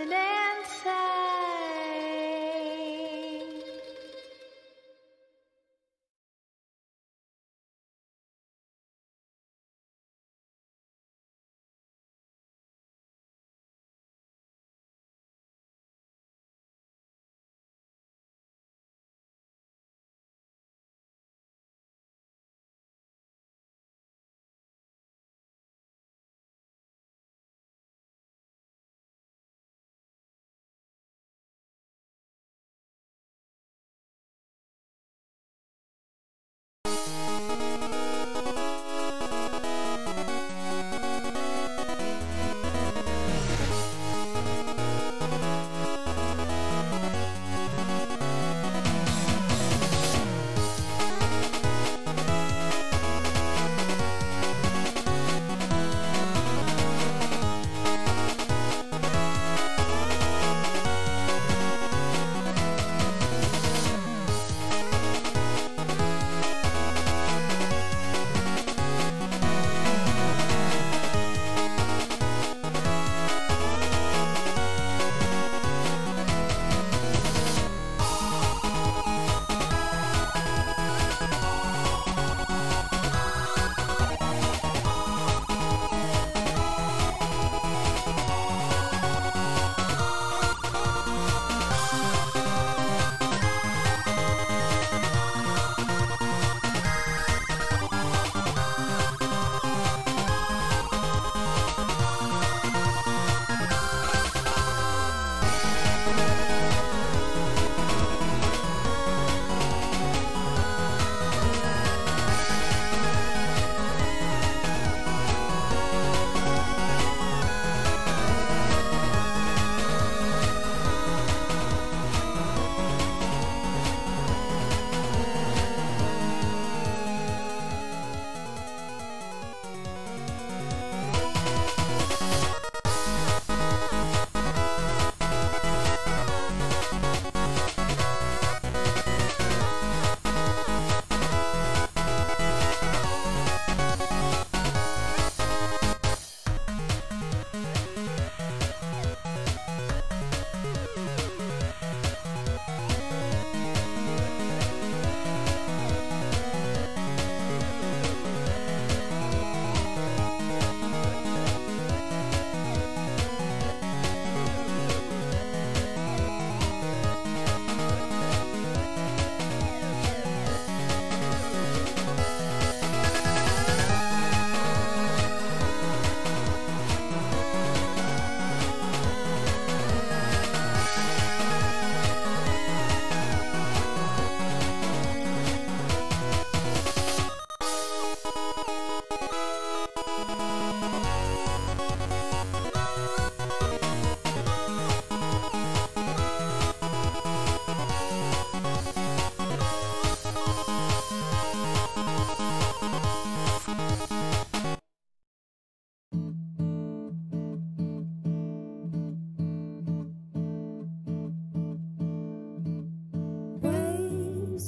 and sigh.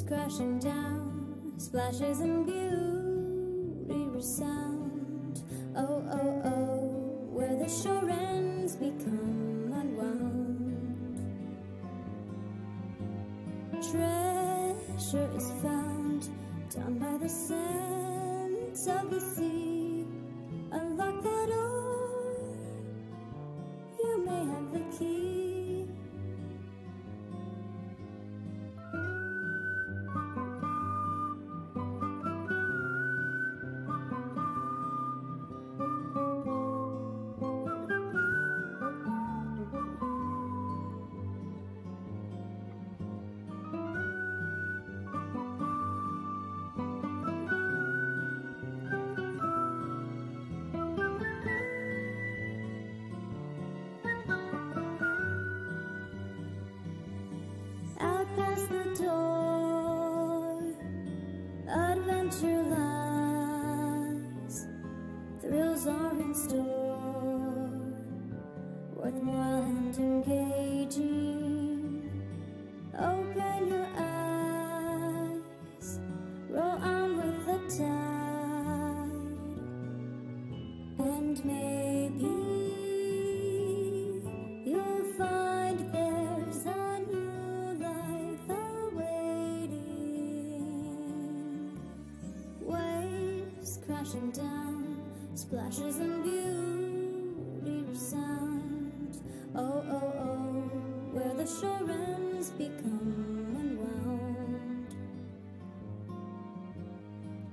Crashing down, splashes and beauty resound. Oh, oh, oh, where the shore ends become unwound. Treasure is found down by the sands of the sea. Unlock that door, you may have the key. Adventure lies, thrills are in store, worthwhile and engaging. Open your eyes, roll on with the tide, and maybe you'll find crashing down, splashes and beauty of sound. Oh, oh, oh, where the shore ends become unwound.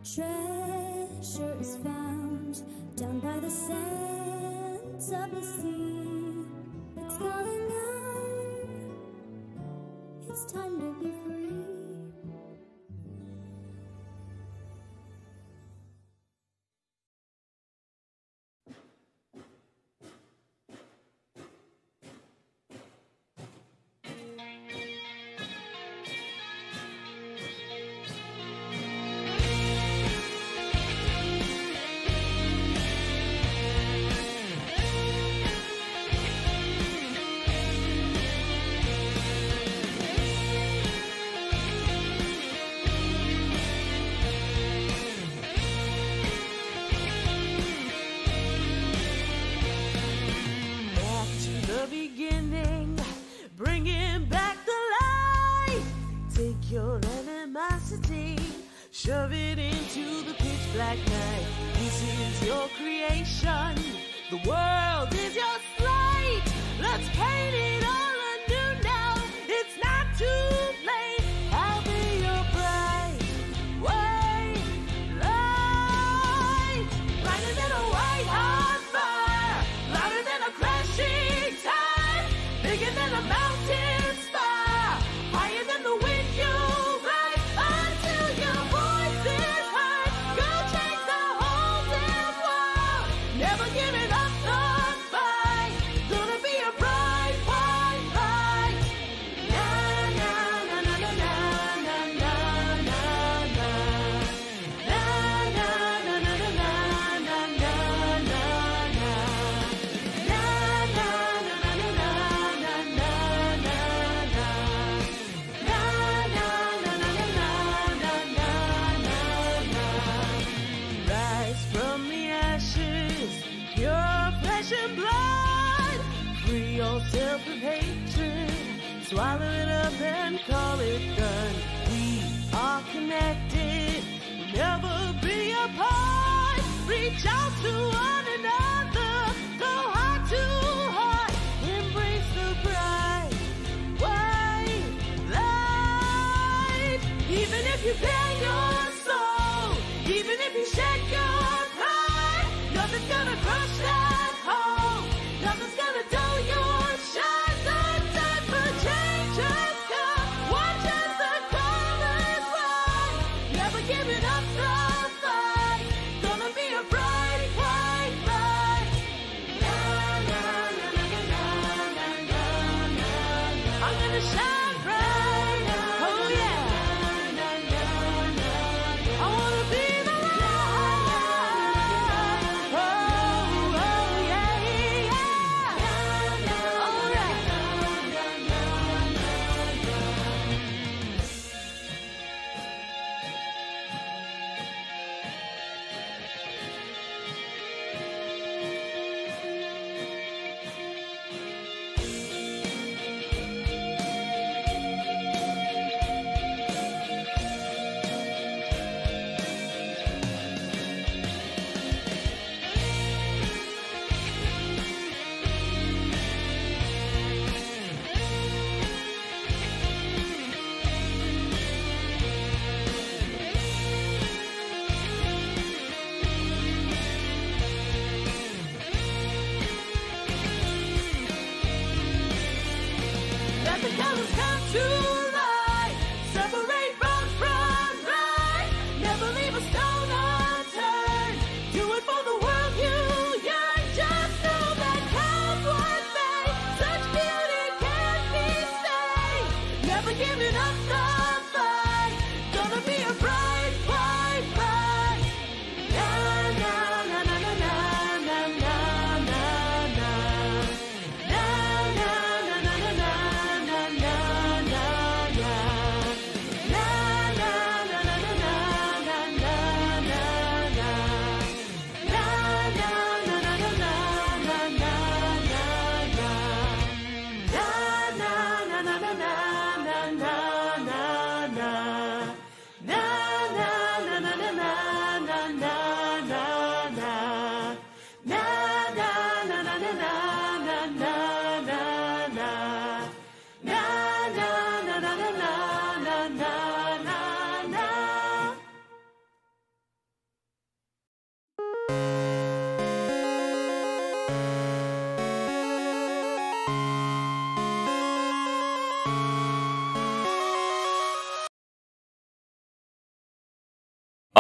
Treasure is found down by the sands of the sea. It's calling out, it's time to be free. Bringing back the light. Take your animosity, shove it into the pitch black night. This is your creation, the world is your slate. Let's paint it all anew now. It's not too late. I'll be your bright white light, brighter than a white hot fire, louder than a crashing tide, bigger than a mountain spire, higher than the wind you ride, until your voice is heard. Go change the whole damn world, never giving up the fight. Gonna be a bright white light. Na na na na na na na na na na. Na na na na na na na na na na. Na na na na na na na na na. Na na na na na na na na. Rise from the ashes, pure flesh and blood. Free yourself of hatred, swallow it up and call it done. We are connected, we'll never be apart. Reach out to one another, go heart to heart, embrace the bright white light. Even if you bare your soul, even if you shed your pride, nothing's gonna crush that hope, nothing's gonna dull your shine. The time for change has come. Watch as the colors rise, never giving up the fight. Gonna be a bright white light. Na na na na na na na na. I'm gonna shine bright. Oh yeah. I wanna be the light. Oh, oh yeah, yeah. All right. Let the colors come to light. Separate wrong from right. Never leave a stone unturned. Do it for the world you yearn. Just know that comes one day. Such beauty can't be stained. Never giving up the fight. Gonna be a bright white light. Na na na na na na na na na na. Na na na na na na na na na.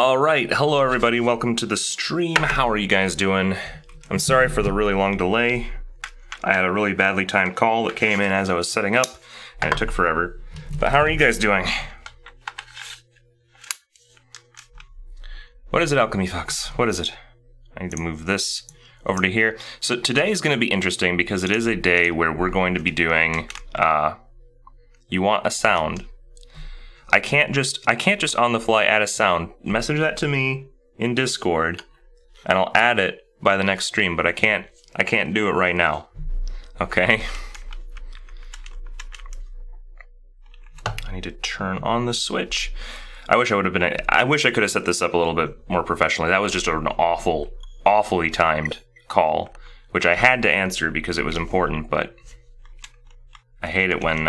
Alright, hello everybody, welcome to the stream. How are you guys doing? I'm sorry for the really long delay. I had a really badly timed call that came in as I was setting up, and it took forever. But how are you guys doing? What is it, Alchemy Fox? What is it? I need to move this over to here. So today is going to be interesting because it is a day where we're going to be doing, you want a sound. I can't just on the fly add a sound. Message that to me in Discord, and I'll add it by the next stream. But I can't do it right now. Okay. I need to turn on the switch. I wish I could have set this up a little bit more professionally. That was just an awfully timed call, which I had to answer because it was important. But I hate it when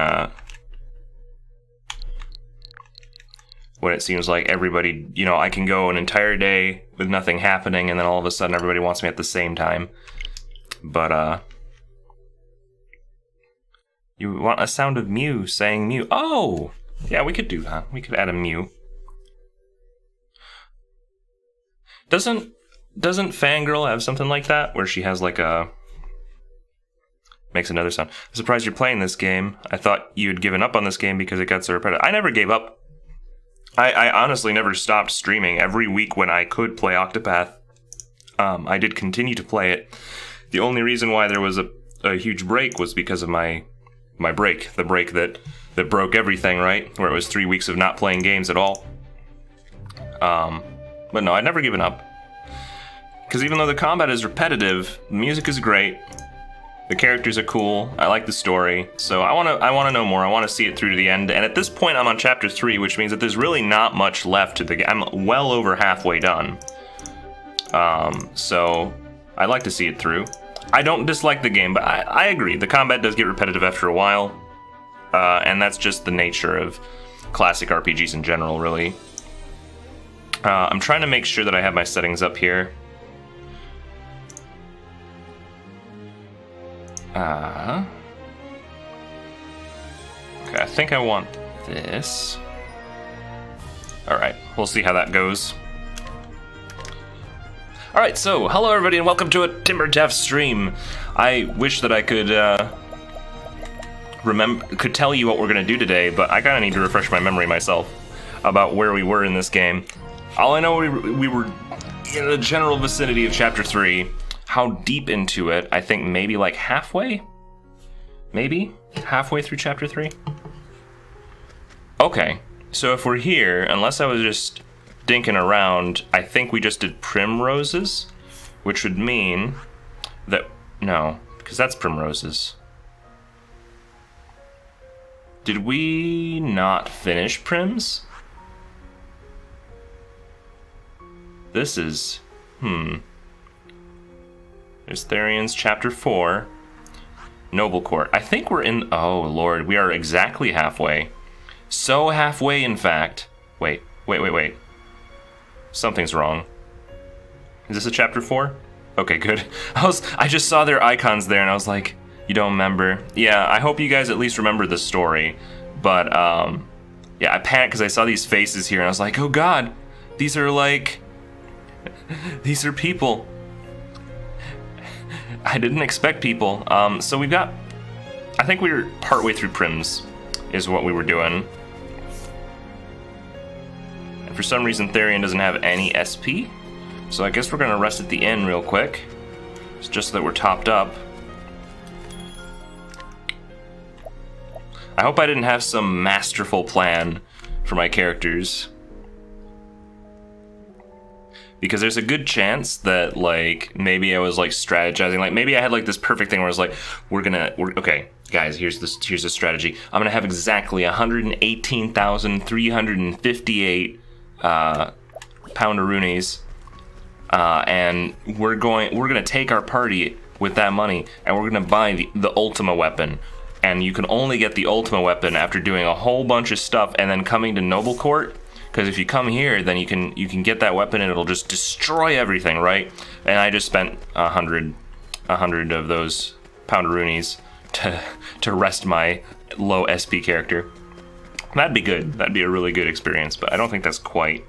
it seems like everybody, you know, I can go an entire day with nothing happening and then all of a sudden everybody wants me at the same time. But, you want a sound of Mew saying Mew. Oh! Yeah, we could do that. We could add a Mew. Doesn't Fangirl have something like that? Where she has like makes another sound. I'm surprised you're playing this game. I thought you had given up on this game because it got so repetitive. I never gave up. I honestly never stopped streaming. Every week when I could play Octopath, I did continue to play it. The only reason why there was a huge break was because of my break. The break that broke everything, right? Where it was 3 weeks of not playing games at all. But no, I'd never given up. Because even though the combat is repetitive, the music is great. The characters are cool. I like the story. So I want to know more. I want to see it through to the end. And at this point, I'm on chapter 3, which means that there's really not much left to the game. I'm well over halfway done. So I'd like to see it through. I don't dislike the game, but I agree. The combat does get repetitive after a while. And that's just the nature of classic RPGs in general, really. I'm trying to make sure that I have my settings up here. Okay, I think I want this. Alright, we'll see how that goes. Alright, so, hello everybody and welcome to a TimberTef stream. I wish that I could, could tell you what we're gonna do today, but I kinda need to refresh my memory myself about where we were in this game. All I know, we were in the general vicinity of chapter 3. How deep into it? I think maybe like halfway? Maybe? Halfway through chapter 3? Okay, so if we're here, unless I was just dinking around, I think we just did Primroses, which would mean that, no, because that's Primroses. Did we not finish Prims? This is, There's Therian's chapter 4, Noble Court. I think we're in, oh lord, we are exactly halfway. So halfway, in fact. Wait. Something's wrong. Is this a chapter 4? Okay, good. I just saw their icons there and I was like, you don't remember? Yeah, I hope you guys at least remember the story. But, yeah, I panicked because I saw these faces here and I was like, oh god, these are like, these are people. I didn't expect people. So we've got, I think we were partway through Prims is what we were doing. And for some reason Therian doesn't have any SP. So I guess we're gonna rest at the inn real quick. It's just so that we're topped up. I hope I didn't have some masterful plan for my characters. Because there's a good chance that, like, maybe I was, like, strategizing. Like, maybe I had, like, this perfect thing where I was like, okay, guys, here's the strategy. I'm gonna have exactly 118,358 poundaroonies. And we're gonna take our party with that money, and we're gonna buy the Ultima weapon. And you can only get the Ultima weapon after doing a whole bunch of stuff and then coming to Noble Court. Because if you come here, then you can get that weapon and it'll just destroy everything, right? And I just spent 100 of those poundaroonies to rest my low SP character. That'd be good. That'd be a really good experience, but I don't think that's quite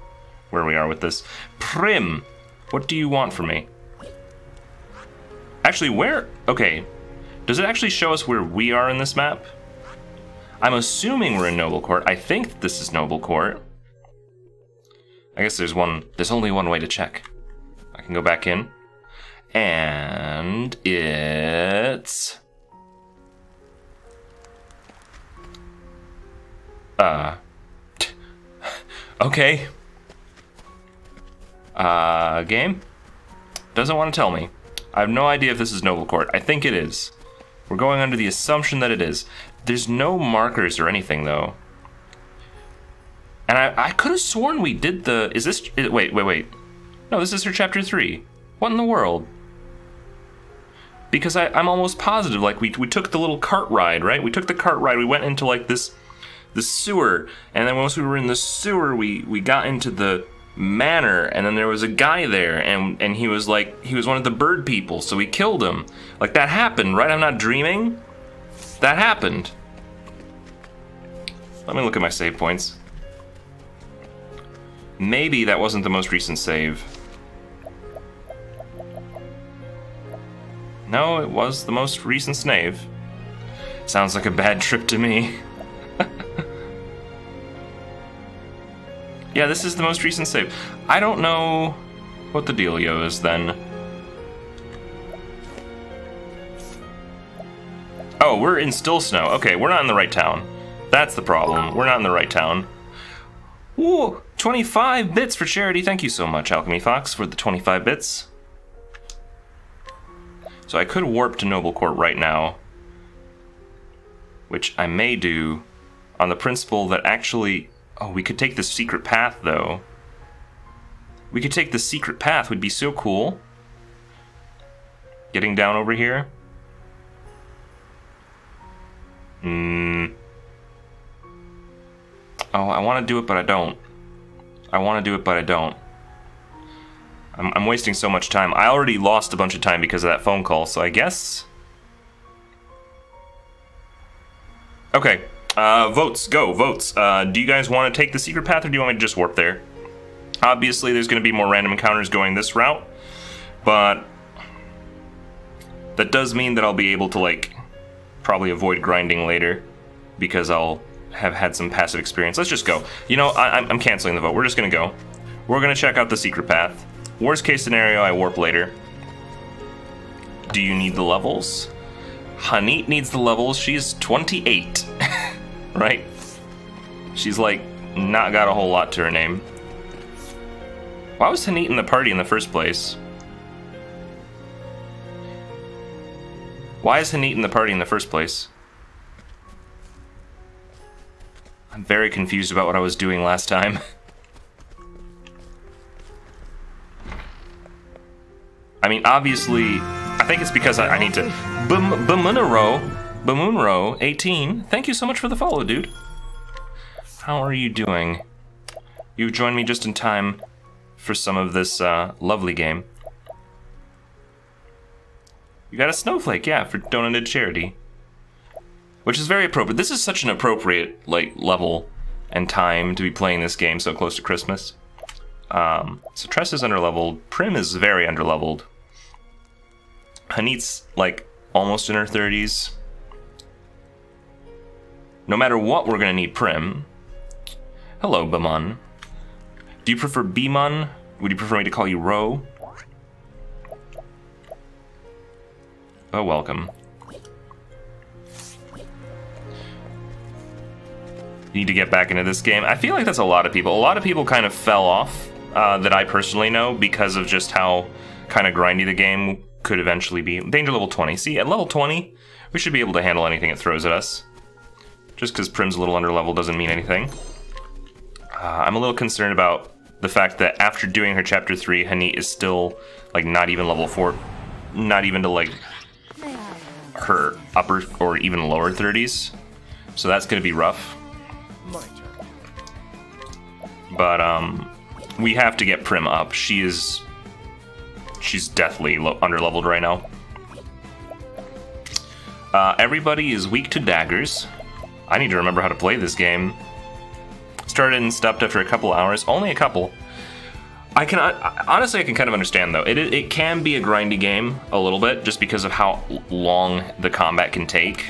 where we are with this. Prim, what do you want from me? Actually, where? Okay, does it actually show us where we are in this map? I'm assuming we're in Noble Court. I think this is Noble Court. I guess there's only one way to check. I can go back in. And it's... Okay. Game? Doesn't want to tell me. I have no idea if this is Noble Court. I think it is. We're going under the assumption that it is. There's no markers or anything, though. And I could have sworn we did the... Is this... Wait. No, this is her chapter 3. What in the world? Because I'm almost positive, like, we took the little cart ride, right? We took the cart ride, we went into, like, the sewer, and then once we were in the sewer, we got into the manor, and then there was a guy there, and he was, like, he was one of the bird people, so we killed him. Like, that happened, right? I'm not dreaming? That happened. Let me look at my save points. Maybe that wasn't the most recent save. No, it was the most recent save. Sounds like a bad trip to me. Yeah, this is the most recent save. I don't know what the dealio is then. Oh, we're in Still Snow. Okay, we're not in the right town. That's the problem. We're not in the right town. Ooh, 25 bits for charity. Thank you so much, Alchemy Fox, for the 25 bits. So I could warp to Noble Court right now, which I may do on the principle that actually... Oh, we could take the secret path, though. We could take the secret path, would be so cool. Getting down over here. Oh, I want to do it, but I don't. I want to do it, but I don't. I'm wasting so much time. I already lost a bunch of time because of that phone call, so I guess... Okay. Votes. Go. Votes. Do you guys want to take the secret path, or do you want me to just warp there? Obviously, there's going to be more random encounters going this route, but... that does mean that I'll be able to, like, probably avoid grinding later, because I'll have had some passive experience. Let's just go. You know, I'm canceling the vote. We're just going to go. We're going to check out the secret path. Worst case scenario, I warp later. Do you need the levels? Hanit needs the levels. She's 28. Right? She's, like, not got a whole lot to her name. Why was Hanit in the party in the first place? Why is Hanit in the party in the first place? I'm very confused about what I was doing last time. I mean, obviously, I think it's because I need to... Bamunro, 18, thank you so much for the follow, dude. How are you doing? You've joined me just in time for some of this lovely game. You got a snowflake, yeah, for donated charity. Which is very appropriate. This is such an appropriate, like, level and time to be playing this game so close to Christmas. So Tress is underleveled. Prim is very underleveled. Hanit's, like, almost in her 30s. No matter what, we're gonna need Prim. Hello, Bamun. Do you prefer Bimun? Would you prefer me to call you Ro? Oh, welcome. You need to get back into this game. I feel like that's a lot of people. A lot of people kind of fell off that I personally know because of just how kind of grindy the game could eventually be. Danger level 20. See, at level 20, we should be able to handle anything it throws at us. Just because Prim's a little under level doesn't mean anything. I'm a little concerned about the fact that after doing her chapter 3, Hanit is still, like, not even level 4. Not even to, like, her upper or even lower 30s. So that's going to be rough. But, we have to get Prim up. She's deathly under-leveled right now. Everybody is weak to daggers. I need to remember how to play this game. Started and stopped after a couple hours. Only a couple. Honestly, I can kind of understand though. It can be a grindy game a little bit, just because of how long the combat can take.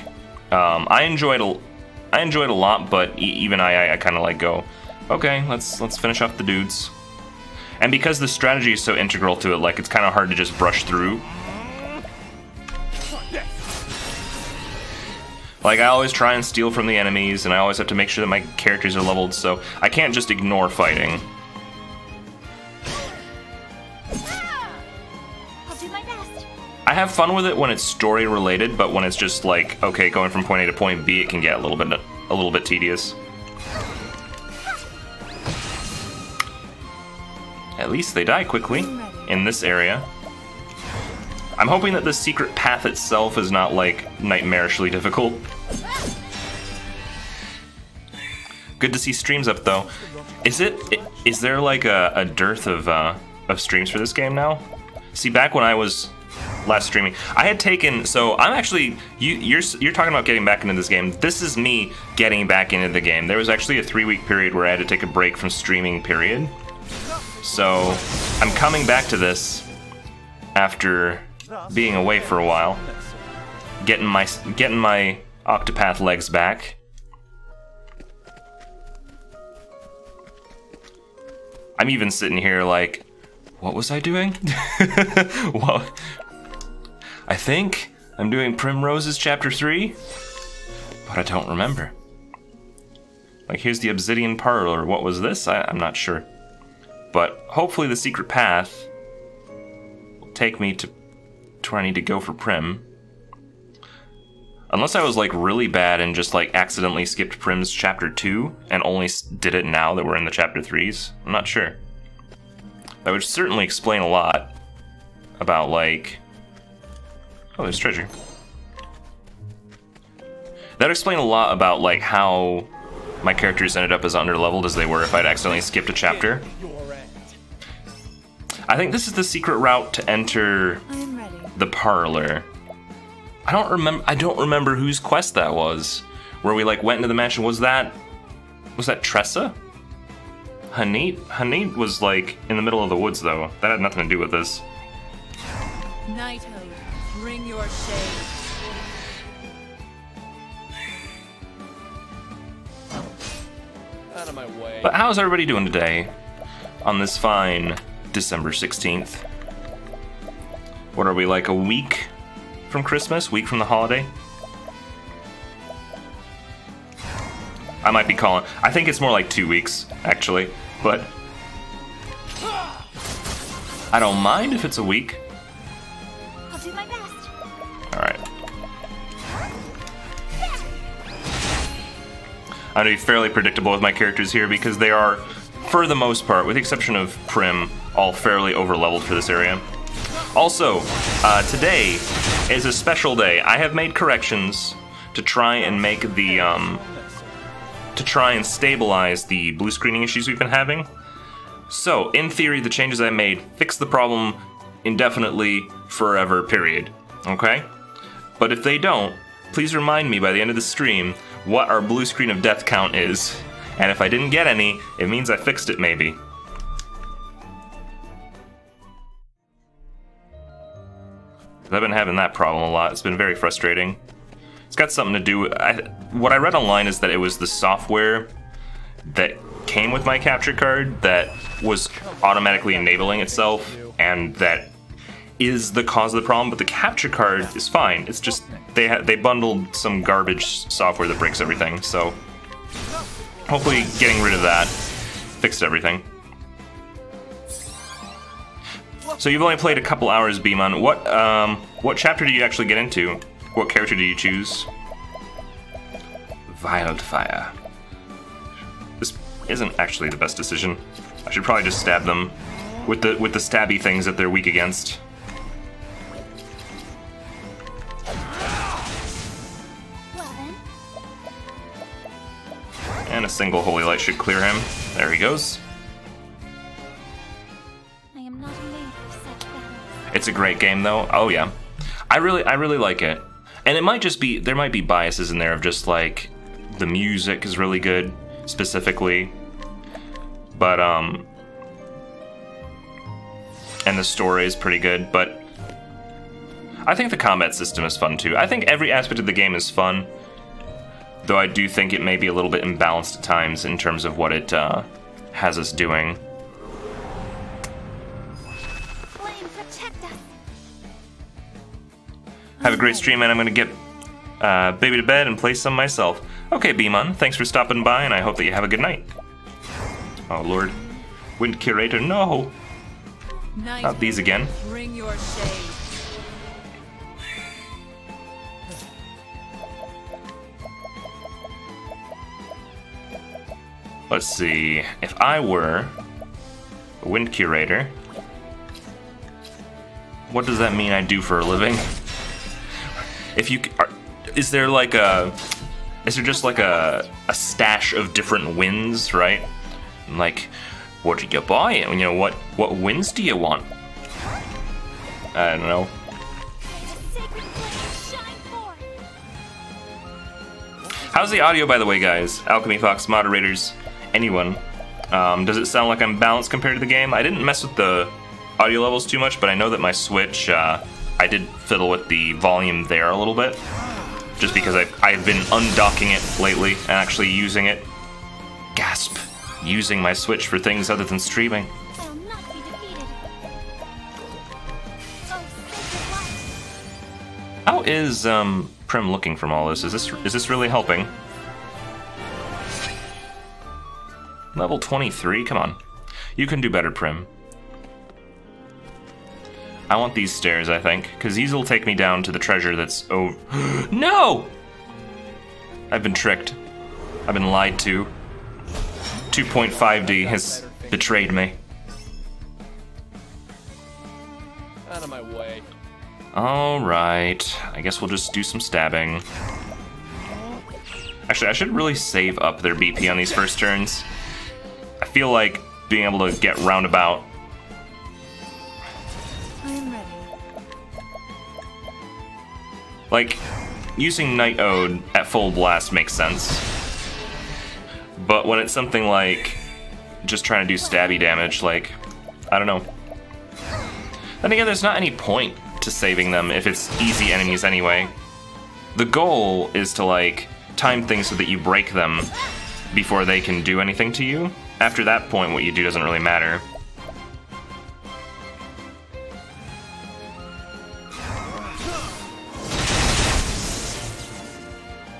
I enjoyed a lot, but even I kind of like go, okay, let's finish off the dudes. And because the strategy is so integral to it, like it's kind of hard to just brush through. Like I always try and steal from the enemies, and I always have to make sure that my characters are leveled, so I can't just ignore fighting. I have fun with it when it's story related, but when it's just like, okay, going from point A to point B, it can get a little bit tedious. At least they die quickly in this area. I'm hoping that the secret path itself is not like nightmarishly difficult. Good to see streams up though. Is there like a dearth of streams for this game now? See, back when I was last streaming, I had taken, so I'm actually, you're talking about getting back into this game. This is me getting back into the game. There was actually a 3-week period where I had to take a break from streaming, period. So I'm coming back to this after being away for a while, getting my Octopath legs back. I'm even sitting here like, what was I doing? Well, I think I'm doing Primrose's Chapter 3, but I don't remember. Like, here's the Obsidian Parlor. What was this? I'm not sure. But hopefully the secret path will take me to where I need to go for Prim. Unless I was like really bad and just like accidentally skipped Prim's Chapter 2 and only did it now that we're in the Chapter 3s. I'm not sure. That would certainly explain a lot about like... Oh, there's treasure. That would explain a lot about like how my characters ended up as underleveled as they were if I'd accidentally skipped a chapter. I think this is the secret route to enter the parlor. I don't remember whose quest that was. Where we like went into the mansion. Was that Tressa? Hanit was like in the middle of the woods though. That had nothing to do with this. Knighthood, bring your shade. Out of my way. But how's everybody doing today on this fine December 16th? What are we, like a week from Christmas? Week from the holiday? I might be calling. I think it's more like 2 weeks, actually. But I don't mind if it's a week. I'll do my best. Alright. I'm gonna be fairly predictable with my characters here because they are, for the most part, with the exception of Prim, all fairly over-leveled for this area. Also, today is a special day. I have made corrections to try and make the, to try and stabilize the blue screening issues we've been having. So, in theory, the changes I made fix the problem indefinitely, forever, period. Okay? But if they don't, please remind me by the end of the stream what our blue screen of death count is. And if I didn't get any, it means I fixed it, maybe. I've been having that problem a lot. It's been very frustrating. It's got something to do with... what I read online is that it was the software that came with my capture card that was automatically enabling itself, and that is the cause of the problem, but the capture card is fine. It's just they bundled some garbage software that breaks everything, so hopefully getting rid of that fixed everything. So you've only played a couple hours, Beamon. What chapter do you actually get into? What character do you choose? Wildfire. This isn't actually the best decision. I should probably just stab them with the stabby things that they're weak against. And a single holy light should clear him. There he goes. I am not made for such battles. It's a great game though. Oh yeah. I really like it. And it might just be, there might be biases in there of just like, the music is really good, specifically. But and the story is pretty good, but I think the combat system is fun too. I think every aspect of the game is fun, though I do think it may be a little bit imbalanced at times in terms of what it has us doing. Flame, protect us. Have a great stream, man. I'm gonna get baby to bed and play some myself. Okay, Beamon, thanks for stopping by, and I hope that you have a good night. Oh lord, Wind Curator, no! Not these again. Bring your shade. Let's see, if I were a Wind Curator, what does that mean I do for a living? If you is there just like a stash of different winds, right? Like, what do you buy? You know, what winds do you want? I don't know. How's the audio, by the way, guys? Alchemy Fox moderators, anyone? Does it sound like I'm balanced compared to the game? I didn't mess with the audio levels too much, but I know that my Switch, I did fiddle with the volume there a little bit, just because I've been undocking it lately and actually using it. Gasp. Using my Switch for things other than streaming. I'll not be defeated. Oh, sacred light. How is Prim looking from all this? Is this really helping? Level 23? Come on. You can do better, Prim. I want these stairs, I think, because these will take me down to the treasure that's over. No! I've been tricked. I've been lied to. 2.5D has betrayed me. Out of my way. Alright, I guess we'll just do some stabbing. Actually, I should really save up their BP on these first turns. I feel like being able to get roundabout. I am ready. Like, using Night Ode at full blast makes sense. But when it's something like just trying to do stabby damage, like, I don't know. Then again, there's not any point to saving them if it's easy enemies anyway. The goal is to, like, time things so that you break them before they can do anything to you. After that point, what you do doesn't really matter.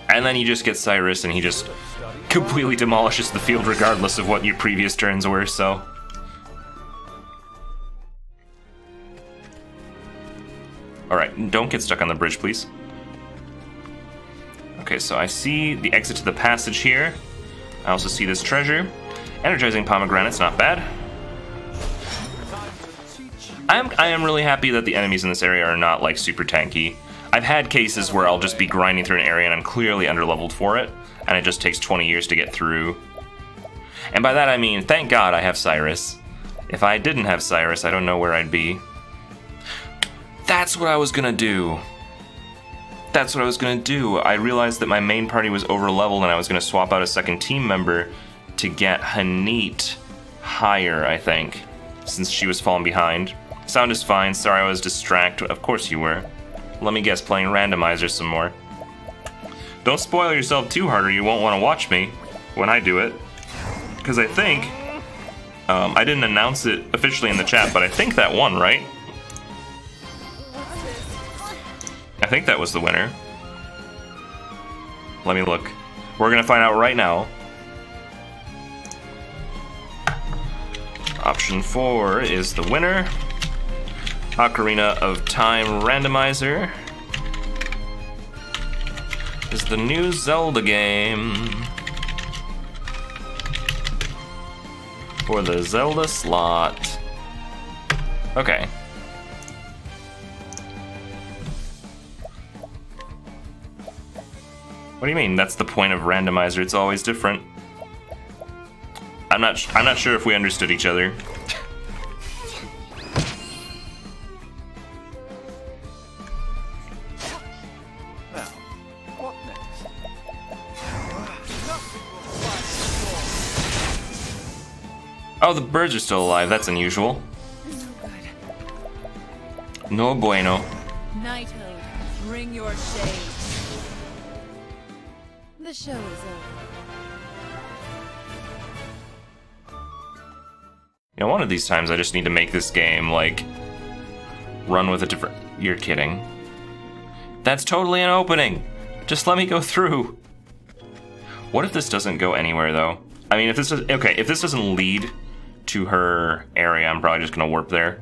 And then you just get Cyrus and he just completely demolishes the field regardless of what your previous turns were, so. Alright, don't get stuck on the bridge, please. Okay, so I see the exit to the passage here. I also see this treasure. Energizing pomegranate's not bad. I am really happy that the enemies in this area are not, like, super tanky. I've had cases where I'll just be grinding through an area and I'm clearly underleveled for it, and it just takes 20 years to get through. And by that I mean, thank God I have Cyrus. If I didn't have Cyrus, I don't know where I'd be. That's what I was gonna do. That's what I was gonna do. I realized that my main party was overleveled and I was gonna swap out a second team member to get Hanit higher, I think, since she was falling behind. Sound is fine, sorry I was distracted. Of course you were. Let me guess, playing randomizer some more. Don't spoil yourself too hard or you won't want to watch me when I do it. Because I think, I didn't announce it officially in the chat, but I think that won, right? I think that was the winner. Let me look. We're gonna find out right now. Option 4 is the winner. Ocarina of Time Randomizer is the new Zelda game for the Zelda slot. Okay. What do you mean? That's the point of randomizer. It's always different. I'm not sure if we understood each other. Oh, the birds are still alive. That's unusual. No bueno. Knighthood, bring your shade. The show is over. You know, one of these times I just need to make this game, like, run with a different... You're kidding. That's totally an opening! Just let me go through! What if this doesn't go anywhere, though? I mean, if this does... Okay, if this doesn't lead to her area, I'm probably just gonna warp there.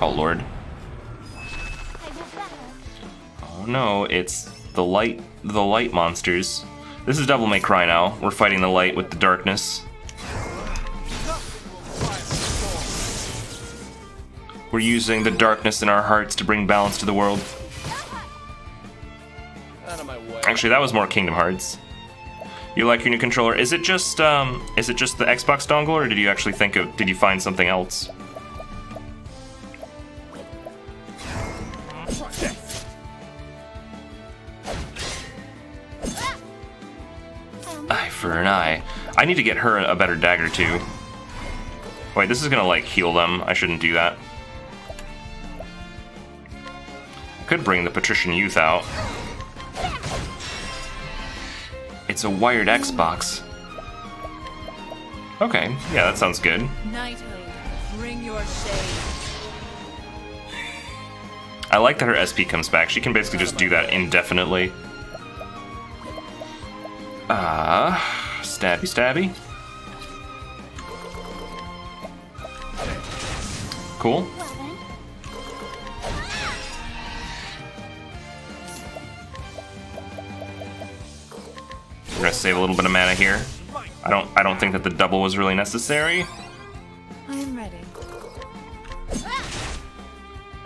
Oh, Lord. Oh, no, it's the light monsters. This is Devil May Cry now. We're fighting the light with the darkness. We're using the darkness in our hearts to bring balance to the world. Out of my way. Actually, that was more Kingdom Hearts. You like your new controller? Is it just the Xbox dongle, or did you actually did you find something else? Eye for an eye. I need to get her a better dagger too. Wait, this is gonna like heal them. I shouldn't do that. Could bring the Patrician Youth out. It's a wired Xbox. Okay, yeah, that sounds good. Knighthood, bring your shade. I like that her SP comes back. She can basically just do that indefinitely. Stabby stabby. Cool. We're gonna save a little bit of mana here. I don't think that the double was really necessary. I am ready.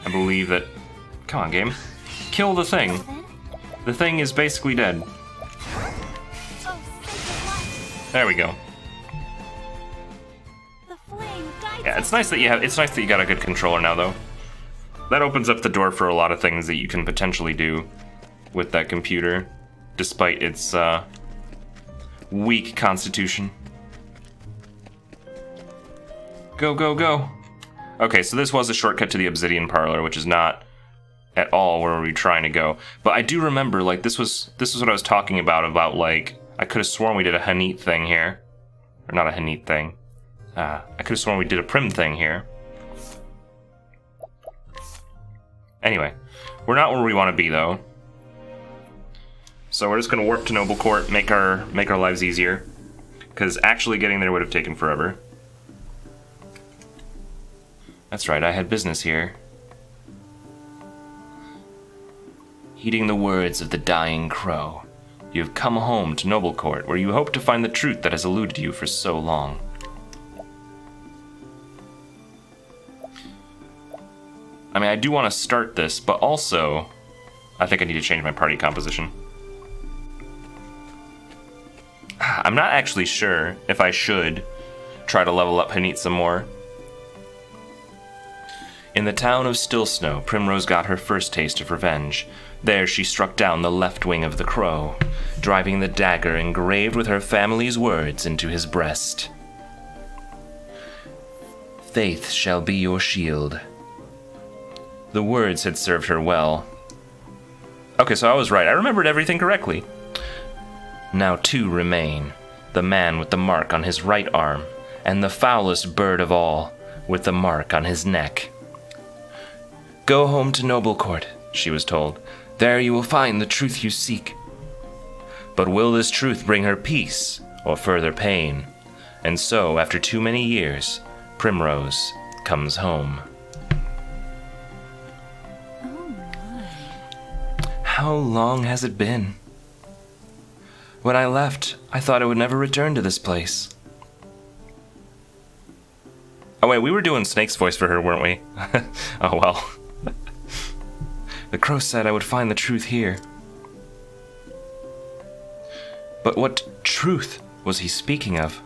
I believe that... Come on, game. Kill the thing. The thing is basically dead. There we go. Yeah, it's nice that you got a good controller now, though. That opens up the door for a lot of things that you can potentially do with that computer, despite its weak constitution. Go, go, go. Okay, so this was a shortcut to the Obsidian Parlor, which is not at all where we're trying to go. But I do remember, like, this was what I was talking about, like, I could have sworn we did a Hanit thing here. Or not a Hanit thing. I could have sworn we did a Prim thing here. Anyway, we're not where we want to be, though. So we're just gonna warp to Noble Court, make our lives easier. Because actually getting there would have taken forever. That's right, I had business here. Heeding the words of the dying crow, you have come home to Noble Court, where you hope to find the truth that has eluded you for so long. I mean, I do want to start this, but also, I think I need to change my party composition. I'm not actually sure if I should try to level up Hanit some more. In the town of Stillsnow, Primrose got her first taste of revenge. There she struck down the left wing of the crow, driving the dagger engraved with her family's words into his breast. Faith shall be your shield. The words had served her well. Okay, so I was right. I remembered everything correctly. Now two remain, the man with the mark on his right arm, and the foulest bird of all, with the mark on his neck. Go home to Noble Court, she was told. There you will find the truth you seek. But will this truth bring her peace or further pain? And so, after too many years, Primrose comes home. Oh my. How long has it been? When I left, I thought I would never return to this place. Oh wait, we were doing Snake's voice for her, weren't we? Oh well. The crow said I would find the truth here. But what truth was he speaking of?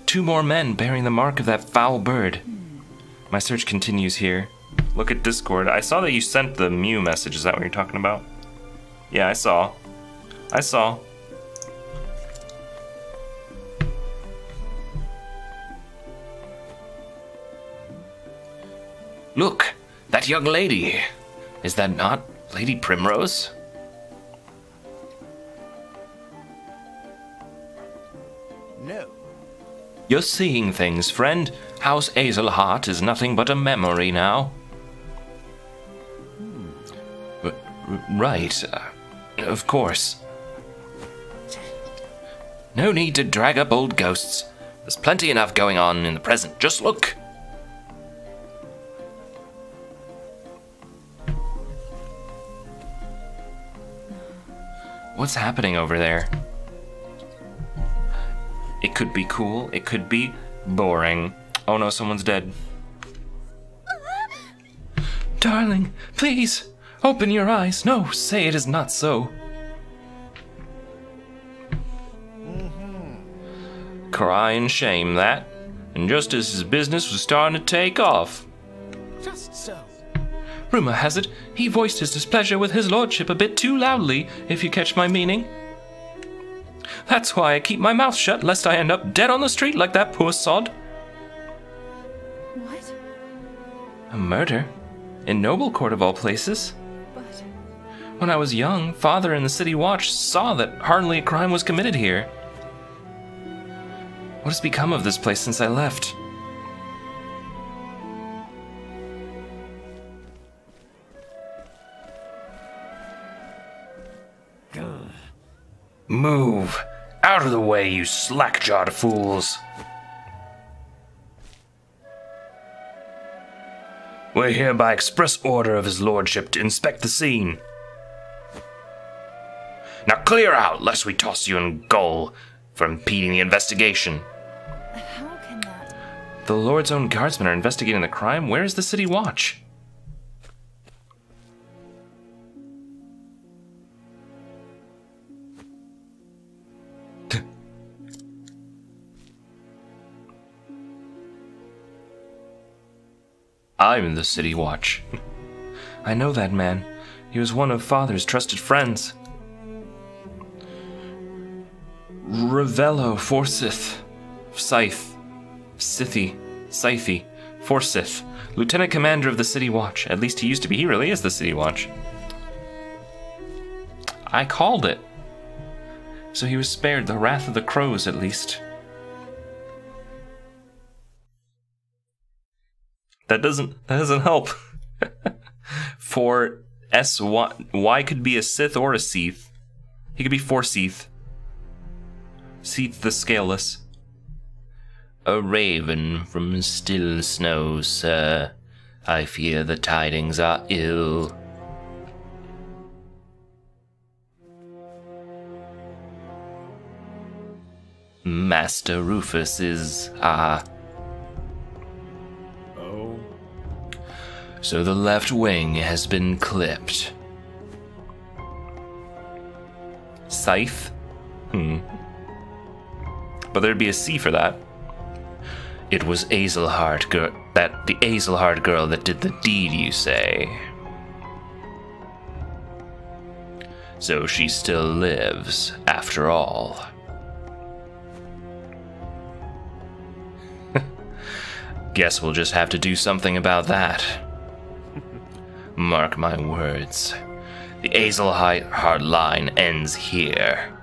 2 more men bearing the mark of that foul bird. My search continues here. Look at Discord. I saw that you sent the Mew message. Is that what you're talking about? Yeah, I saw. Look, that young lady. Is that not Lady Primrose? No. You're seeing things, friend. House Hazelheart is nothing but a memory now. Right. Of course. No need to drag up old ghosts. There's plenty enough going on in the present. Just look. What's happening over there? It could be cool. It could be boring. Oh no, someone's dead. Darling, please, open your eyes. No, say it is not so. Cry in shame, that. And just as his business was starting to take off. Just so. Rumor has it, he voiced his displeasure with his lordship a bit too loudly, if you catch my meaning. That's why I keep my mouth shut, lest I end up dead on the street like that poor sod. What? A murder? In Noble Court of all places? But... When I was young, Father and the City Watch saw that hardly a crime was committed here. What has become of this place since I left? Move! Out of the way, you slack-jawed fools! We're here by express order of his lordship to inspect the scene. Now clear out, lest we toss you in gaol for impeding the investigation. How can that... The Lord's own guardsmen are investigating the crime. Where is the City Watch? I'm the City Watch. I know that man. He was one of Father's trusted friends. Ravello Forsyth. Scythe. Forsyth. Lieutenant Commander of the City Watch. At least he used to be. He really is the City Watch. I called it. So he was spared the wrath of the crows, at least. That doesn't help. For Y could be a Sith or a Seath. He could be Forsyth. Seath the Scaleless. A raven from still snow, sir. I fear the tidings are ill. Master Rufus is, So the left wing has been clipped. Scythe? But there'd be a C for that. It was the Hazelheart girl that did the deed, you say? So she still lives, after all. Guess we'll just have to do something about that. Mark my words. The Hazelheart line ends here.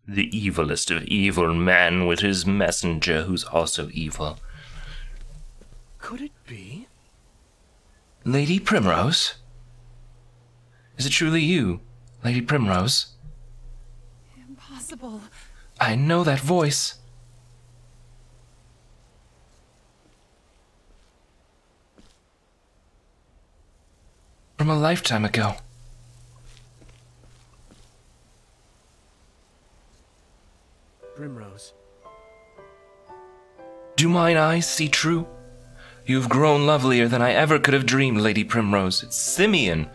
The evilest of evil men with his messenger who's also evil. Could it be? Lady Primrose? Is it truly you, Lady Primrose? Impossible. I know that voice. From a lifetime ago. Primrose. Do mine eyes see true? You've grown lovelier than I ever could have dreamed, Lady Primrose. It's Simeon.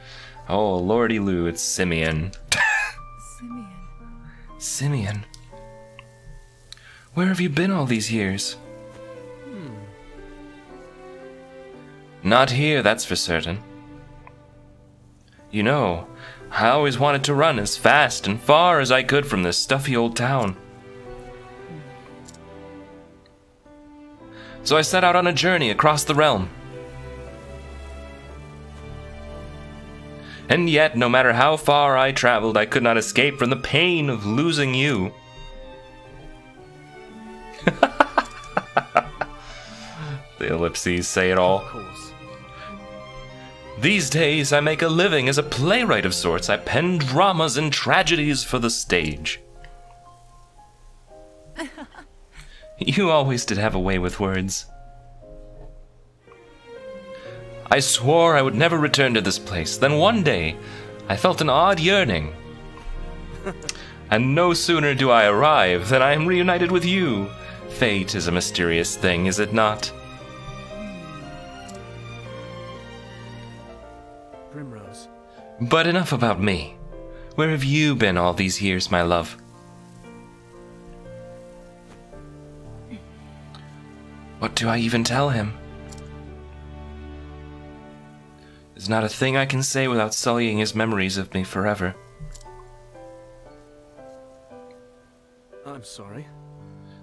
Oh, Lordy Lou, it's Simeon. Simeon. Simeon. Where have you been all these years? Not here, that's for certain. You know, I always wanted to run as fast and far as I could from this stuffy old town. So I set out on a journey across the realm. And yet, no matter how far I traveled, I could not escape from the pain of losing you. The ellipses say it all. Of course. These days, I make a living as a playwright of sorts. I pen dramas and tragedies for the stage. You always did have a way with words. I swore I would never return to this place. Then one day, I felt an odd yearning. And no sooner do I arrive than I am reunited with you. Fate is a mysterious thing, is it not? Primrose. But enough about me. Where have you been all these years, my love? What do I even tell him? There's not a thing I can say without sullying his memories of me forever. I'm sorry.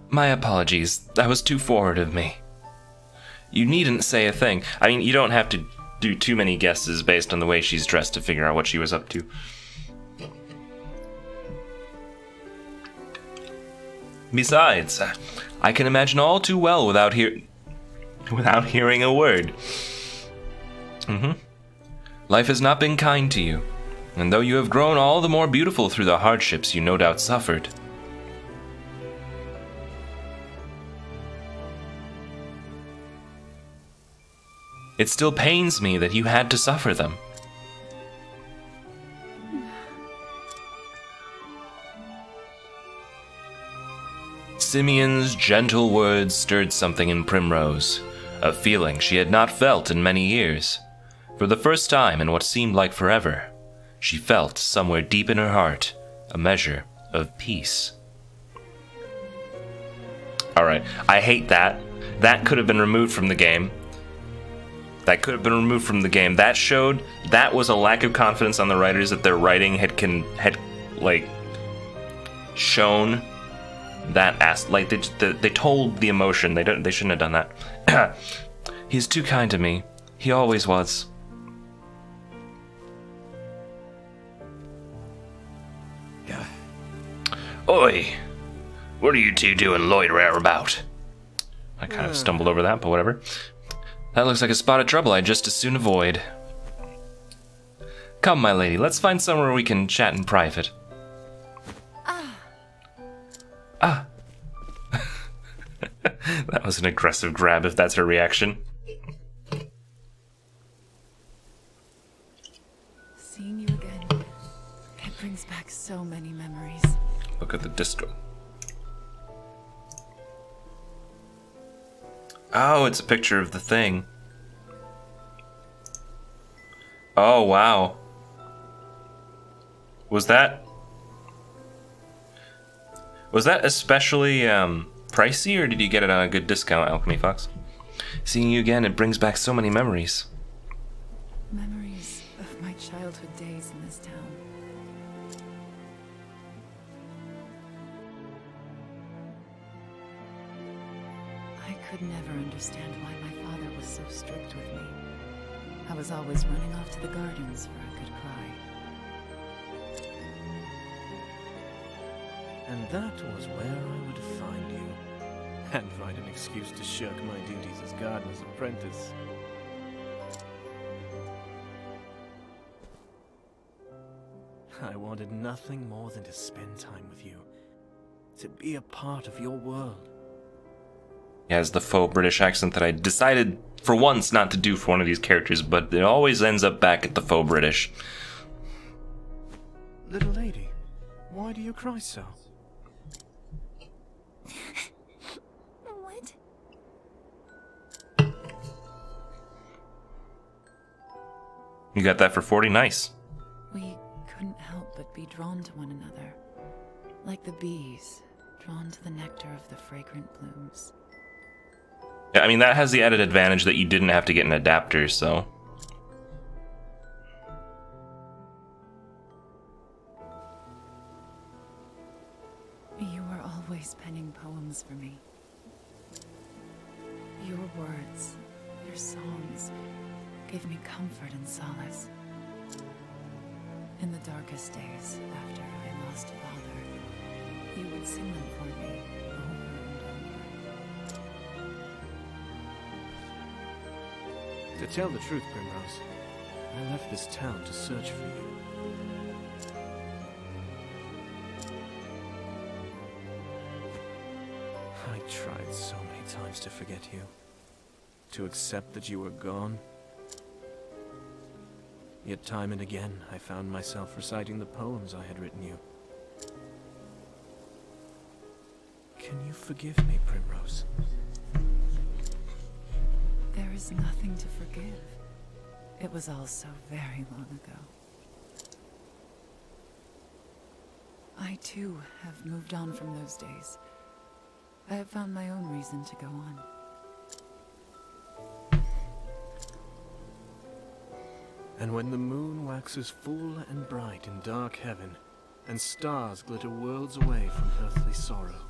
My apologies. That was too forward of me. You needn't say a thing. I mean, you don't have to do too many guesses based on the way she's dressed to figure out what she was up to. Besides, I can imagine all too well without hearing a word. Life has not been kind to you, and though you have grown all the more beautiful through the hardships you no doubt suffered, it still pains me that you had to suffer them. Simeon's gentle words stirred something in Primrose, a feeling she had not felt in many years. For the first time in what seemed like forever, she felt somewhere deep in her heart a measure of peace. Alright, I hate that. That could have been removed from the game. That could have been removed from the game. That showed, that was a lack of confidence on the writers that their writing had shown that like they told the emotion. They shouldn't have done that. He's too kind to me. He always was. Oi! What are you two doing loitering about? I kind of stumbled over that, but whatever. That looks like a spot of trouble I'd just as soon avoid. Come, my lady, let's find somewhere we can chat in private. Ah. That was an aggressive grab, if that's her reaction. Seeing you again, it brings back so many memories. Look at the disco. Oh, it's a picture of the thing. Oh, wow. Was that especially pricey, or did you get it on a good discount, Alchemy Fox? Seeing you again, it brings back so many memories. Memories of my childhood days in this town. I could never understand why my father was so strict with me. I was always running off to the gardens for a good cry. And that was where I would find you. And find an excuse to shirk my duties as gardener's apprentice. I wanted nothing more than to spend time with you. To be a part of your world. He has the faux British accent that I decided for once not to do for one of these characters, but it always ends up back at the faux British. Little lady, why do you cry so? What? You got that for 40? Nice. We couldn't help but be drawn to one another. Like the bees, drawn to the nectar of the fragrant blooms. Yeah, I mean, that has the added advantage that you didn't have to get an adapter, so... You were always penning poems for me. Your Your words, your songs, gave me comfort and solace. In the darkest days, after I lost Father, you would sing them for me over and over. To tell the truth, Primrose, I left this town to search for you. I tried so many times to forget you, to accept that you were gone. Yet time and again, I found myself reciting the poems I had written you. Can you forgive me, Primrose? There is nothing to forgive. It was all so very long ago. I too have moved on from those days. I have found my own reason to go on. And when the moon waxes full and bright in dark heaven, and stars glitter worlds away from earthly sorrow,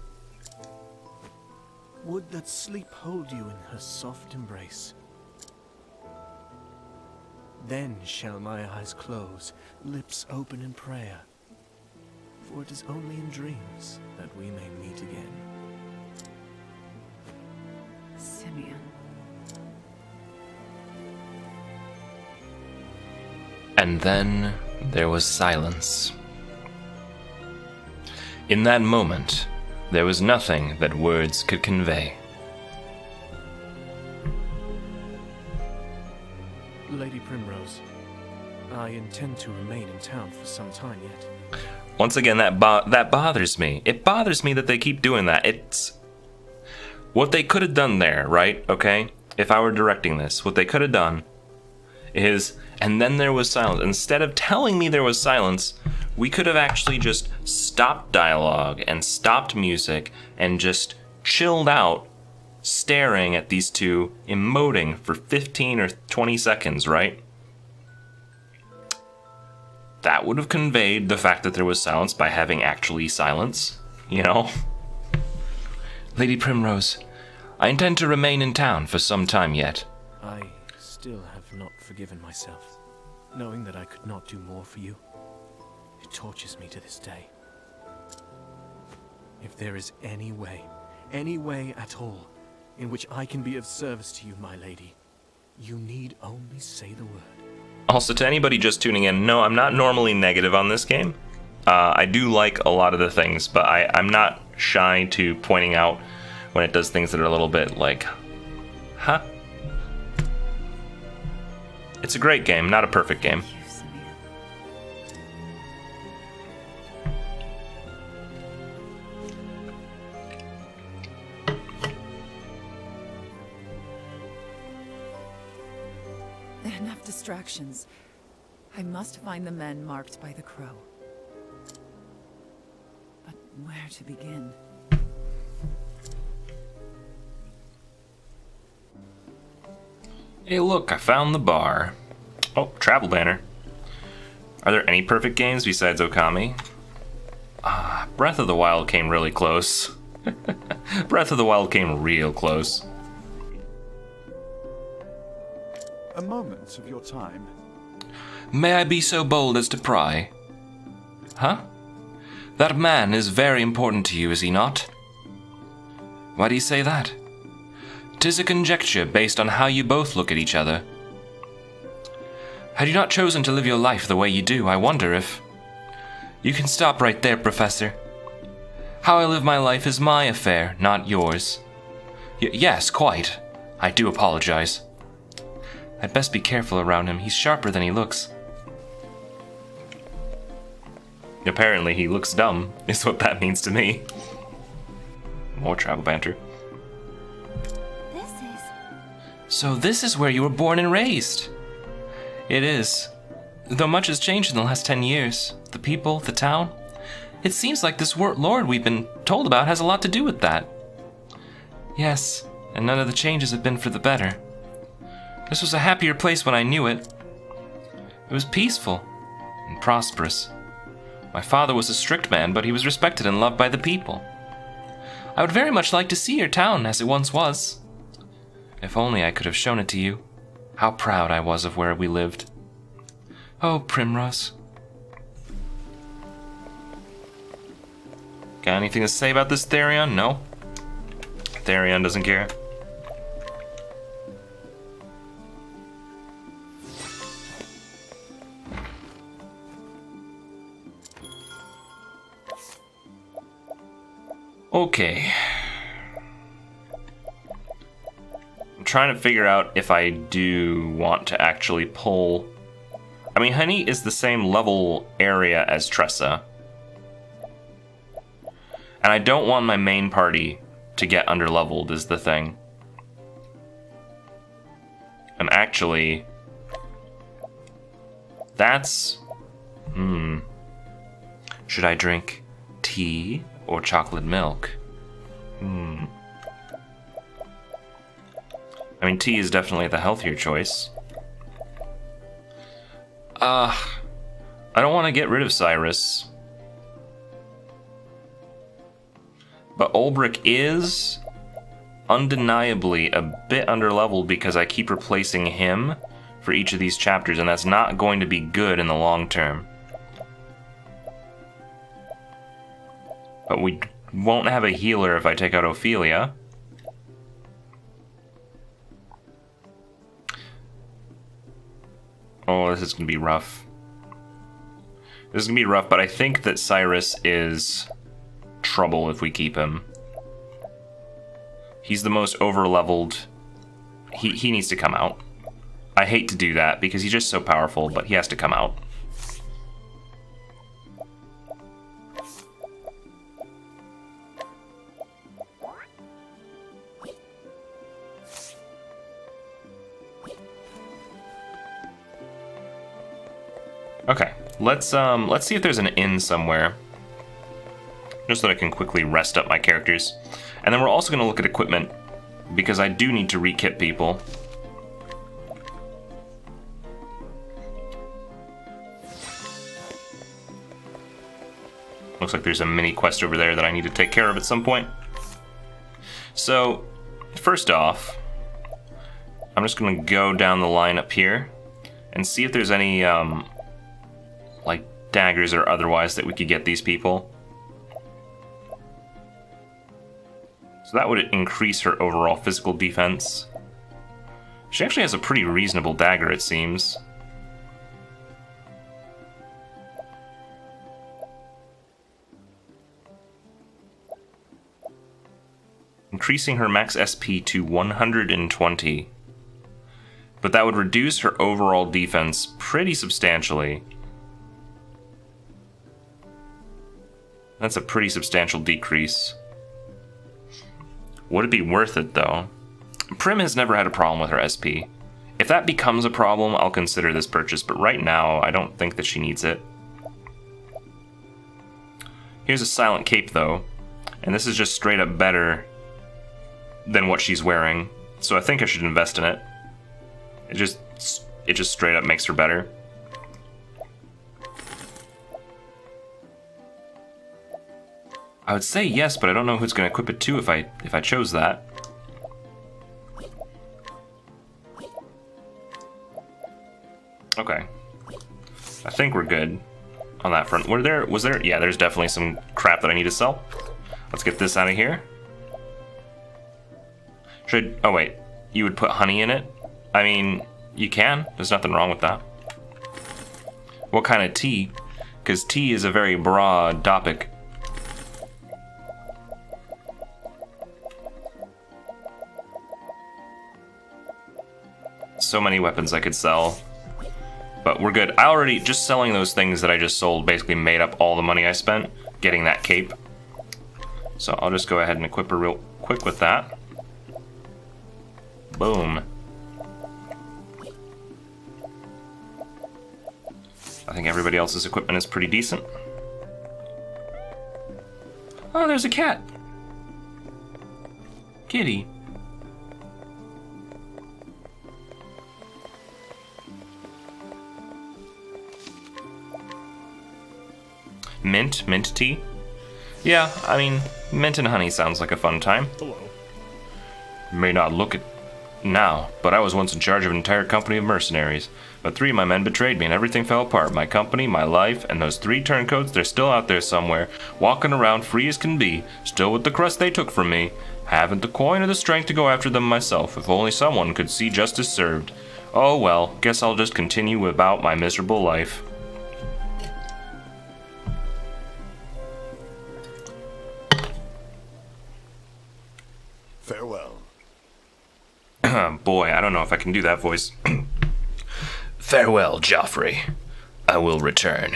would that sleep hold you in her soft embrace. Then shall my eyes close, lips open in prayer, for it is only in dreams that we may meet again. Simeon. And then there was silence. In that moment, there was nothing that words could convey. Lady Primrose, I intend to remain in town for some time yet. Once again, that bothers me. It bothers me that they keep doing that. It's what they could have done there, right? Okay? If I were directing this, what they could have done is, and then there was silence. Instead of telling me there was silence, we could have actually just stopped dialogue and stopped music and just chilled out, staring at these two emoting for 15 or 20 seconds, right? That would have conveyed the fact that there was silence by having actually silence, you know? Lady Primrose, I intend to remain in town for some time yet. I still have not forgiven myself, knowing that I could not do more for you. It tortures me to this day. If there is any way at all, in which I can be of service to you, my lady, you need only say the word. Also, to anybody just tuning in, no, I'm not normally negative on this game. I do like a lot of the things, but I'm not shy to pointing out when it does things that are a little bit like, huh? It's a great game, not a perfect game. Thank you, Simeon. Enough distractions. I must find the men marked by the crow. But where to begin? Hey look, I found the bar. Oh, travel banner. Are there any perfect games besides Okami? Breath of the Wild came really close. Breath of the Wild came real close. A moment of your time. May I be so bold as to pry? Huh? That man is very important to you, is he not? Why do you say that? 'Tis a conjecture based on how you both look at each other. Had you not chosen to live your life the way you do, I wonder if... You can stop right there, Professor. How I live my life is my affair, not yours. Yes, quite. I do apologize. I'd best be careful around him. He's sharper than he looks. Apparently he looks dumb, is what that means to me. More travel banter. This is... So this is where you were born and raised. It is. Though much has changed in the last 10 years. The people, the town. It seems like this lord we've been told about has a lot to do with that. Yes, and none of the changes have been for the better. This was a happier place when I knew it. It was peaceful and prosperous. My father was a strict man, but he was respected and loved by the people. I would very much like to see your town as it once was. If only I could have shown it to you. How proud I was of where we lived. Oh, Primrose. Got anything to say about this, Therion? No? Therion doesn't care. Okay. I'm trying to figure out if I do want to actually pull... I mean, Honey is the same level area as Tressa. And I don't want my main party to get underleveled is the thing. And actually... That's... Should I drink tea or chocolate milk? I mean, tea is definitely the healthier choice. I don't want to get rid of Cyrus. But Ulbrich is undeniably a bit underleveled because I keep replacing him for each of these chapters, and that's not going to be good in the long term. But we won't have a healer if I take out Ophelia. Oh, this is going to be rough. This is going to be rough, but I think that Cyrus is trouble if we keep him. He's the most over-leveled. He needs to come out. I hate to do that because he's just so powerful, but he has to come out. Okay, let's see if there's an inn somewhere. Just so that I can quickly rest up my characters. And then we're also going to look at equipment, because I do need to re-kit people. Looks like there's a mini quest over there that I need to take care of at some point. So, first off, I'm just going to go down the line up here and see if there's any, like, daggers or otherwise that we could get these people. So that would increase her overall physical defense. She actually has a pretty reasonable dagger, it seems. Increasing her max SP to 120. But that would reduce her overall defense pretty substantially. That's a pretty substantial decrease. Would it be worth it, though? Prim has never had a problem with her SP. If that becomes a problem, I'll consider this purchase, but right now, I don't think that she needs it. Here's a silent cape, though, and this is just straight up better than what she's wearing, so I think I should invest in it. It just straight up makes her better. I would say yes, but I don't know who's going to equip it to if I chose that. Okay. I think we're good on that front. Was there? Yeah, there's definitely some crap that I need to sell. Let's get this out of here. Oh wait, you would put honey in it? I mean, you can. There's nothing wrong with that. What kind of tea? Because tea is a very broad topic. So many weapons I could sell, but we're good. I already, just selling those things that I just sold basically made up all the money I spent getting that cape. So I'll just go ahead and equip her real quick with that. Boom. I think everybody else's equipment is pretty decent. Oh, there's a cat. Kitty. Mint tea? Yeah, I mean, mint and honey sounds like a fun time. Hello. May not look now, but I was once in charge of an entire company of mercenaries. But 3 of my men betrayed me and everything fell apart. My company, my life, and those 3 turncoats, they're still out there somewhere, walking around free as can be, still with the crust they took from me. Haven't the coin or the strength to go after them myself. If only someone could see justice served. Oh well, guess I'll just continue about my miserable life. Farewell. Boy, I don't know if I can do that voice. Farewell, Joffrey. I will return.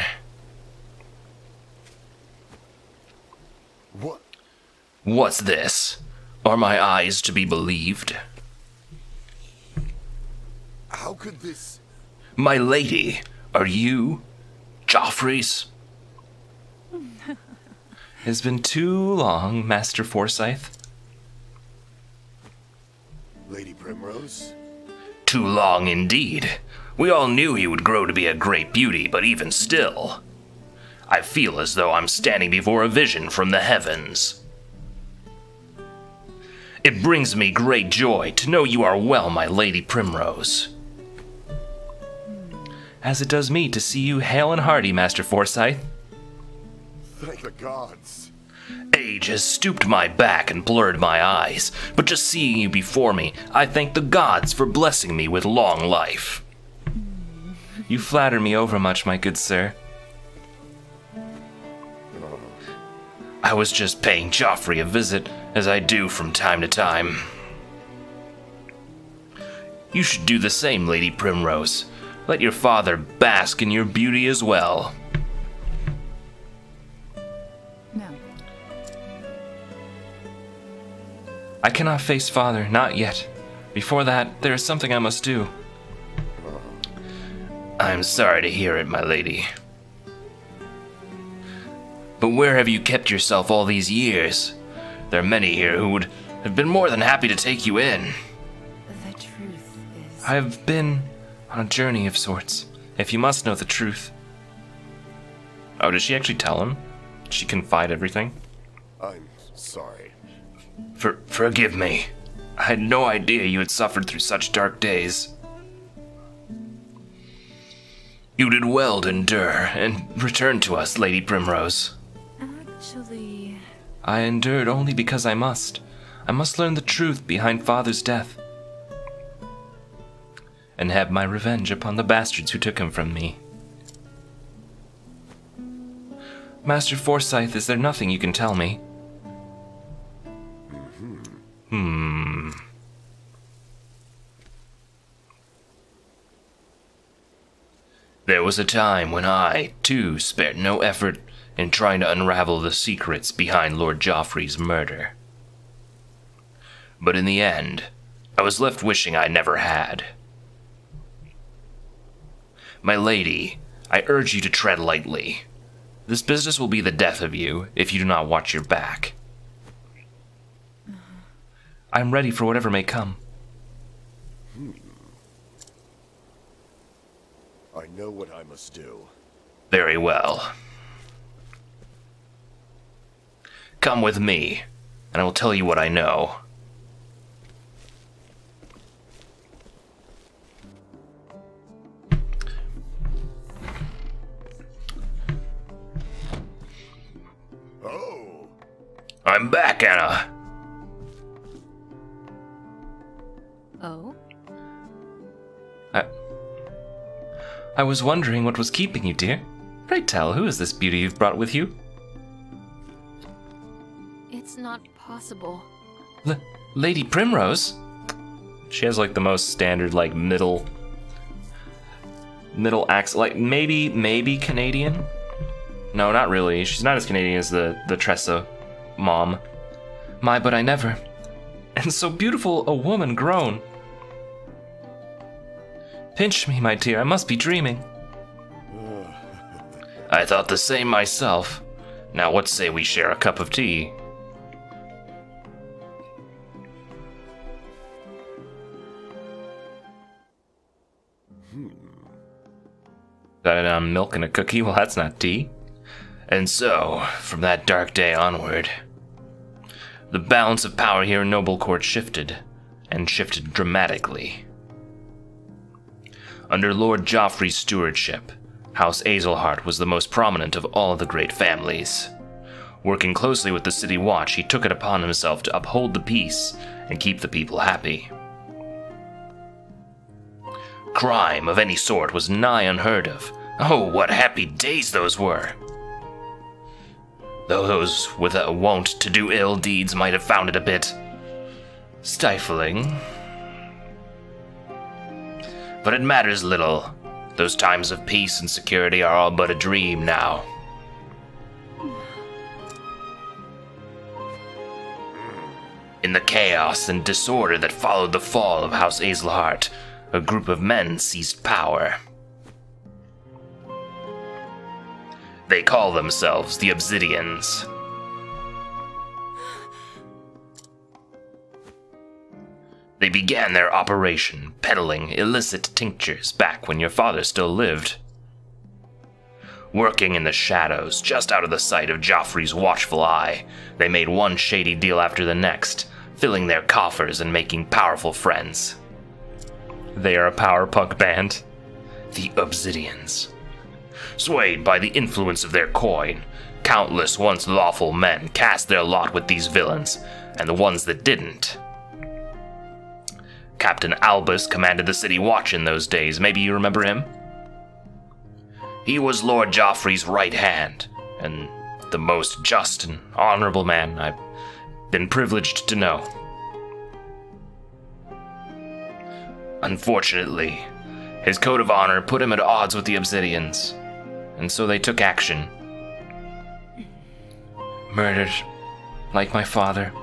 What? What's this? Are my eyes to be believed? How could this... My lady, are you Joffrey's? It's been too long, Master Forsyth. Lady Primrose? Too long indeed. We all knew you would grow to be a great beauty, but even still, I feel as though I'm standing before a vision from the heavens. It brings me great joy to know you are well, my Lady Primrose. As it does me to see you hale and hearty, Master Forsyth. Thank the gods. Age has stooped my back and blurred my eyes, but just seeing you before me, I thank the gods for blessing me with long life. You flatter me overmuch, my good sir. I was just paying Joffrey a visit, as I do from time to time. You should do the same, Lady Primrose. Let your father bask in your beauty as well. No. I cannot face father, not yet. Before that, there is something I must do. I'm sorry to hear it, my lady. But where have you kept yourself all these years? There are many here who would have been more than happy to take you in. The truth is... I have been on a journey of sorts, if you must know the truth. Oh, did she actually tell him? Did she confide everything? I'm sorry. Forgive me. I had no idea you had suffered through such dark days. You did well to endure and return to us, Lady Primrose. Actually... I endured only because I must. I must learn the truth behind Father's death. And have my revenge upon the bastards who took him from me. Master Forsyth, is there nothing you can tell me? There was a time when I, too, spared no effort in trying to unravel the secrets behind Lord Joffrey's murder. But in the end, I was left wishing I never had. My lady, I urge you to tread lightly. This business will be the death of you if you do not watch your back. I am ready for whatever may come. I know what I must do. Very well. Come with me, and I will tell you what I know. Oh! I'm back, Anna. Oh? I was wondering what was keeping you, dear. Pray tell, who is this beauty you've brought with you? It's not possible. Lady Primrose? She has like the most standard, like middle accent, like maybe Canadian? No, not really. She's not as Canadian as the Tressa mom. My, but I never. And so beautiful a woman grown. Pinch me, my dear, I must be dreaming. I thought the same myself. Now what say we share a cup of tea? That milk and a cookie? Well, that's not tea. And so, from that dark day onward, the balance of power here in Noble Court shifted, and shifted dramatically. Under Lord Joffrey's stewardship, House Azelhart was the most prominent of all the great families. Working closely with the City Watch, he took it upon himself to uphold the peace and keep the people happy. Crime of any sort was nigh unheard of. Oh, what happy days those were! Though those with a wont to do ill deeds might have found it a bit stifling. But it matters little. Those times of peace and security are all but a dream now. In the chaos and disorder that followed the fall of House Azelhart, a group of men seized power. They call themselves the Obsidians. They began their operation, peddling illicit tinctures back when your father still lived. Working in the shadows, just out of the sight of Joffrey's watchful eye, they made one shady deal after the next, filling their coffers and making powerful friends. They are a power punk band. The Obsidians. Swayed by the influence of their coin, countless once lawful men cast their lot with these villains, and the ones that didn't. Captain Albus commanded the City Watch in those days. Maybe you remember him? He was Lord Joffrey's right hand, and the most just and honorable man I've been privileged to know. Unfortunately, his code of honor put him at odds with the Obsidians, and so they took action. Murdered, like my father.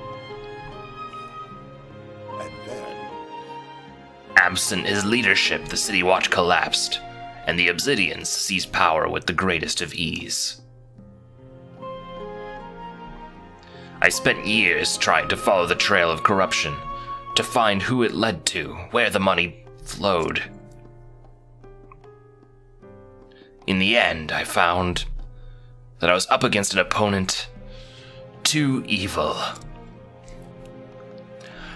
And then, Absent his leadership, the City Watch collapsed, and the Obsidians seized power with the greatest of ease. I spent years trying to follow the trail of corruption, to find who it led to, where the money flowed. In the end, I found that I was up against an opponent too evil.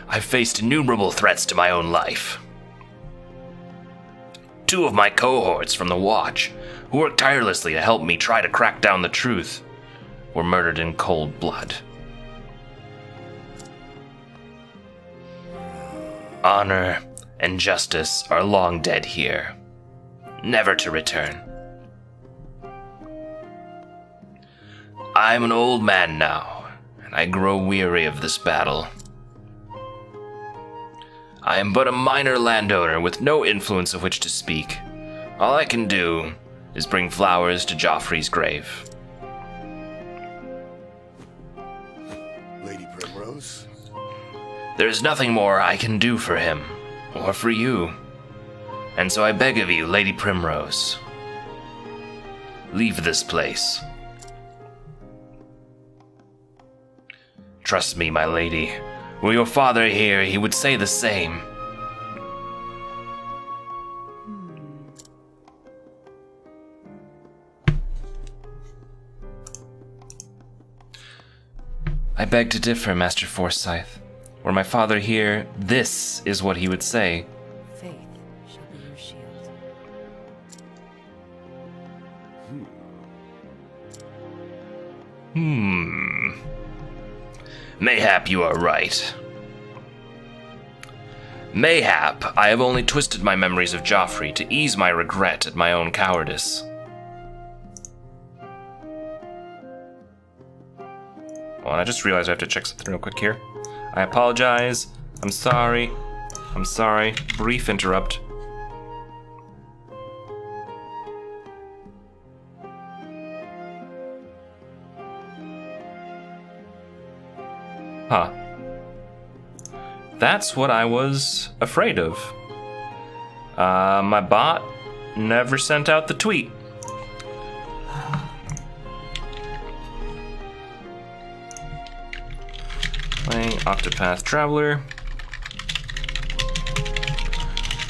I faced innumerable threats to my own life. 2 of my cohorts from the Watch, who worked tirelessly to help me try to crack down the truth, were murdered in cold blood. Honor and justice are long dead here, never to return. I'm an old man now, and I grow weary of this battle. I am but a minor landowner with no influence of which to speak. All I can do is bring flowers to Joffrey's grave. Lady Primrose? There is nothing more I can do for him, or for you. And so I beg of you, Lady Primrose, leave this place. Trust me, my lady. Were your father here, he would say the same. I beg to differ, Master Forsyth. Were my father here, this is what he would say. Faith shall be your shield. Mayhap you are right. Mayhap I have only twisted my memories of Joffrey to ease my regret at my own cowardice. Well, I just realized I have to check something real quick here. I apologize. I'm sorry. I'm sorry. Brief interrupt. Huh. That's what I was afraid of. My bot never sent out the tweet. Playing Octopath Traveler.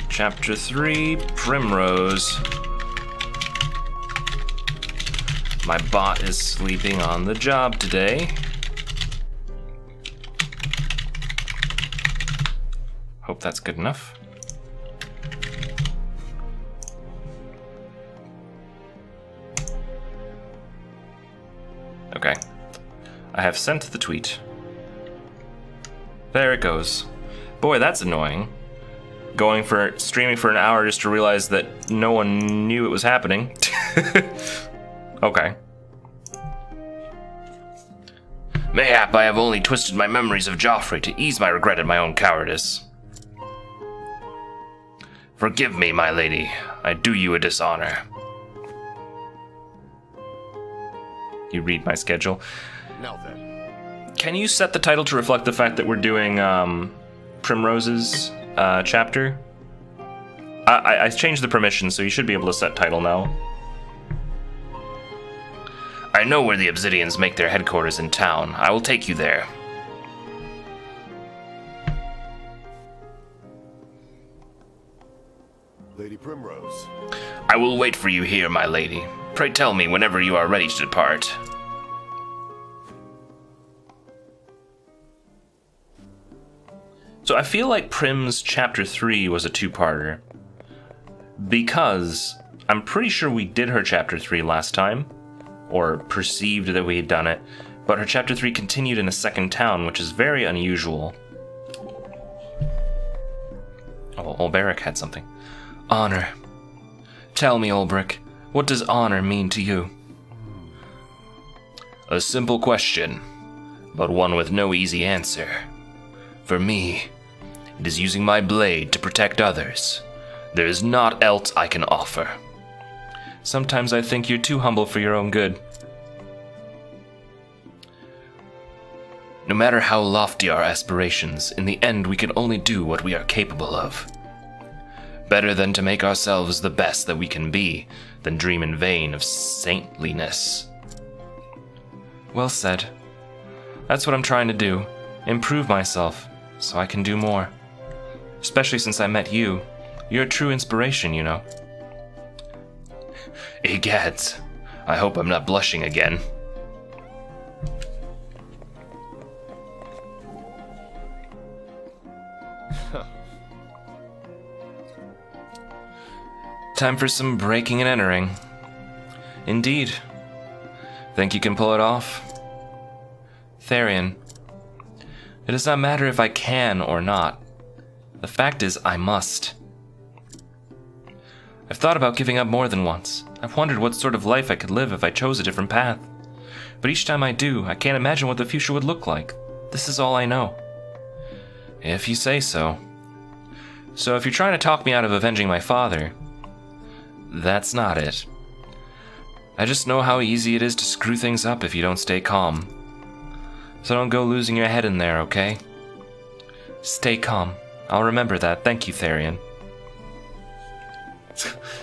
Chapter 3, Primrose. My bot is sleeping on the job today. that's good enough. Okay. I have sent the tweet. There it goes. Boy, that's annoying. Streaming for an hour just to realize that no one knew it was happening. Okay. Mayhap I have only twisted my memories of Joffrey to ease my regret at my own cowardice. Forgive me, my lady. I do you a dishonor. You read my schedule. Now then. Can you set the title to reflect the fact that we're doing Primrose's chapter? I changed the permissions, so you should be able to set title now. I know where the Obsidians make their headquarters in town. I will take you there. Lady Primrose. I will wait for you here, my lady. Pray tell me whenever you are ready to depart. So I feel like Prim's Chapter 3 was a two-parter, because I'm pretty sure we did her Chapter 3 last time, or perceived that we had done it, but her Chapter 3 continued in a second town, which is very unusual. Oh, Olberic had something. Honor. Tell me, Olberic, what does honor mean to you? A simple question, but one with no easy answer. For me, it is using my blade to protect others. There is naught else I can offer. Sometimes I think you're too humble for your own good. No matter how lofty our aspirations, in the end we can only do what we are capable of. Better than to make ourselves the best that we can be, than dream in vain of saintliness. Well said. That's what I'm trying to do. Improve myself, so I can do more. Especially since I met you. You're a true inspiration, you know. Egads, I hope I'm not blushing again. Time for some breaking and entering. Indeed. Think you can pull it off? Therian. It does not matter if I can or not. The fact is, I must. I've thought about giving up more than once. I've wondered what sort of life I could live if I chose a different path. But each time I do, I can't imagine what the future would look like. This is all I know. If you say so. So if you're trying to talk me out of avenging my father, that's not it. I just know how easy it is to screw things up if you don't stay calm. So don't go losing your head in there, okay? Stay calm. I'll remember that. Thank you, Therian.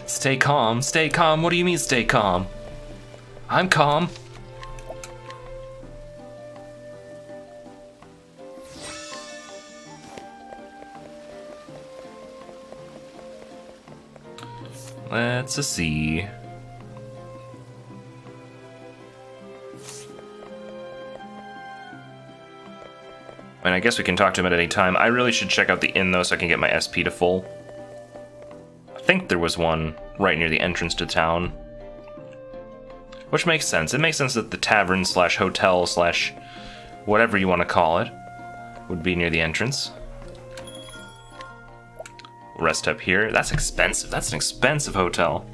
Stay calm? Stay calm? What do you mean, stay calm? I'm calm. Let's see. And I guess we can talk to him at any time. I really should check out the inn, though, so I can get my SP to full. I think there was one right near the entrance to town. Which makes sense. It makes sense that the tavern slash hotel slash whatever you want to call it would be near the entrance. Rest up here. That's expensive. That's an expensive hotel.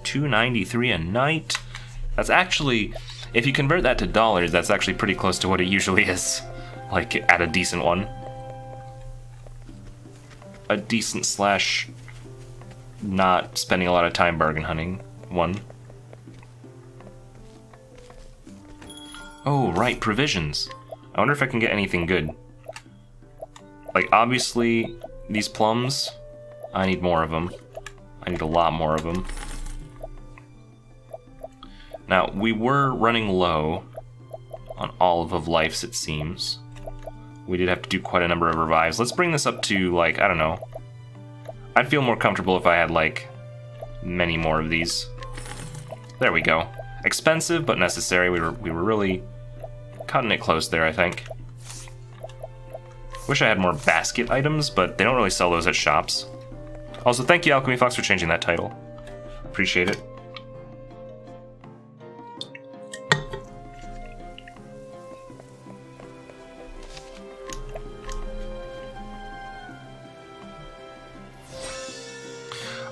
$293 a night. That's actually, if you convert that to dollars, that's actually pretty close to what it usually is. Like, at a decent one. A decent slash not spending a lot of time bargain hunting one. Oh, right, provisions. I wonder if I can get anything good. Like, obviously, these plums, I need more of them. I need a lot more of them. Now, we were running low on Olive of Lives, it seems. We did have to do quite a number of revives. Let's bring this up to, like, I don't know. I'd feel more comfortable if I had, like, many more of these. There we go. Expensive, but necessary. We were really cutting it close there, I think. Wish I had more basket items, but they don't really sell those at shops. Also, thank you, Alchemy Fox, for changing that title. Appreciate it.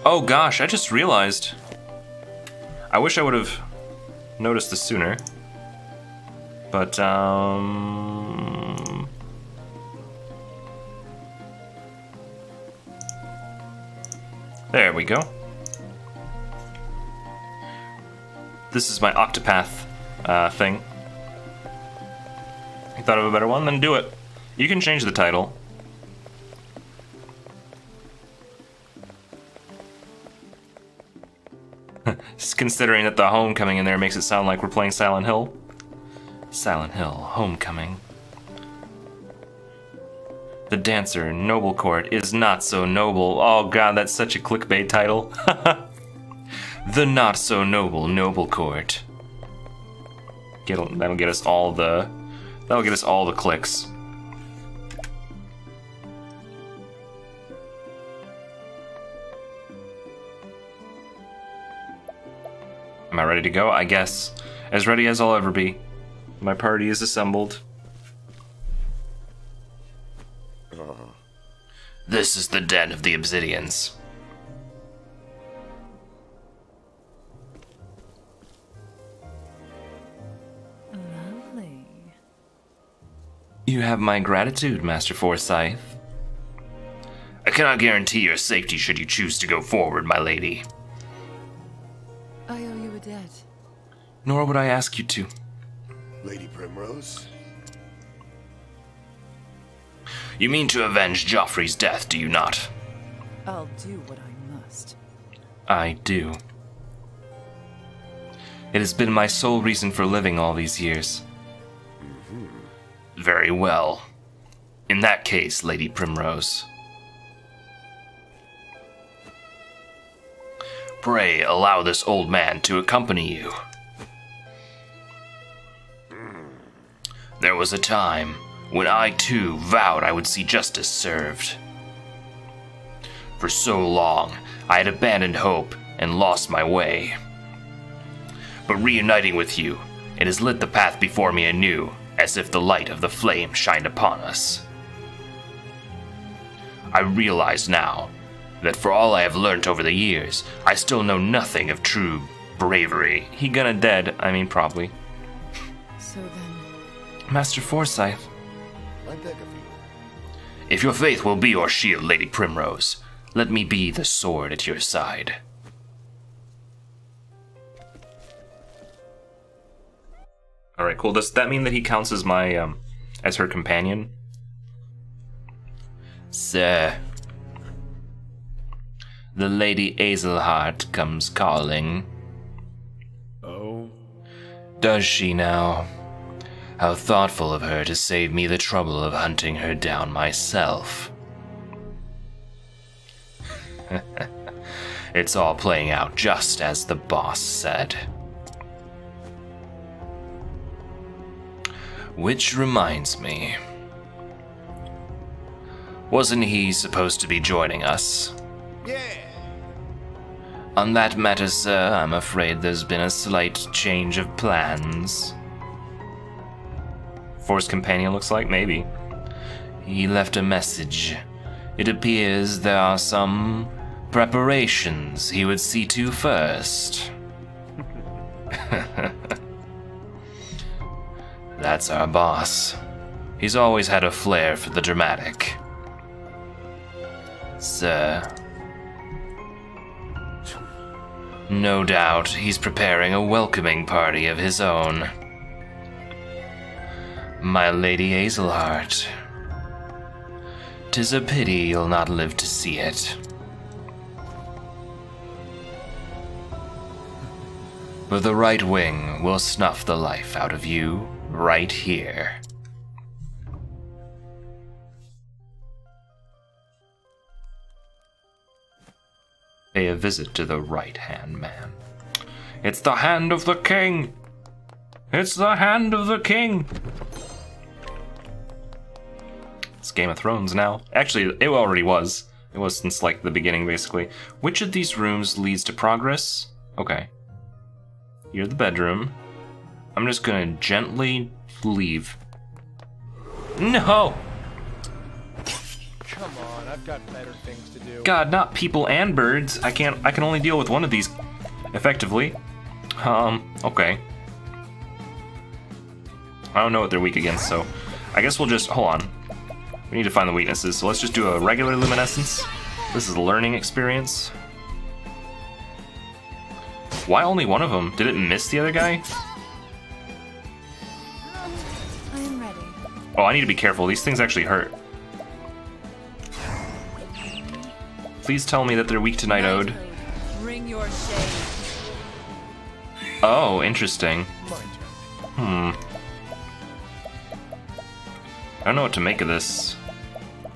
Oh gosh, I just realized. I wish I would have noticed this sooner. But, there we go. This is my Octopath thing. You thought of a better one? Then do it. You can change the title. Just considering that the homecoming in there makes it sound like we're playing Silent Hill. Silent Hill, Homecoming. The Dancer, Noble Court, is not so noble. Oh god, that's such a clickbait title. The Not So Noble Noble Court. That'll get us all the clicks. Am I ready to go? I guess. As ready as I'll ever be. My party is assembled. This is the den of the Obsidians. Lovely. You have my gratitude, Master Forsyth. I cannot guarantee your safety should you choose to go forward, my lady. I owe you a debt. Nor would I ask you to. Lady Primrose? You mean to avenge Joffrey's death, do you not? I'll do what I must. I do. It has been my sole reason for living all these years. Very well. In that case, Lady Primrose. Pray allow this old man to accompany you. There was a time when I too vowed I would see justice served. For so long, I had abandoned hope and lost my way. But reuniting with you, it has lit the path before me anew, as if the light of the flame shined upon us. I realize now that for all I have learnt over the years, I still know nothing of true bravery. He gonna dead, I mean probably. So then... Master Forsyth. I beg of you. If your faith will be your shield, Lady Primrose, let me be the sword at your side. Alright, cool. Does that mean that he counts as my, as her companion? Sir, the Lady Azelhart comes calling. Oh? Does she now? How thoughtful of her to save me the trouble of hunting her down myself. It's all playing out just as the boss said. Which reminds me. Wasn't he supposed to be joining us? Yeah! On that matter, sir, I'm afraid there's been a slight change of plans. Force companion looks like? Maybe. He left a message. It appears there are some preparations he would see to first. That's our boss. He's always had a flair for the dramatic. Sir. No doubt he's preparing a welcoming party of his own. My Lady Azelhart. 'Tis a pity you'll not live to see it. But the right wing will snuff the life out of you right here. Pay a visit to the right-hand man. It's the hand of the king! It's the hand of the king! It's Game of Thrones now. Actually, it already was. It was since, like, the beginning, basically. Which of these rooms leads to progress? Okay. Here's the bedroom. I'm just gonna gently leave. No! Come on, I've got better things to do. God, not people and birds. I can only deal with one of these effectively. Okay. I don't know what they're weak against, so I guess we'll just, hold on. We need to find the weaknesses, so let's just do a regular luminescence. This is a learning experience. Why only one of them? Did it miss the other guy? I am ready. Oh, I need to be careful. These things actually hurt. Please tell me that they're weak to Night Ode. Bring your shade. Oh, interesting. I don't know what to make of this.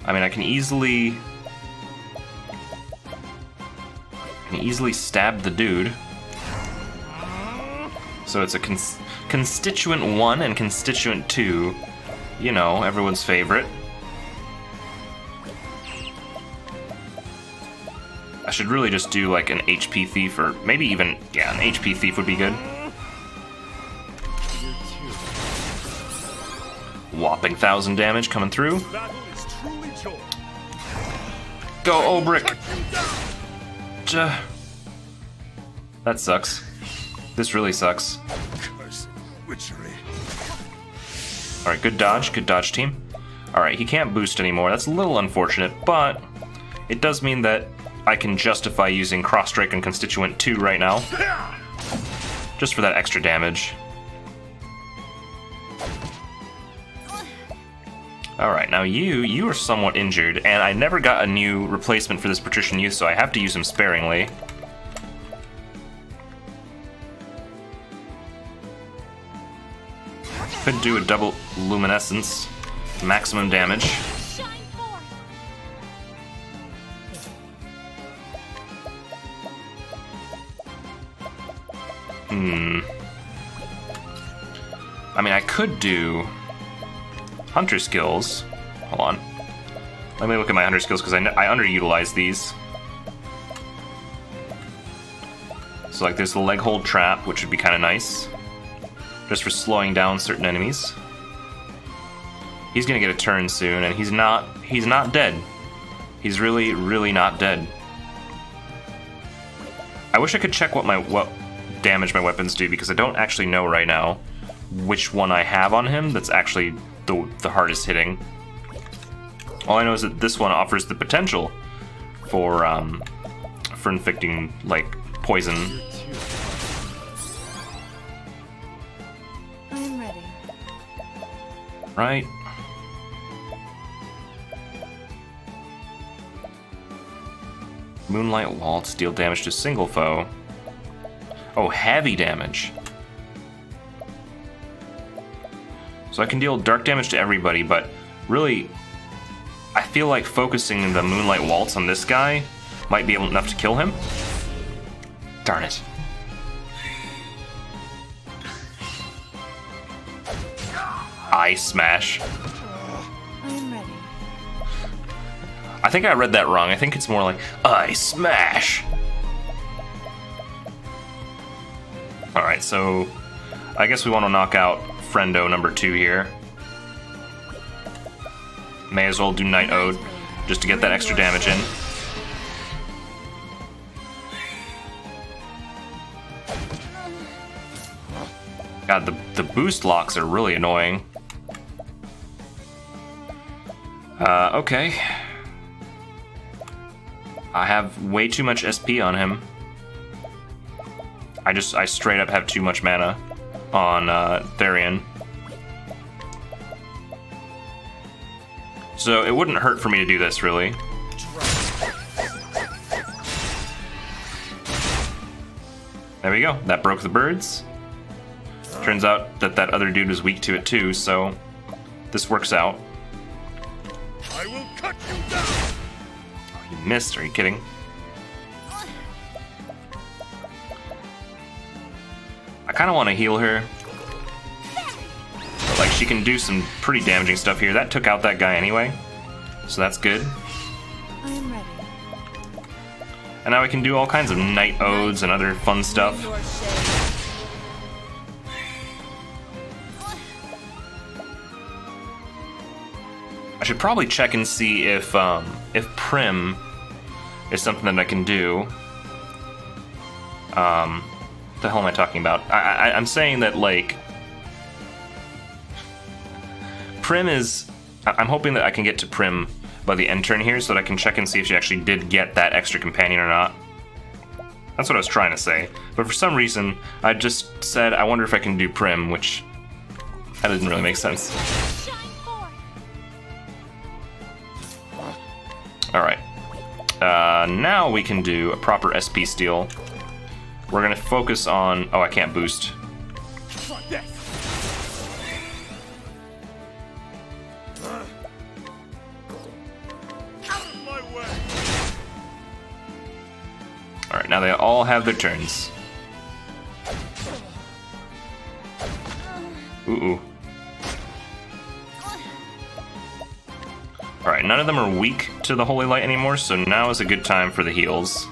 I mean, I can easily stab the dude. So it's a constituent 1 and constituent 2. You know, everyone's favorite. I should really just do like an HP thief, or maybe even, yeah, an HP thief would be good. Whopping 1,000 damage coming through. Go, Obrick! That sucks. This really sucks. Alright, good dodge team. Alright, he can't boost anymore. That's a little unfortunate, but it does mean that I can justify using Cross Strike and Constituent 2 right now. Just for that extra damage. Alright, now you are somewhat injured, and I never got a new replacement for this Patrician Youth, so I have to use him sparingly. Could do a double luminescence. Maximum damage. I mean, I could do hunter skills. Hold on. Let me look at my hunter skills, because I underutilize these. So like there's the leg hold trap, which would be kind of nice. Just for slowing down certain enemies. He's gonna get a turn soon, and he's not dead. He's really not dead. I wish I could check what damage my weapons do, because I don't actually know right now which one I have on him that's actually the hardest hitting. All I know is that this one offers the potential for inflicting like poison. I am ready. Right. Moonlight Waltz, deal damage to single foe. Oh, heavy damage. So I can deal dark damage to everybody, but really, I feel like focusing the Moonlight Waltz on this guy might be enough to kill him. Darn it. Eye Smash. I am ready. I think I read that wrong. I think it's more like Eye Smash. Alright, so I guess we want to knock out Friendo number 2 here. May as well do Night Ode just to get that extra damage in. God, the boost locks are really annoying. Okay. I have way too much SP on him. I straight up have too much mana on Therian. So it wouldn't hurt for me to do this, really. There we go. That broke the birds. Turns out that that other dude was weak to it too, so this works out. I will cut you down. Oh, you missed. Are you kidding? I kind of want to heal her. But, like, she can do some pretty damaging stuff here. That took out that guy anyway. So that's good. I am ready. And now we can do all kinds of night odes and other fun stuff. Your shade. I should probably check and see if Prim is something that I can do. What the hell am I talking about? I'm saying that, like, Prim is... I'm hoping that I can get to Prim by the end turn here so that I can check and see if she actually did get that extra companion or not. That's what I was trying to say. But for some reason, I just said, I wonder if I can do Prim, which... that doesn't really make sense. Alright. Now we can do a proper SP steal. We're gonna focus on... oh, I can't boost. Alright, now they all have their turns. Ooh. Alright, none of them are weak to the Holy Light anymore, so now is a good time for the heals.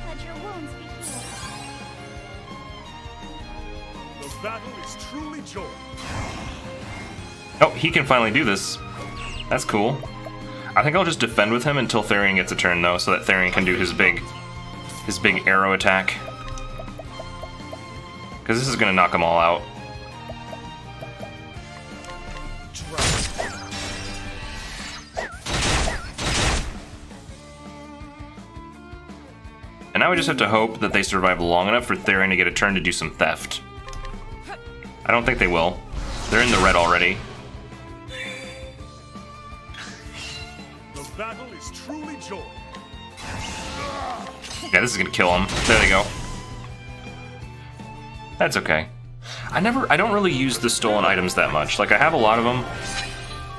Let your wounds be healed. The battle is truly joy. Oh, he can finally do this. That's cool. I think I'll just defend with him until Therion gets a turn, though, so that Therion can do his big arrow attack. Because this is going to knock them all out. And now we just have to hope that they survive long enough for Therion to get a turn to do some theft. I don't think they will. They're in the red already. The battle is truly joy. Yeah, this is gonna kill him. There they go. That's okay. I don't really use the stolen items that much. Like, I have a lot of them.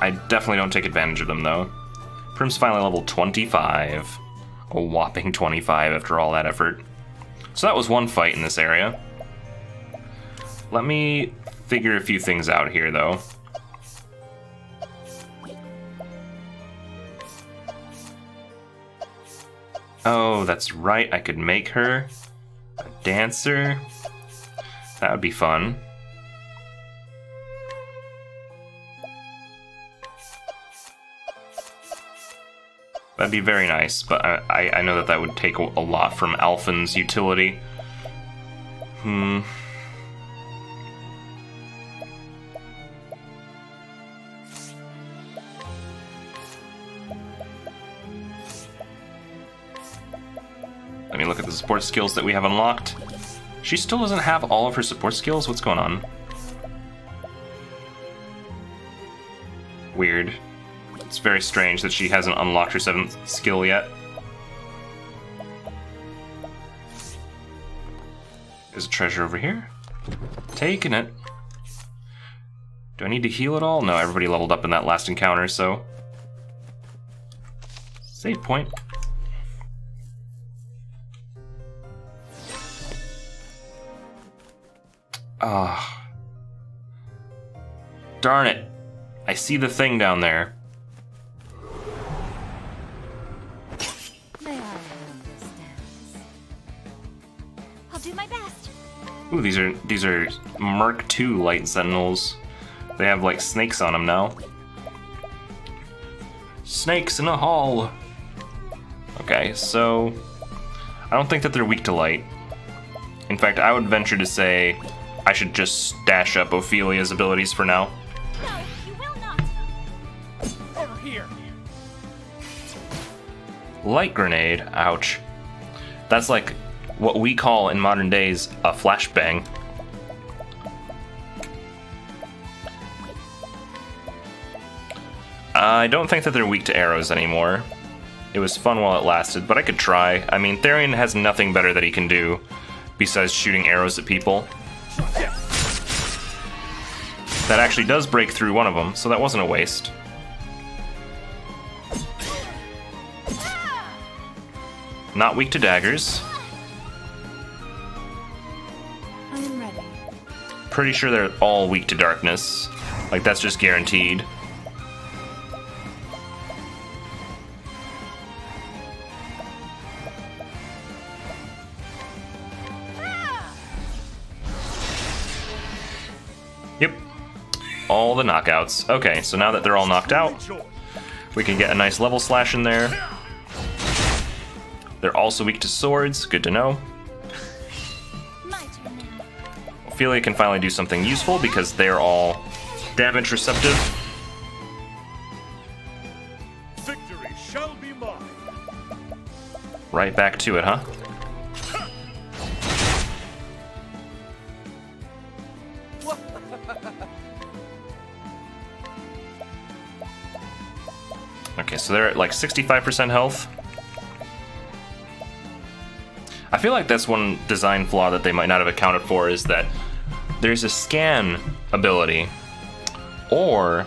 I definitely don't take advantage of them, though. Prim's finally level 25. A whopping 25 after all that effort. So that was one fight in this area. Let me figure a few things out here, though. Oh, that's right, I could make her a dancer. That would be fun. That'd be very nice, but I know that that would take a lot from Alphen's utility. Let me look at the support skills that we have unlocked. She still doesn't have all of her support skills? What's going on? Weird. It's very strange that she hasn't unlocked her 7th skill yet. There's a treasure over here. Taking it. Do I need to heal at all? No, everybody leveled up in that last encounter, so... save point. Ah. Darn it. I see the thing down there. May I have this dance? I'll do my best. Ooh, these are Mark II Light Sentinels. They have like snakes on them now. Snakes in a hall. Okay, so I don't think that they're weak to light. In fact, I would venture to say I should just stash up Ophelia's abilities for now. No, you will not. Over here. Light grenade, ouch. That's like what we call in modern days a flashbang. I don't think that they're weak to arrows anymore. It was fun while it lasted, but I could try. I mean, Therion has nothing better that he can do besides shooting arrows at people. That actually does break through one of them, so that wasn't a waste. Not weak to daggers. I am ready. Pretty sure they're all weak to darkness. Like, that's just guaranteed. Yep. All the knockouts. Okay, so now that they're all knocked out, we can get a nice level slash in there. They're also weak to swords. Good to know. Ophelia can finally do something useful because they're all damage receptive. Victory shall be mine. Right back to it, huh? Okay, so they're at like 65% health. I feel like that's one design flaw that they might not have accounted for, is that there's a scan ability, or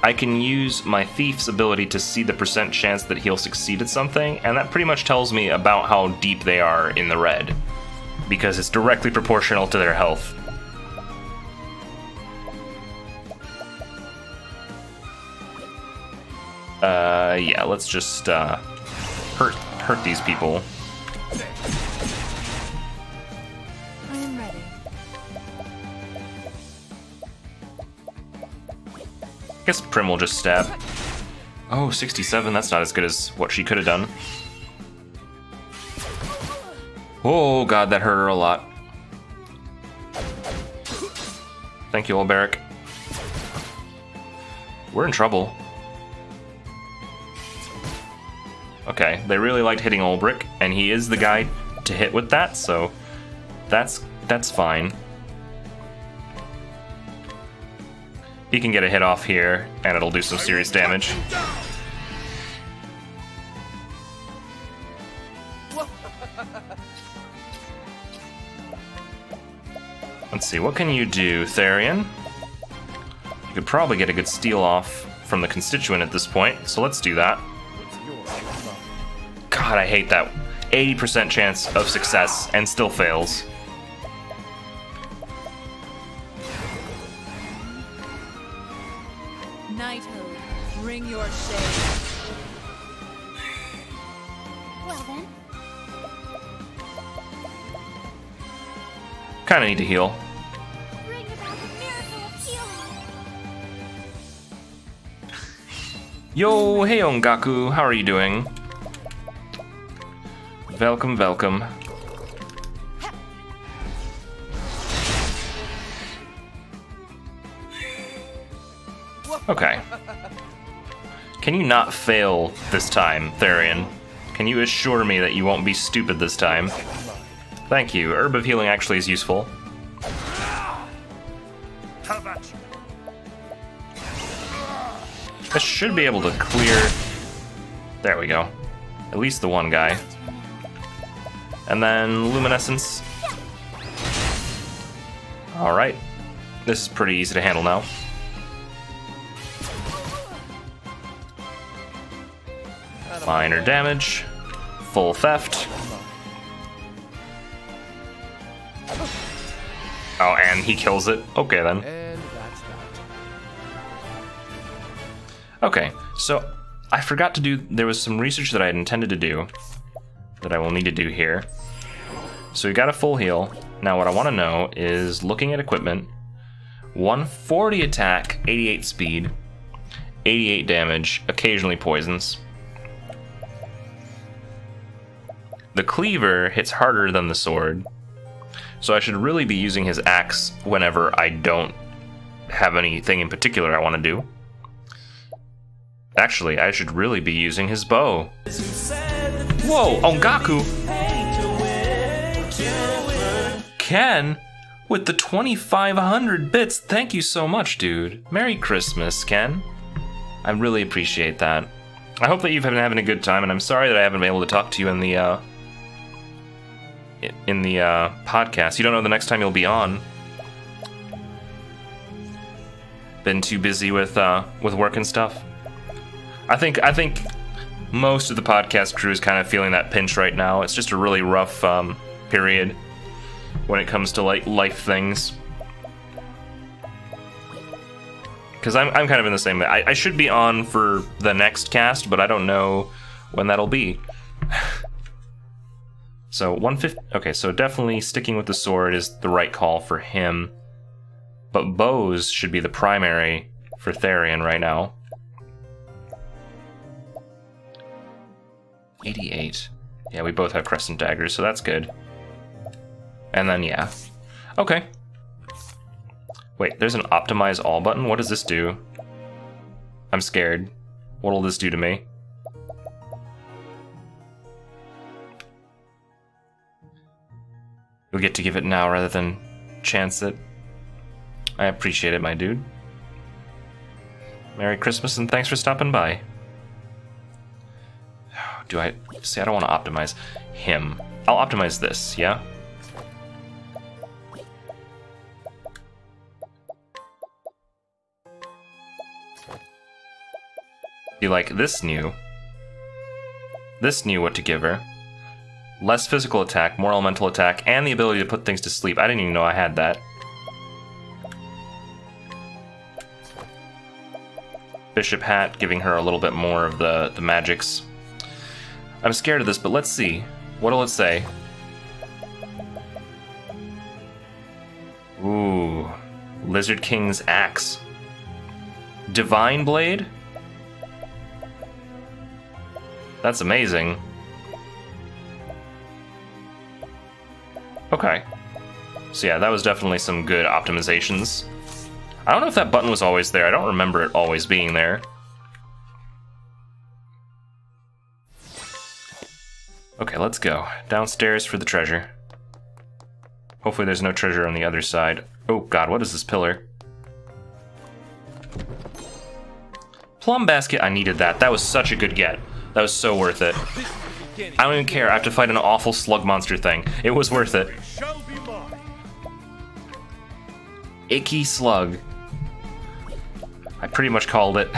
I can use my thief's ability to see the percent chance that he'll succeed at something, and that pretty much tells me about how deep they are in the red, because it's directly proportional to their health. Yeah, let's just hurt these people. I am ready. I guess Prim will just stab. Oh, 67, that's not as good as what she could have done. Oh god, that hurt her a lot. Thank you, Alberic. We're in trouble. Okay, they really liked hitting Ulbrich, and he is the guy to hit with that, so that's fine. He can get a hit off here, and it'll do some serious damage. Let's see, what can you do, Therian? You could probably get a good steal off from the constituent at this point, so let's do that. God, I hate that. 80% chance of success and still fails. Knighthood, bring your shade. Well then. Kinda need to heal. Bring about the miracle of healing. Yo, hey Ongaku, how are you doing? Welcome, welcome. Okay. Can you not fail this time, Therian? Can you assure me that you won't be stupid this time? Thank you. Herb of Healing actually is useful. Have at you. This should be able to clear... There we go. At least the one guy. And then Luminescence. Alright. This is pretty easy to handle now. Minor damage. Full theft. Oh, and he kills it. Okay, then. And that's that. Okay, so I forgot to do... There was some research that I had intended to do that I will need to do here. So we got a full heal. Now what I want to know is, looking at equipment, 140 attack, 88 speed, 88 damage, occasionally poisons. The cleaver hits harder than the sword, so I should really be using his axe whenever I don't have anything in particular I want to do. Actually, I should really be using his bow. Whoa, Ongaku! Ken, with the 2,500 bits, thank you so much, dude. Merry Christmas, Ken. I really appreciate that. I hope that you've been having a good time, and I'm sorry that I haven't been able to talk to you in the podcast. You don't know the next time you'll be on. Been too busy with work and stuff. I think most of the podcast crew is kind of feeling that pinch right now. It's just a really rough period when it comes to like life things. Because I'm kind of in the same way. I should be on for the next cast, but I don't know when that'll be. So 150. Okay, so definitely sticking with the sword is the right call for him. But bows should be the primary for Therian right now. 88. Yeah, we both have crescent daggers, so that's good. And then, yeah. Okay. Wait, there's an optimize all button? What does this do? I'm scared. What'll this do to me? You'll get to give it now rather than chance it. I appreciate it, my dude. Merry Christmas and thanks for stopping by. Do I... See, I don't want to optimize him. I'll optimize this, yeah? You like this knew what to give her. Less physical attack, more elemental attack, and the ability to put things to sleep. I didn't even know I had that. Bishop hat, giving her a little bit more of the magics. I'm scared of this, but let's see. What'll it say? Ooh. Lizard King's Axe. Divine Blade? That's amazing. Okay. So yeah, that was definitely some good optimizations. I don't know if that button was always there. I don't remember it always being there. Okay, let's go. Downstairs for the treasure. Hopefully there's no treasure on the other side. Oh god, what is this pillar? Plum basket, I needed that. That was such a good get. That was so worth it. I don't even care, I have to fight an awful slug monster thing. It was worth it. Icky slug. I pretty much called it.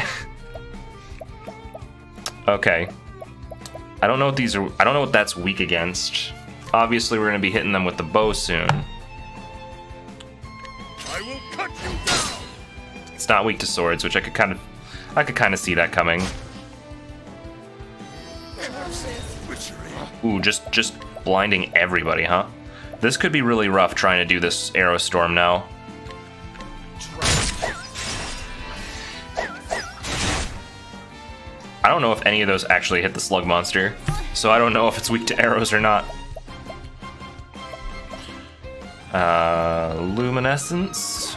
Okay. I don't know what these are. I don't know what that's weak against. Obviously, we're gonna be hitting them with the bow soon. I will cut you down. It's not weak to swords, which I could kind of see that coming. Ooh, just blinding everybody, huh? This could be really rough trying to do this arrow storm now. I don't know if any of those actually hit the slug monster, so I don't know if it's weak to arrows or not. Luminescence.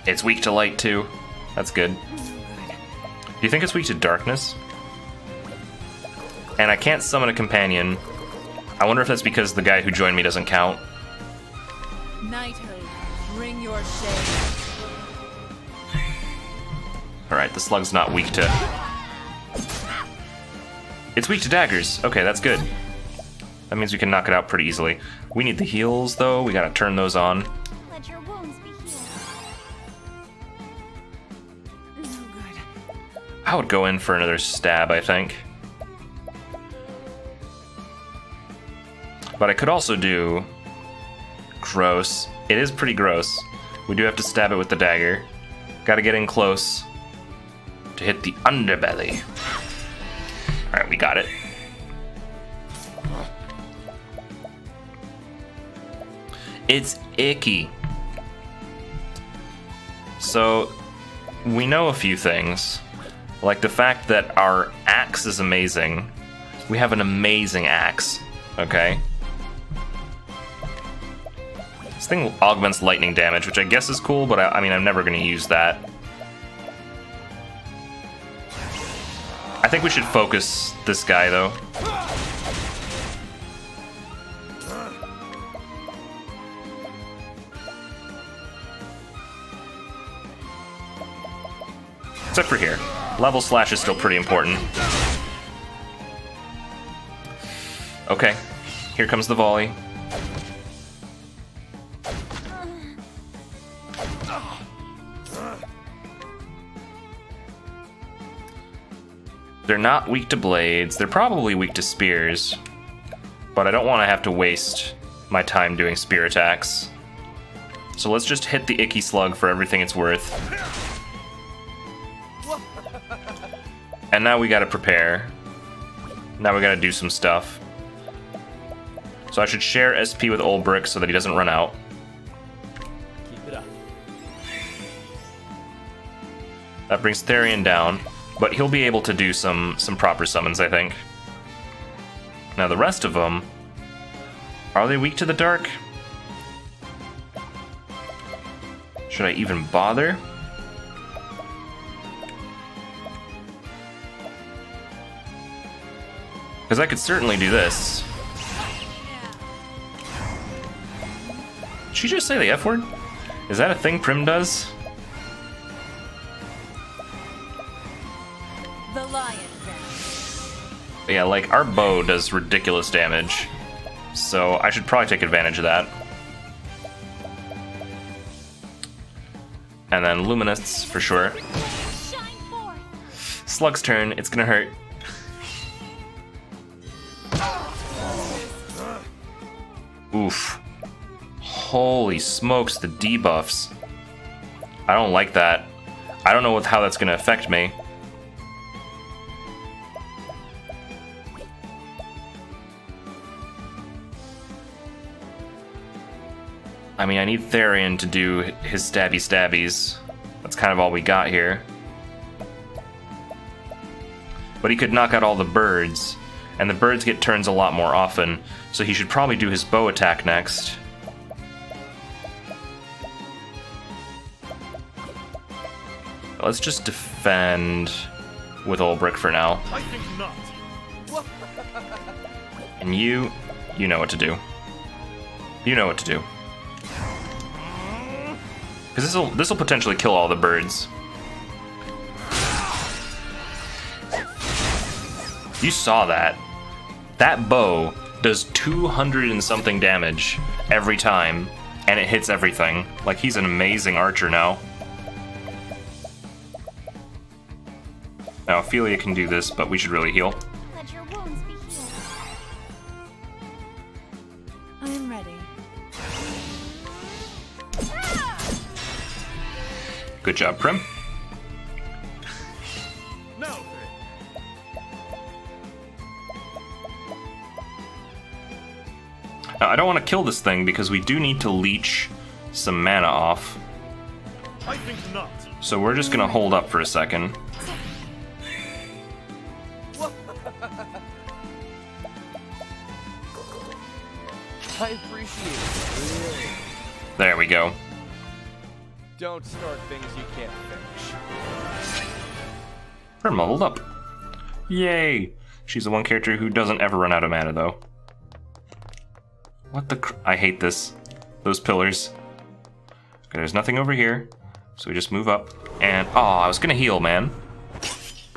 It's weak to light too. That's good. Do you think it's weak to darkness? And I can't summon a companion. I wonder if that's because the guy who joined me doesn't count. Knighthood, bring your shade. Alright, the slug's not weak to... It's weak to daggers. Okay, that's good. That means we can knock it out pretty easily. We need the heals, though. We gotta turn those on. Let your wounds be healed. No good. I would go in for another stab, I think. But I could also do... Gross. It is pretty gross. We do have to stab it with the dagger. Gotta get in close to hit the underbelly. Alright, we got it. It's icky. So, we know a few things. Like the fact that our axe is amazing. We have an amazing axe, okay? This thing augments lightning damage, which I guess is cool, but I mean, I'm never going to use that. I think we should focus this guy, though. Except for here. Level slash is still pretty important. Okay, here comes the volley. They're not weak to blades. They're probably weak to spears. But I don't want to have to waste my time doing spear attacks. So let's just hit the icky slug for everything it's worth. And now we gotta prepare. Now we gotta do some stuff. So So I should share SP with Ulbrich so that he doesn't run out. Keep it up. That brings Therian down, but he'll be able to do some proper summons, I think. Now the rest of them, are they weak to the dark? Should I even bother? Because I could certainly do this. Did she just say the F word? Is that a thing Prim does? The lion. Yeah, like, our bow does ridiculous damage. So I should probably take advantage of that. And then Luminous, for sure. Slug's turn, it's gonna hurt. Oof. Holy smokes, the debuffs. I don't like that. I don't know how that's gonna affect me. I mean, I need Therian to do his stabby stabbies. That's kind of all we got here. But he could knock out all the birds, and the birds get turns a lot more often, so he should probably do his bow attack next. Let's just defend with Ulbrich for now. I think not. And you know what to do. You know what to do. Because this'll potentially kill all the birds. You saw that. That bow does 200 and something damage every time, and it hits everything. Like, he's an amazing archer now. Now, Ophelia can do this, but we should really heal. Let your wounds be healed. I am ready. Good job, Prim. No. Now, I don't want to kill this thing because we do need to leech some mana off. I think not. So we're just gonna hold up for a second. I appreciate it. Really. There we go. Don't start things you can't finish. Prim leveled up. Yay! She's the one character who doesn't ever run out of mana, though. What the I hate this. Those pillars. Okay, there's nothing over here. So we just move up. And, oh, I was gonna heal, man.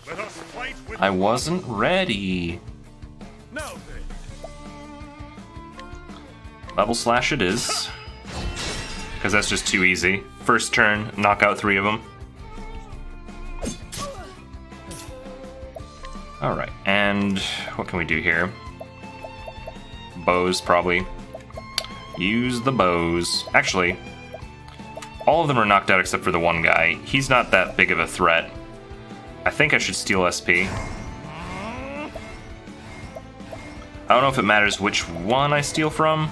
Let us fight with I wasn't ready. No. Level slash it is. Because that's just too easy. First turn, knock out 3 of them. Alright, and what can we do here? Bows, probably. Use the bows. Actually, all of them are knocked out except for the one guy. He's not that big of a threat. I think I should steal SP. I don't know if it matters which one I steal from.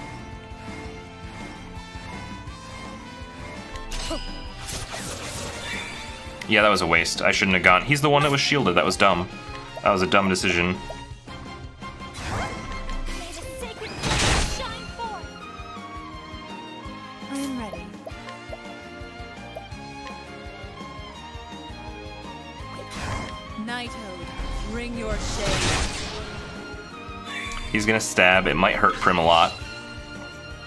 Yeah, that was a waste. I shouldn't have gone. He's the one that was shielded. That was dumb. That was a dumb decision. May the sacred flame shine forth. I am ready. Knighthood, bring your shade. He's gonna stab. It might hurt Prim a lot.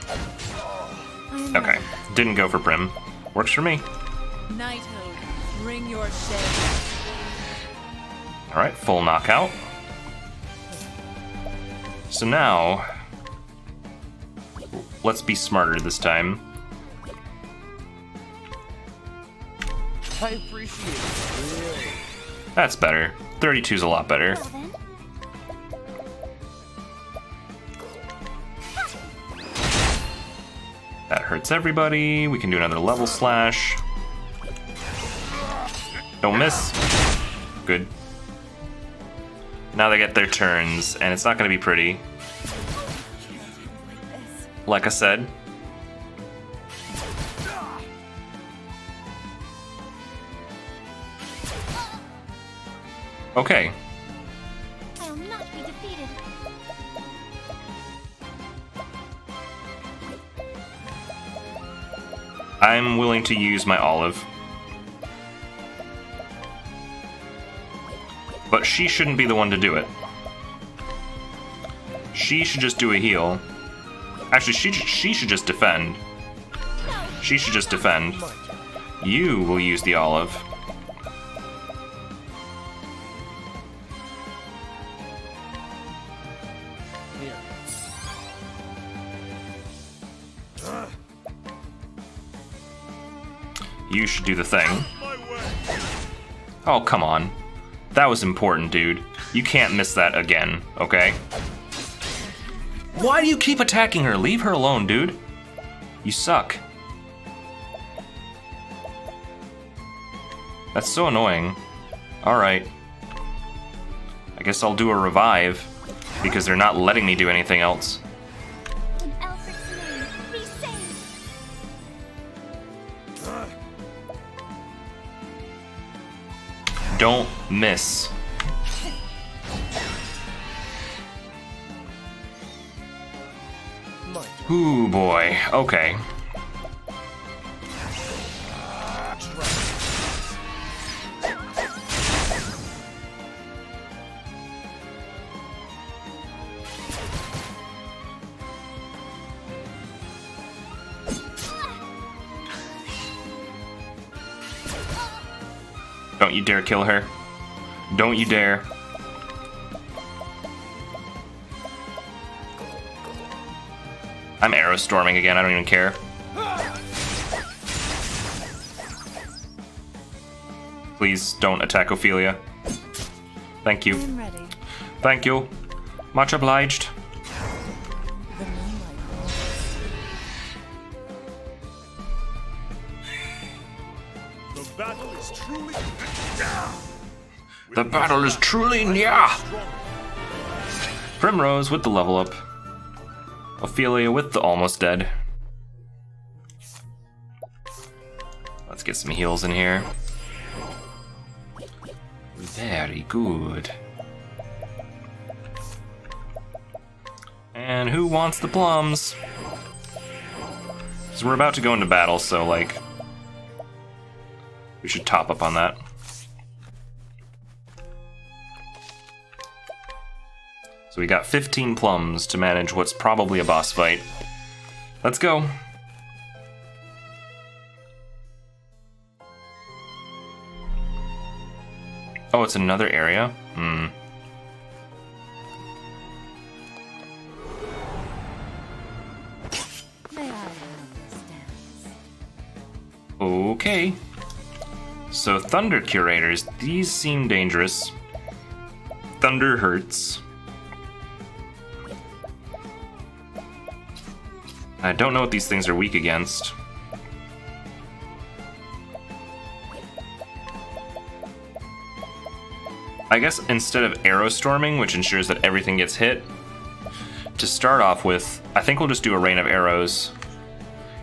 I am Okay, ready. didn't go for Prim. Works for me. Knighthood, bring your shade. Alright, full knockout. So now, let's be smarter this time. I appreciate it. Really. That's better. 32's a lot better. Well then, That hurts everybody. We can do another level slash. Don't miss. Good. Now they get their turns, and it's not going to be pretty. like I said. Okay. I'll not be defeated. I'm willing to use my olive. But she shouldn't be the one to do it. She should just do a heal. Actually, she should just defend. She should just defend. You will use the olive. You should do the thing. Oh, come on. That was important, dude. You can't miss that again, okay? Why do you keep attacking her? Leave her alone, dude. You suck. That's so annoying. Alright. I guess I'll do a revive, because they're not letting me do anything else. In Alfred's name, be saved. Don't miss. Ooh, boy. Okay. Don't you dare kill her. Don't you dare. I'm arrow storming again, I don't even care. Please don't attack Ophelia. Thank you. I'm ready. Thank you. Much obliged. The moonlight rolls. The battle is truly... The battle is truly near. Primrose with the level up. Ophelia with the almost dead. Let's get some heals in here. Very good. And who wants the plums? Because we're about to go into battle, so like... we should top up on that. So we got 15 plums to manage what's probably a boss fight. Let's go. Oh, it's another area? Hmm. May I understand? Okay. So Thunder Curators, these seem dangerous. Thunder hurts. I don't know what these things are weak against. I guess instead of arrow storming, which ensures that everything gets hit, to start off with, I think we'll just do a rain of arrows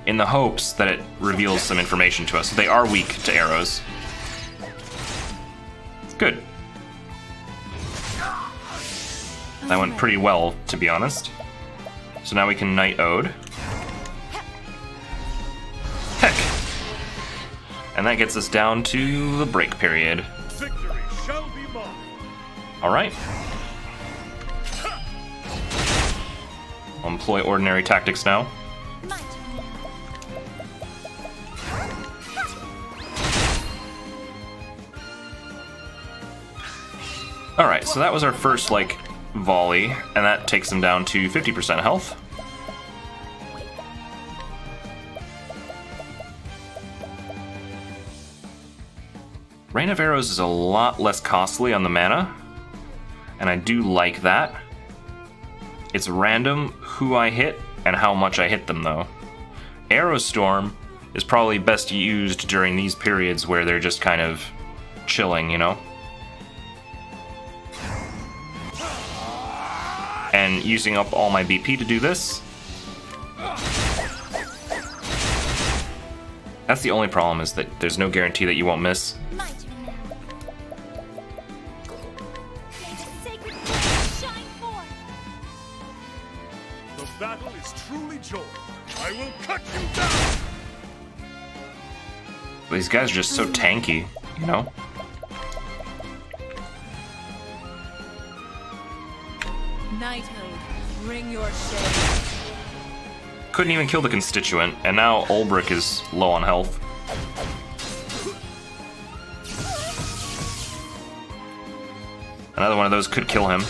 in the hopes that it reveals some information to us. So they are weak to arrows. Good. That went pretty well, to be honest. So now we can Knight Ode. Heck! And that gets us down to the break period. Victory shall be mine. Alright. I'll employ ordinary tactics now. My turn. Alright, so that was our first, like, volley, and that takes them down to 50% health. Rain of Arrows is a lot less costly on the mana, and I do like that. It's random who I hit and how much I hit them, though. Arrow Storm is probably best used during these periods where they're just kind of chilling, you know? And using up all my BP to do this That's the only problem, is that there's no guarantee that you won't miss. My turn now. May the sacred flame shine forth. The battle is truly joy. I will cut you down! These guys are just so tanky, you know? Knighthood, bring your shade. Couldn't even kill the constituent, and now Ulbrich is low on health. Another one of those could kill him.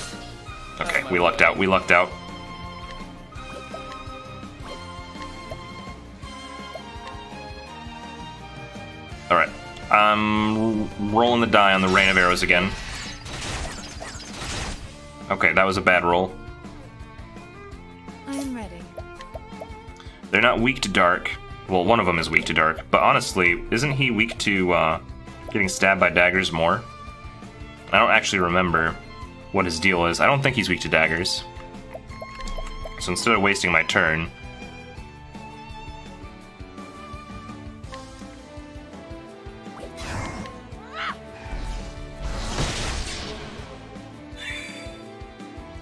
Okay, we lucked out, we lucked out. Alright, I'm rolling the die on the Rain of Arrows again. Okay, that was a bad roll. I am ready. They're not weak to dark. Well, one of them is weak to dark, but honestly, isn't he weak to getting stabbed by daggers more? I don't actually remember what his deal is. I don't think he's weak to daggers. So instead of wasting my turn...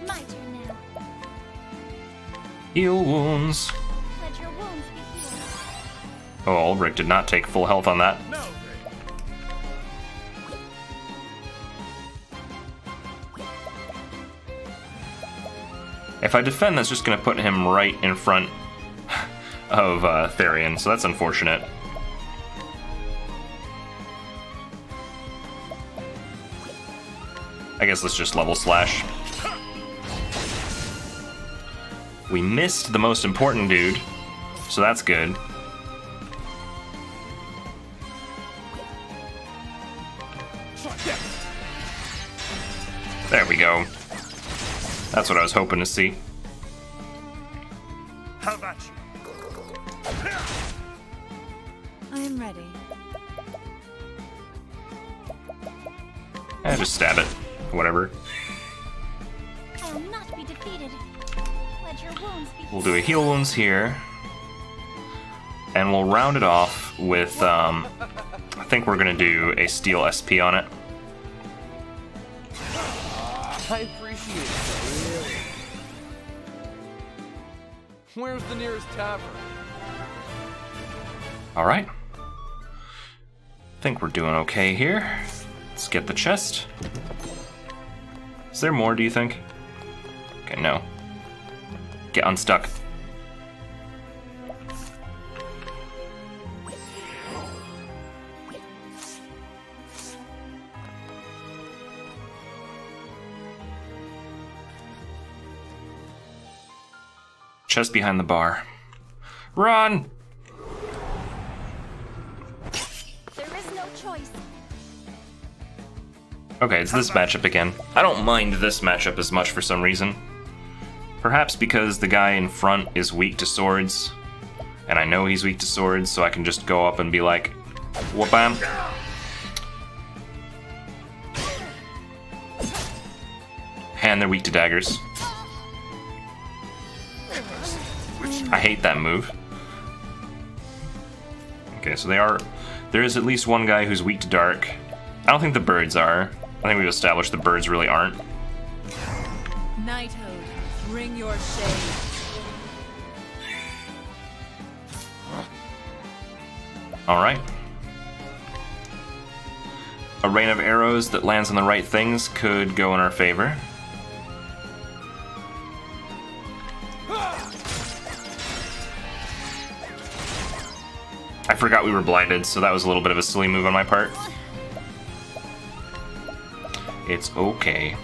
My turn now. Heal wounds. Let your wounds be healed. Oh, Ulbrich did not take full health on that. Now If I defend, that's just going to put him right in front of Therian, so that's unfortunate. I guess let's just level slash. We missed the most important dude, so that's good. There we go. That's what I was hoping to see. how about you? I am ready. Just stab it. Whatever. I will not be defeated. Let your wounds be We'll do a heal wounds here. And we'll round it off with, I think we're gonna do a steel SP on it. I appreciate it. Really? Where's the nearest tavern? Alright. Think we're doing okay here. Let's get the chest. Is there more, do you think? Okay, no. Get unstuck. Chest behind the bar. Run! There is no choice. Okay, it's this matchup again. I don't mind this matchup as much for some reason. Perhaps because the guy in front is weak to swords, and I know he's weak to swords, so I can just go up and be like, whoop-bam. And they're weak to daggers. I hate that move. Okay, so there is at least one guy who's weak to dark. I don't think the birds are. I think we've established the birds really aren't. Knighthood, bring your shade. Alright. A rain of arrows that lands on the right things could go in our favor. I forgot we were blinded, so that was a little bit of a silly move on my part. It's okay.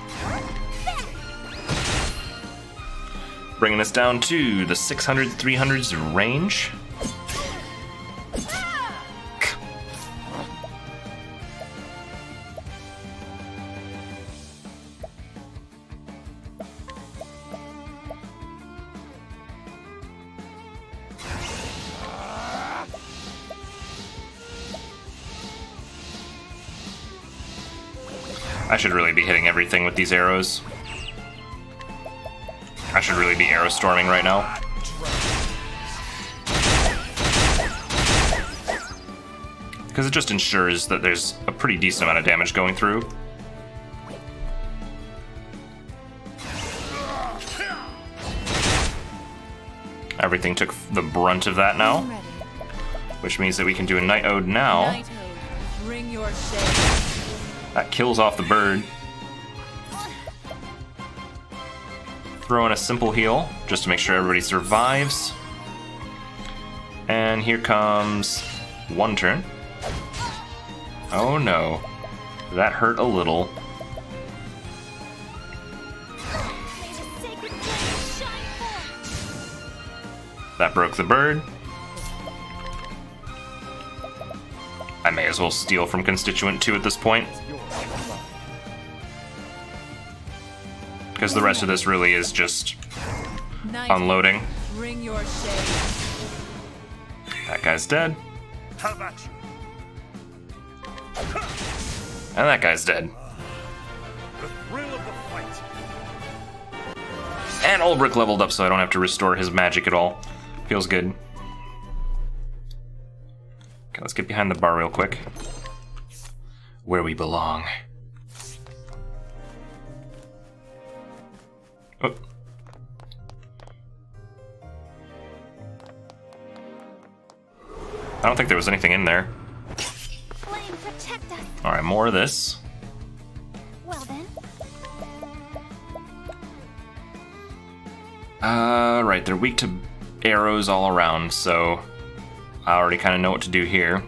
Bringing us down to the 600, 300s range. I should really be hitting everything with these arrows. I should really be arrow storming right now. because it just ensures that there's a pretty decent amount of damage going through. Everything took the brunt of that now, which means that we can do a Night Ode now. Night Ode, bring your shade. That kills off the bird. Throw in a simple heal, just to make sure everybody survives. And here comes one turn. Oh no. That hurt a little. That broke the bird. I may as well steal from Constituent 2 at this point. Because the rest of this really is just unloading. Bring your shade. That guy's dead. How about you? And that guy's dead. The thrill of the fight. And Ulbrich leveled up so I don't have to restore his magic at all. Feels good. Okay, let's get behind the bar real quick. Where we belong. Oh. I don't think there was anything in there. Flame, protect us. Alright, more of this. Well then. Right, they're weak to arrows all around, so I already kind of know what to do here.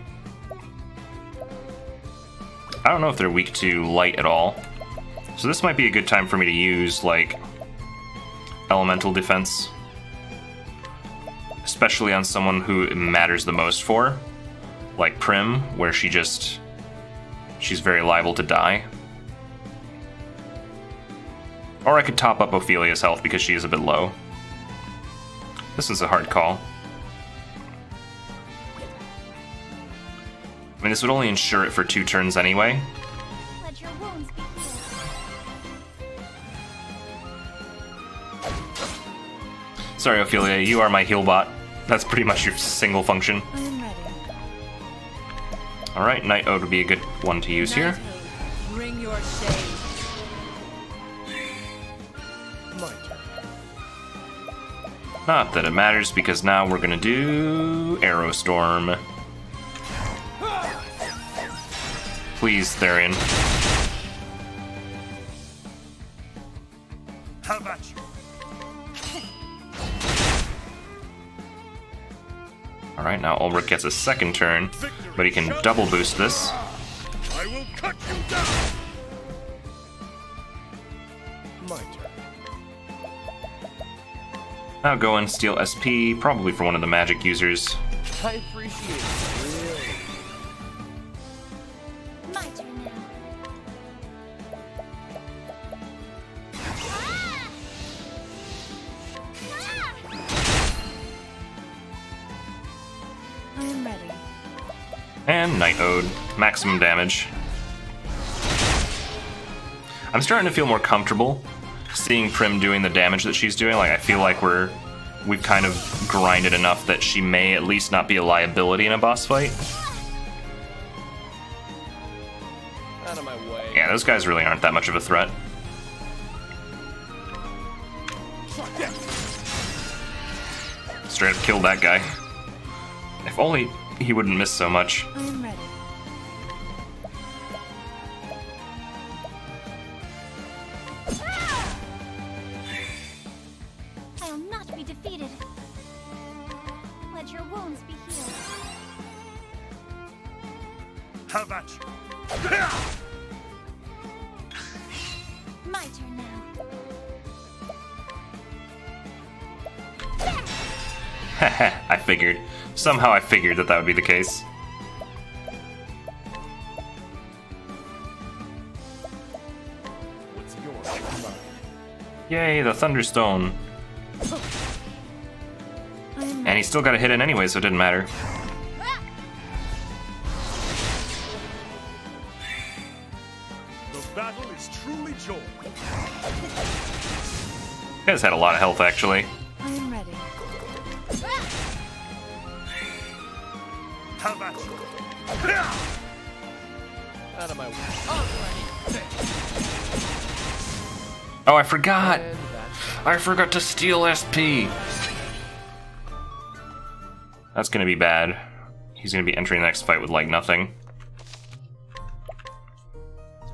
I don't know if they're weak to light at all. So this might be a good time for me to use, like, elemental defense. Especially on someone who it matters the most for. Like Prim, where she's very liable to die. Or I could top up Ophelia's health because she is a bit low. This is a hard call. I mean, this would only ensure it for 2 turns anyway. Let your wounds be healed. Sorry, Ophelia, you are my heal bot. That's pretty much your single function. I am ready. Alright, Night Ode would be a good one to use here. Night Ode, bring your shade. Not that it matters, because now we're gonna do Arrow Storm. Please, Therian. How about you? Alright, now Ulbrich gets a second turn, but he can double boost this. I will cut you down. My turn. Now go and steal SP, probably for one of the magic users. I appreciate it, really. My turn now. I am ready. And Night Ode, maximum damage. I'm starting to feel more comfortable seeing Prim doing the damage that she's doing. Like, I feel like we've kind of grinded enough that she may at least not be a liability in a boss fight. Out of my way. Yeah, those guys really aren't that much of a threat. Straight up killed that guy. If only he wouldn't miss so much. I am ready. I will not be defeated. Let your wounds be healed. How about you? My turn now. I figured. Somehow I figured that would be the case. What's yours? Yay, the Thunderstone. I am And ready. he still got a hit in anyway, so it didn't matter. The battle is truly joy. He has had a lot of health, actually. I am ready. Have at you. Out of my way. Oh, I forgot. And that's I forgot to steal SP. That's gonna be bad. He's gonna be entering the next fight with like nothing.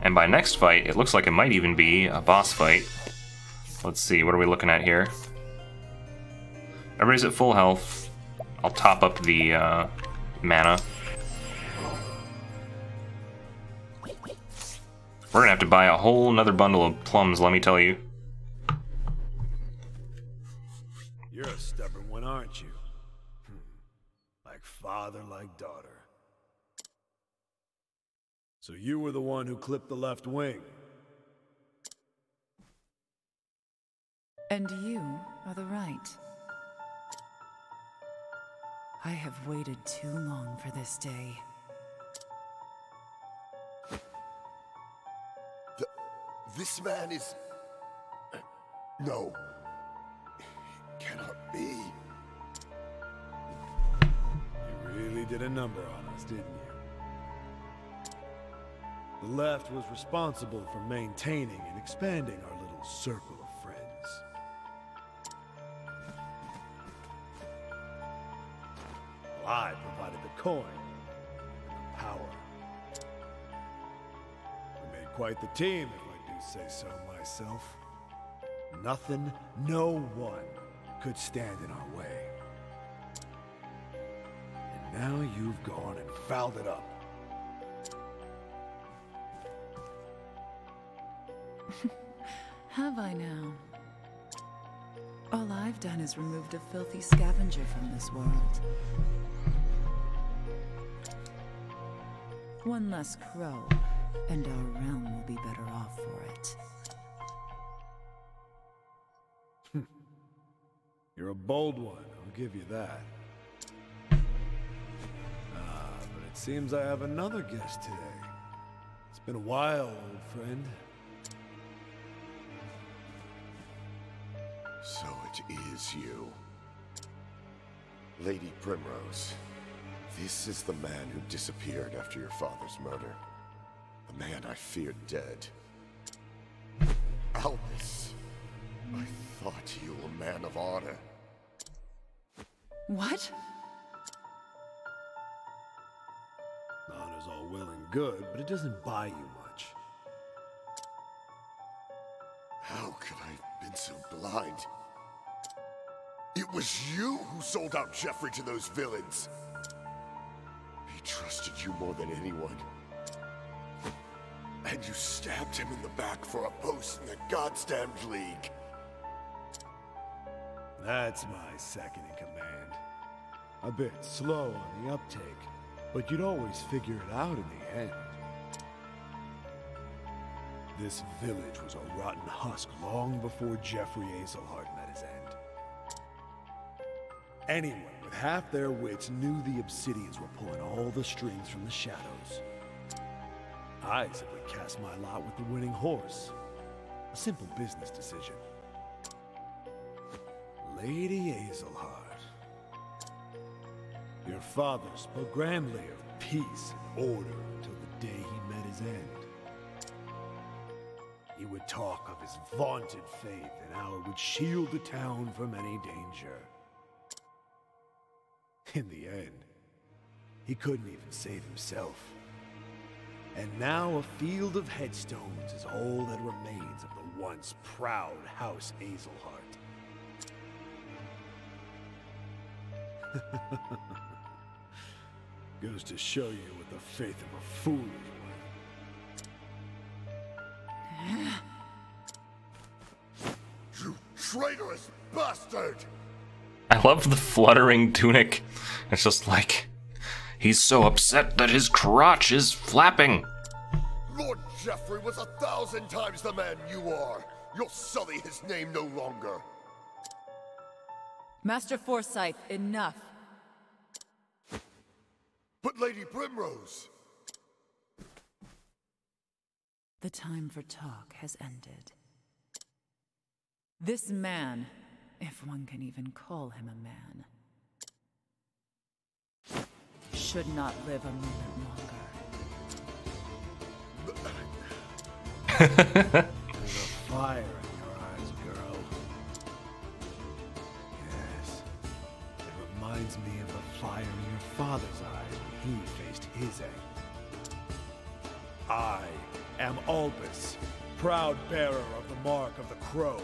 And by next fight, it looks like it might even be a boss fight. Let's see, what are we looking at here? Everybody's at full health. I'll top up the mana. We're gonna have to buy a whole nother bundle of plums, let me tell you. You're a stubborn one, aren't you? Like father, like daughter. So you were the one who clipped the left wing. And you are the right. I have waited too long for this day. This man is... No. Cannot be. You really did a number on us, didn't you? The left was responsible for maintaining and expanding our little circle of friends. Well, I provided the coin and the power. We made quite the team, if I do say so myself. Nothing, no one could stand in our way. And now you've gone and fouled it up. Have I now? All I've done is removed a filthy scavenger from this world. One less crow, and our realm will be better off for it. You're a bold one, I'll give you that. But it seems I have another guest today. It's been a while, old friend. So it is you. Lady Primrose. This is the man who disappeared after your father's murder. The man I feared dead. Albus. I thought you were a man of honor. What? Honor's all well and good, but it doesn't buy you much. How could I have been so blind? It was you who sold out Jeffrey to those villains. He trusted you more than anyone. And you stabbed him in the back for a post in the Goddamned League. That's my second in command. A bit slow on the uptake, but you'd always figure it out in the end. This village was a rotten husk long before Jeffrey Azelhart met his end. Anyone with half their wits knew the Obsidians were pulling all the strings from the shadows. I simply cast my lot with the winning horse. A simple business decision. Lady Azelhart. Your father spoke grandly of peace and order until the day he met his end. He would talk of his vaunted faith and how it would shield the town from any danger. In the end, he couldn't even save himself. And now a field of headstones is all that remains of the once proud House Azelhart. Goes to show you what the faith of a fool is worth. You traitorous bastard! I love the fluttering tunic. It's just like, he's so upset that his crotch is flapping. Lord Jeffrey was 1,000 times the man you are. You'll sully his name no longer. Master Forsyth, enough. But Lady Primrose... The time for talk has ended. This man, if one can even call him a man, should not live a moment longer. There's a fire in your eyes, girl. Yes. It reminds me of the fire in your father's eyes when he faced his anger. I am Octopus, proud bearer of the mark of the crow.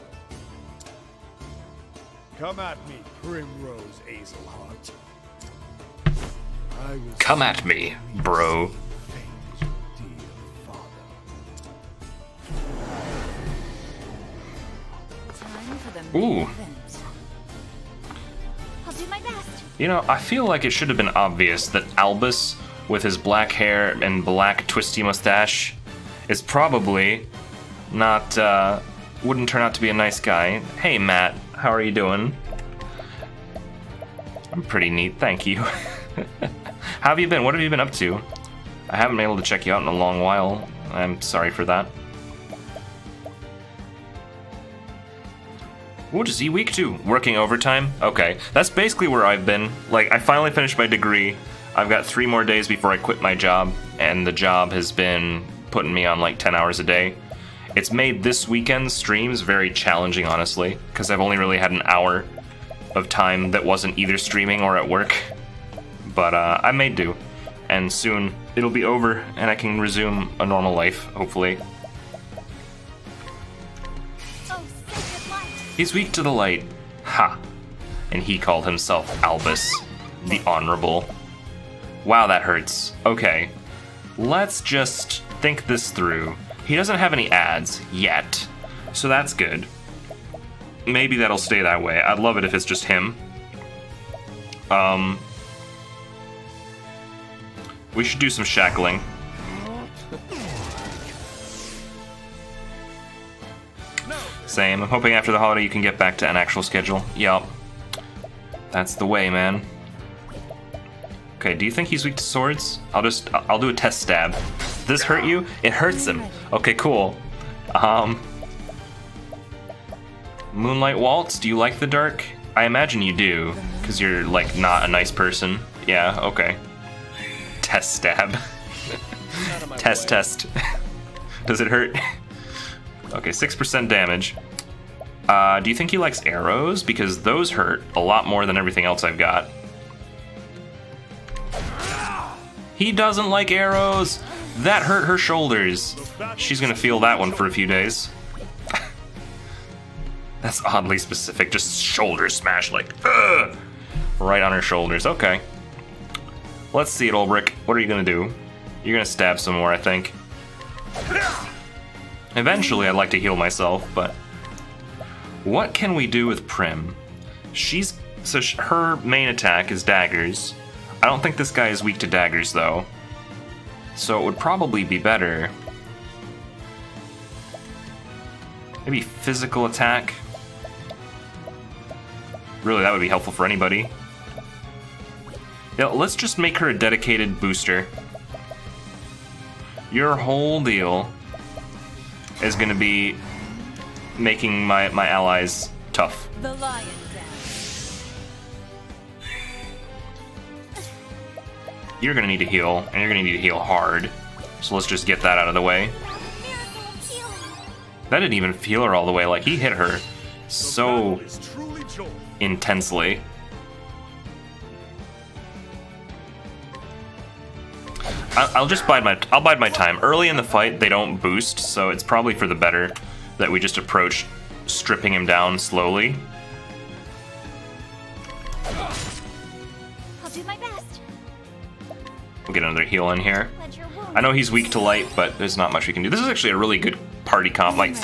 Come at me, Primrose Hazelheart. Come at me, bro. Ooh. I'll do my best. You know, I feel like it should have been obvious that Albus, with his black hair and black twisty mustache, is probably not, wouldn't turn out to be a nice guy. Hey, Matt, how are you doing? I'm pretty neat, thank you. How have you been? What have you been up to? I haven't been able to check you out in a long while. I'm sorry for that. What is he week 2? Working overtime? Okay, that's basically where I've been. Like, I finally finished my degree. I've got 3 more days before I quit my job, and the job has been putting me on like 10 hours a day. It's made this weekend's streams very challenging, honestly, because I've only really had an hour of time that wasn't either streaming or at work. But I made do, and soon it'll be over, and I can resume a normal life, hopefully. He's weak to the light. Ha! And he called himself Albus, the Honorable. Wow, that hurts. Okay, let's just think this through. He doesn't have any ads yet, so that's good. Maybe that'll stay that way. I'd love it if it's just him. We should do some shackling. Same. I'm hoping after the holiday you can get back to an actual schedule. Yup. That's the way, man. Okay, do you think he's weak to swords? I'll do a test stab. Does this hurt you? It hurts him. Okay, cool. Moonlight Waltz, do you like the dark? I imagine you do, because you're, like, not a nice person. Yeah, okay. Test stab. Test. Does it hurt? Okay, 6% damage. Do you think he likes arrows? Because those hurt a lot more than everything else I've got. He doesn't like arrows! That hurt her shoulders. She's gonna feel that one for a few days. That's oddly specific, just shoulder smash, like, ugh! Right on her shoulders, okay. Let's see it, Ulbrich. What are you gonna do? You're gonna stab some more, I think. Eventually, I'd like to heal myself, but... What can we do with Prim? Her main attack is daggers. I don't think this guy is weak to daggers, though. So it would probably be better... Maybe physical attack? Really, that would be helpful for anybody. Yeah, let's just make her a dedicated booster. Your whole deal is gonna be making my allies tough. The lion You're gonna need to heal, and you're gonna need to heal hard. So let's just get that out of the way. That didn't even feel her all the way, like he hit her so intensely. I'll bide my time. Early in the fight, they don't boost, so it's probably for the better that we just approach stripping him down slowly. I'll do my best. We'll get another heal in here. I know he's weak to light, but there's not much we can do. This is actually a really good party comp. Like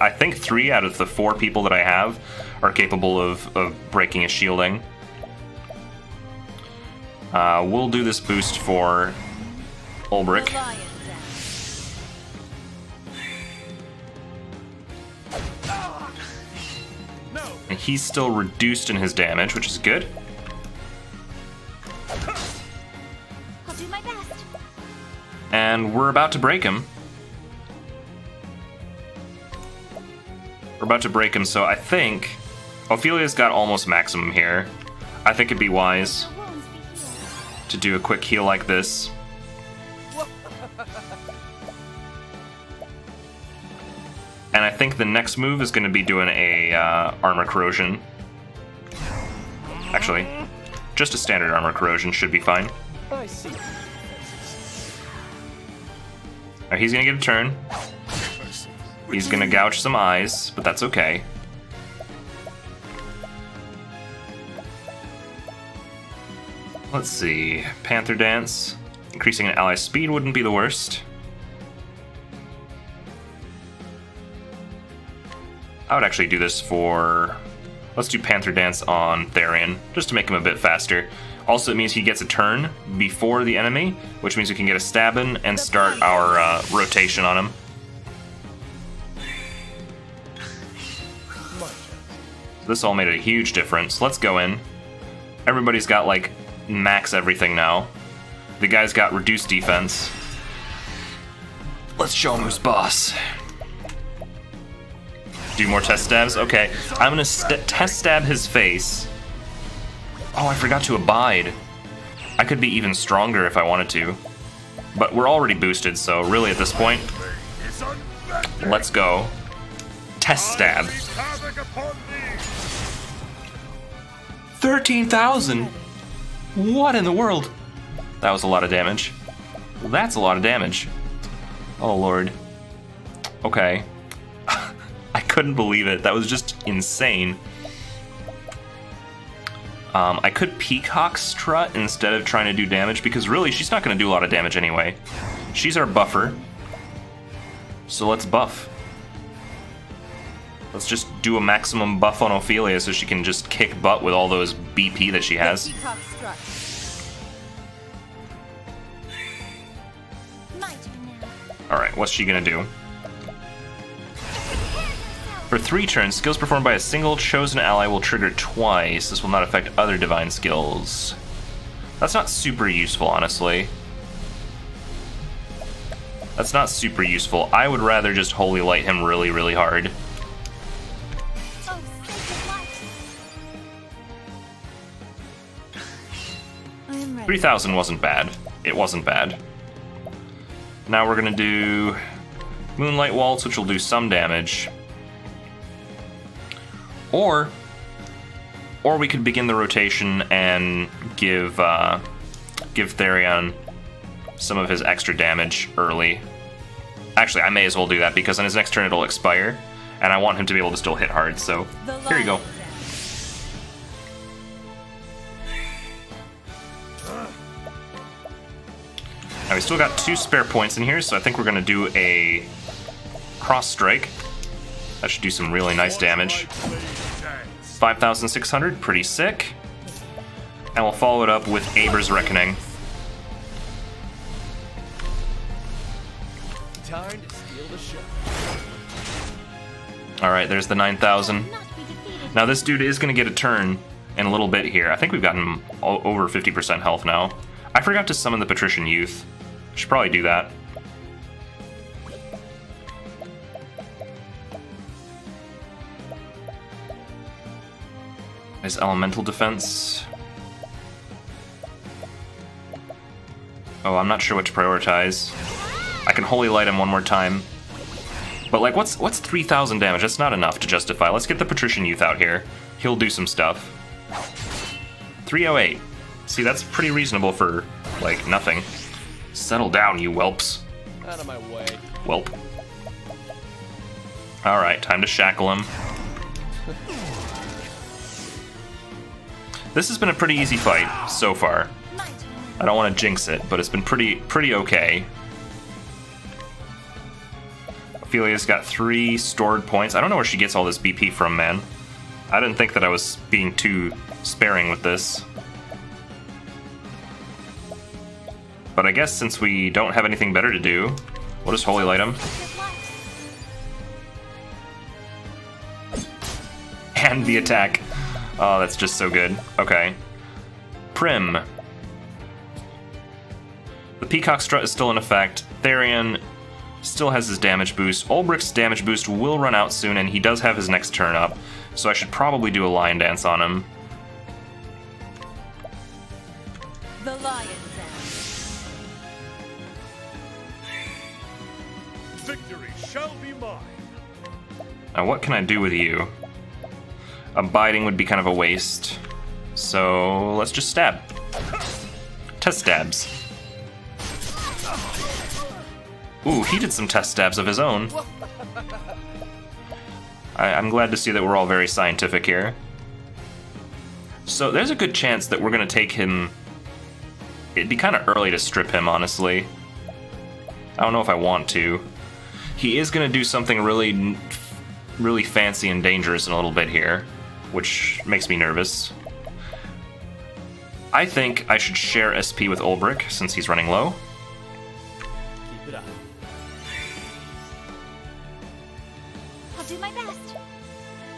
I think 3 out of the 4 people that I have are capable of breaking his shielding. We'll do this boost for Ulbrich. And he's still reduced in his damage, which is good. I'll do my best. And we're about to break him. We're about to break him, so I think Ophelia's got almost maximum here. I think it'd be wise. to do a quick heal like this. And I think the next move is going to be doing a armor corrosion. Actually, just a standard armor corrosion should be fine. I see. Now he's going to get a turn. He's going to gouge some eyes, but that's okay. Let's see. Panther Dance. Increasing an ally's speed wouldn't be the worst. I would actually do this for... Let's do Panther Dance on Therian, just to make him a bit faster. Also, it means he gets a turn before the enemy, which means we can get a stab in and start our rotation on him. This all made a huge difference. Let's go in. Everybody's got, like, max everything now. The guy's got reduced defense. Let's show him who's boss. Do more test stabs? Okay. I'm gonna test stab his face. Oh, I forgot to abide. I could be even stronger if I wanted to. But we're already boosted, so really at this point, let's go. Test stab. 13,000? What in the world? That was a lot of damage. Well, that's a lot of damage. Oh, Lord. Okay. I couldn't believe it. That was just insane. I could Peacock Strut instead of trying to do damage, because really, she's not going to do a lot of damage anyway. She's our buffer. So let's buff. Let's just do a maximum buff on Ophelia so she can just kick butt with all those BP that she has. Alright, what's she gonna do? For 3 turns, skills performed by a single chosen ally will trigger twice. This will not affect other divine skills. That's not super useful, honestly. That's not super useful. I would rather just Holy Light him really, really hard. 3,000 wasn't bad. It wasn't bad. Now we're gonna do Moonlight Waltz, which will do some damage. Or we could begin the rotation and give Therion some of his extra damage early. Actually, I may as well do that because on his next turn it'll expire, and I want him to be able to still hit hard, so here you go. Now we still got 2 spare points in here, so I think we're gonna do a cross strike. That should do some really nice damage. 5,600, pretty sick. And we'll follow it up with Aber's Reckoning. Time to steal the show. Alright, there's the 9,000. Now this dude is gonna get a turn in a little bit here. I think we've gotten over 50% health now. I forgot to summon the Patrician Youth. Should probably do that. His elemental defense. Oh, I'm not sure what to prioritize. I can Holy Light him one more time. But like, what's 3,000 damage? That's not enough to justify. Let's get the Patrician Youth out here. He'll do some stuff. 308. See, that's pretty reasonable for, like, nothing. Settle down, you whelps. Out of my way. Whelp. Alright, time to shackle him. This has been a pretty easy fight so far. I don't want to jinx it, but it's been pretty okay. Ophelia's got 3 stored points. I don't know where she gets all this BP from, man. I didn't think that I was being too sparing with this. But I guess since we don't have anything better to do, we'll just Holy Light him. And the attack. Oh, that's just so good. Okay. Prim. The Peacock Strut is still in effect. Therion still has his damage boost. Ulbricht's damage boost will run out soon, and he does have his next turn up, so I should probably do a Lion Dance on him. The lion's end. Victory shall be mine. Now, what can I do with you? Abiding would be kind of a waste. So, let's just stab. Test stabs. Ooh, he did some test stabs of his own. I'm glad to see that we're all very scientific here. So, there's a good chance that we're going to take him... It'd be kind of early to strip him, honestly. I don't know if I want to. He is going to do something really fancy and dangerous in a little bit here, which makes me nervous. I think I should share SP with Ulbrich since he's running low. Keep it up. I'll do my best.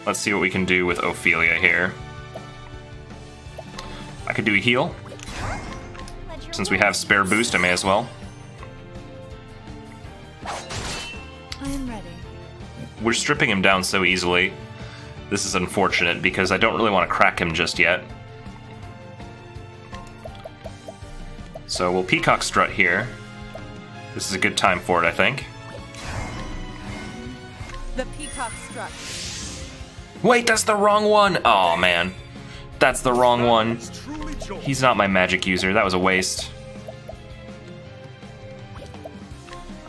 Let's see what we can do with Ophelia here. I could do a heal. Since we have spare boost, I may as well. I am ready. We're stripping him down so easily. This is unfortunate because I don't really want to crack him just yet. So we'll Peacock Strut here. This is a good time for it, I think. The peacock strut. Wait, that's the wrong one! Oh man. That's the wrong one. He's not my magic user, that was a waste.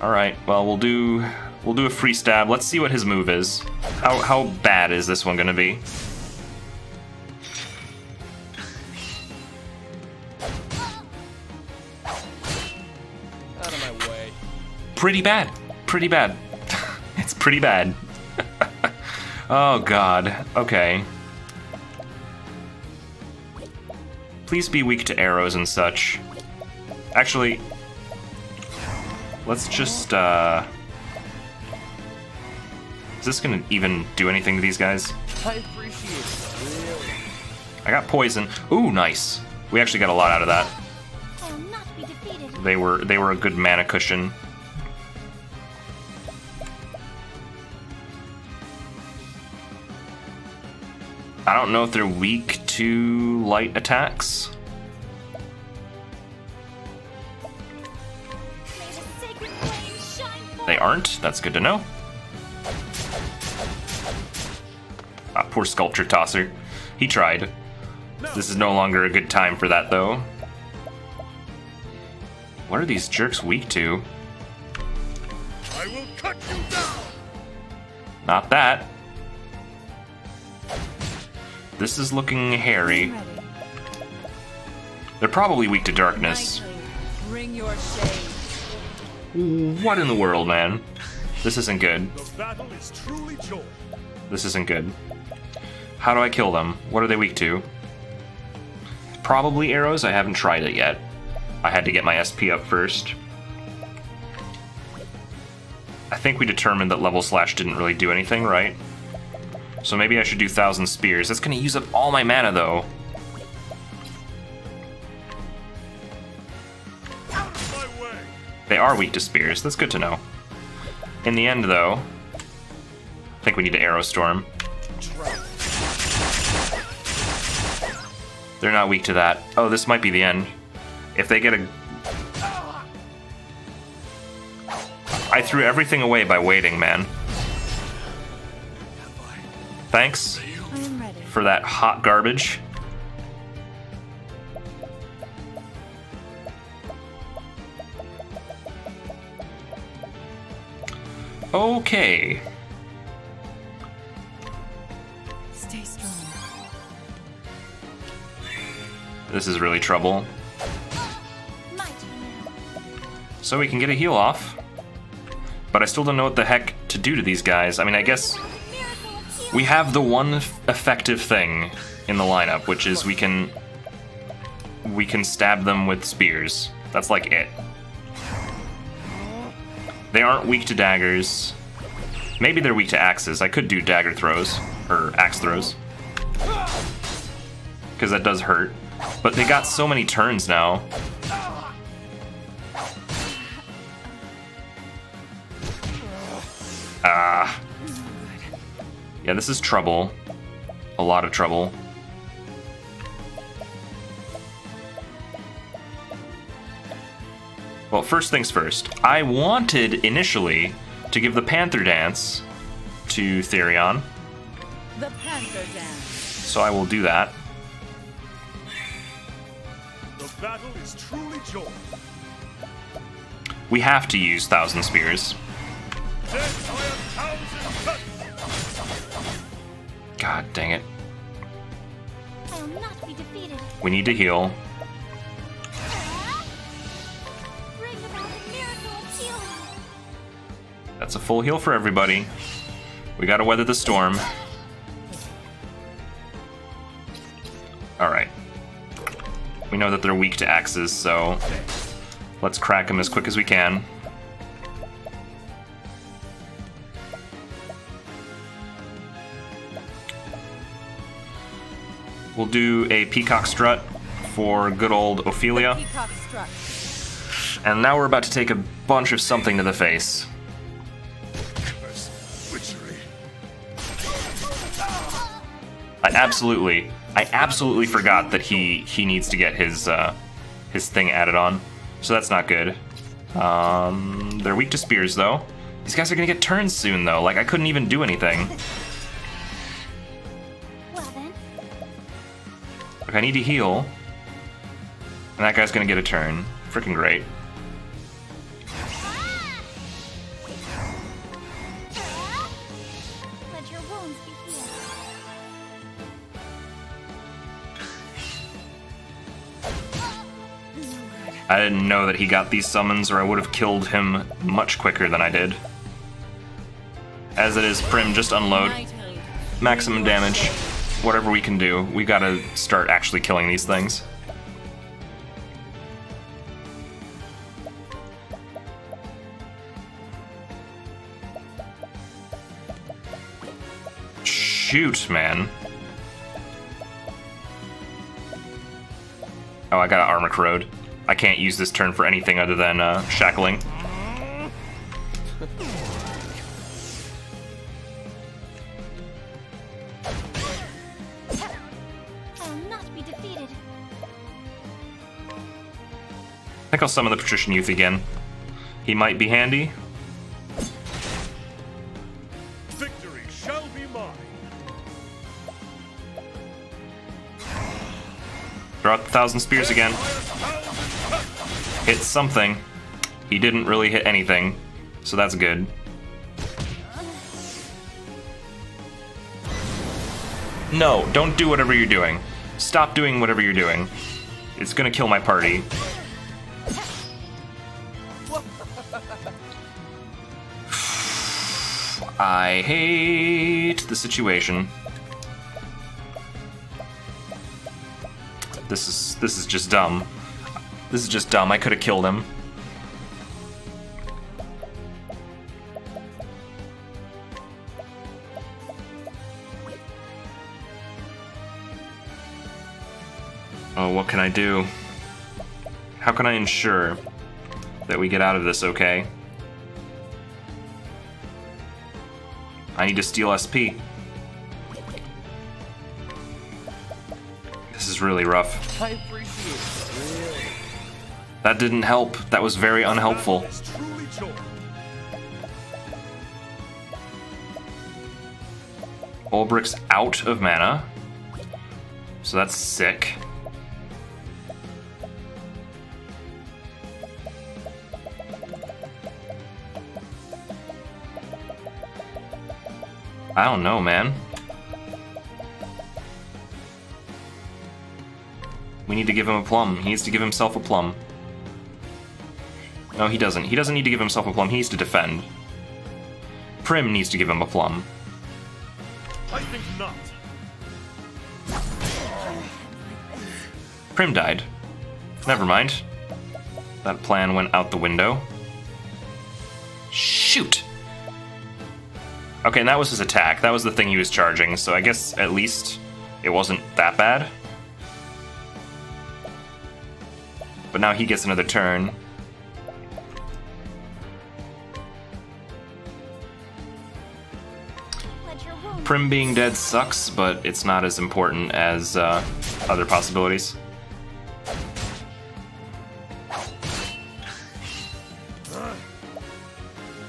Alright, well we'll do a free stab. Let's see what his move is. How bad is this one gonna be? Out of my way. Pretty bad. Pretty bad. It's pretty bad. Oh god. Okay. Please be weak to arrows and such. Actually, let's just, is this gonna even do anything to these guys? I appreciate it. Really. I got poison. Ooh, nice. We actually got a lot out of that. I will not be defeated. They were a good mana cushion. I don't know if they're weak to light attacks. May the sacred flame shine forth. They aren't. That's good to know. Ah, poor Sculpture Tosser. He tried. This is no longer a good time for that, though. What are these jerks weak to? I will cut you down. Not that. This is looking hairy. They're probably weak to darkness. Bring your shade. What in the world, man? This isn't good. The battle is truly joined. This isn't good. How do I kill them? What are they weak to? Probably arrows. I haven't tried it yet. I had to get my SP up first. I think we determined that Level Slash didn't really do anything, right? So maybe I should do 1,000 Spears. That's gonna use up all my mana, though. Out of my way. They are weak to Spears. That's good to know. In the end, though, I think we need to Arrow Storm. They're not weak to that. Oh, this might be the end. If they get a... I threw everything away by waiting, man. Thanks I am ready. for that hot garbage. Okay. Stay strong. This is really trouble. My turn now. So we can get a heal off. But I still don't know what the heck to do to these guys. I mean, I guess Miracle of healing. we have the one effective thing in the lineup, which is we can stab them with spears. That's like it. They aren't weak to daggers. Maybe they're weak to axes. I could do dagger throws, or axe throws. Because that does hurt. But they got so many turns now. Ah. Yeah, this is trouble. A lot of trouble. Well, first things first. I wanted, initially, to give the Panther Dance to Therion. The Panther Dance. So I will do that. The battle is truly joy. We have to use Thousand Spears. Death by 1,000 cuts. God dang it. I will not be defeated. We need to heal. Bring about the miracle of healing. That's a full heal for everybody. We gotta weather the storm. Alright. We know that they're weak to axes, so let's crack them as quick as we can. We'll do a Peacock Strut for good old Ophelia. Peacock strut. And now we're about to take a bunch of something to the face. Witchery. I absolutely forgot that he needs to get his thing added on. So that's not good. They're weak to spears though. These guys are gonna get turns soon though. Like I couldn't even do anything. Well then. Look, I need to heal. And that guy's gonna get a turn. Freaking great. Let your wounds be healed. I didn't know that he got these summons or I would have killed him much quicker than I did. As it is, Prim, just unload. Maximum damage. Whatever we can do. We gotta start actually killing these things. Shoot, man. Oh, I got armor corrode. I can't use this turn for anything other than shackling. I will not be defeated. I think I'll summon the Patrician Youth again. He might be handy. Victory shall be mine. Throw out the Thousand Spears again. Hit something. He didn't really hit anything, so that's good. No, don't do whatever you're doing. Stop doing whatever you're doing. It's gonna kill my party. I hate the situation. This is just dumb. This is just dumb. I could have killed him. Oh, what can I do? How can I ensure that we get out of this okay? I need to steal SP. This is really rough. I appreciate it. Really. That didn't help. That was very unhelpful. It's truly joy. Ulbrich's out of mana. So that's sick. I don't know, man. We need to give him a plum. He needs to give himself a plum. No, he doesn't. He doesn't need to give himself a plum. He needs to defend. Prim needs to give him a plum. I think not. Prim died. Never mind. That plan went out the window. Shoot! Okay, and that was his attack. That was the thing he was charging, so I guess at least it wasn't that bad. But now he gets another turn. Prim being dead sucks, but it's not as important as other possibilities.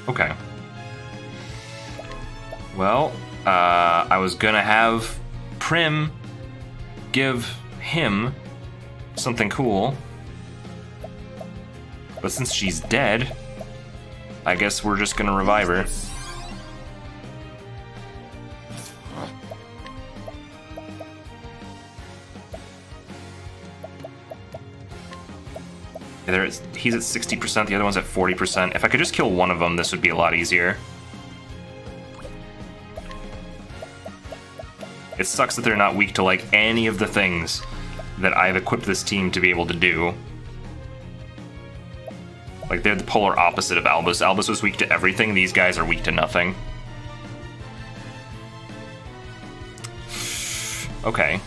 Okay. Well, I was gonna have Prim give him something cool. But since she's dead, I guess we're just gonna revive her. He's at 60%, the other one's at 40%. If I could just kill one of them, this would be a lot easier. It sucks that they're not weak to, like, any of the things that I've equipped this team to be able to do. Like, they're the polar opposite of Albus. Albus was weak to everything, these guys are weak to nothing. Okay.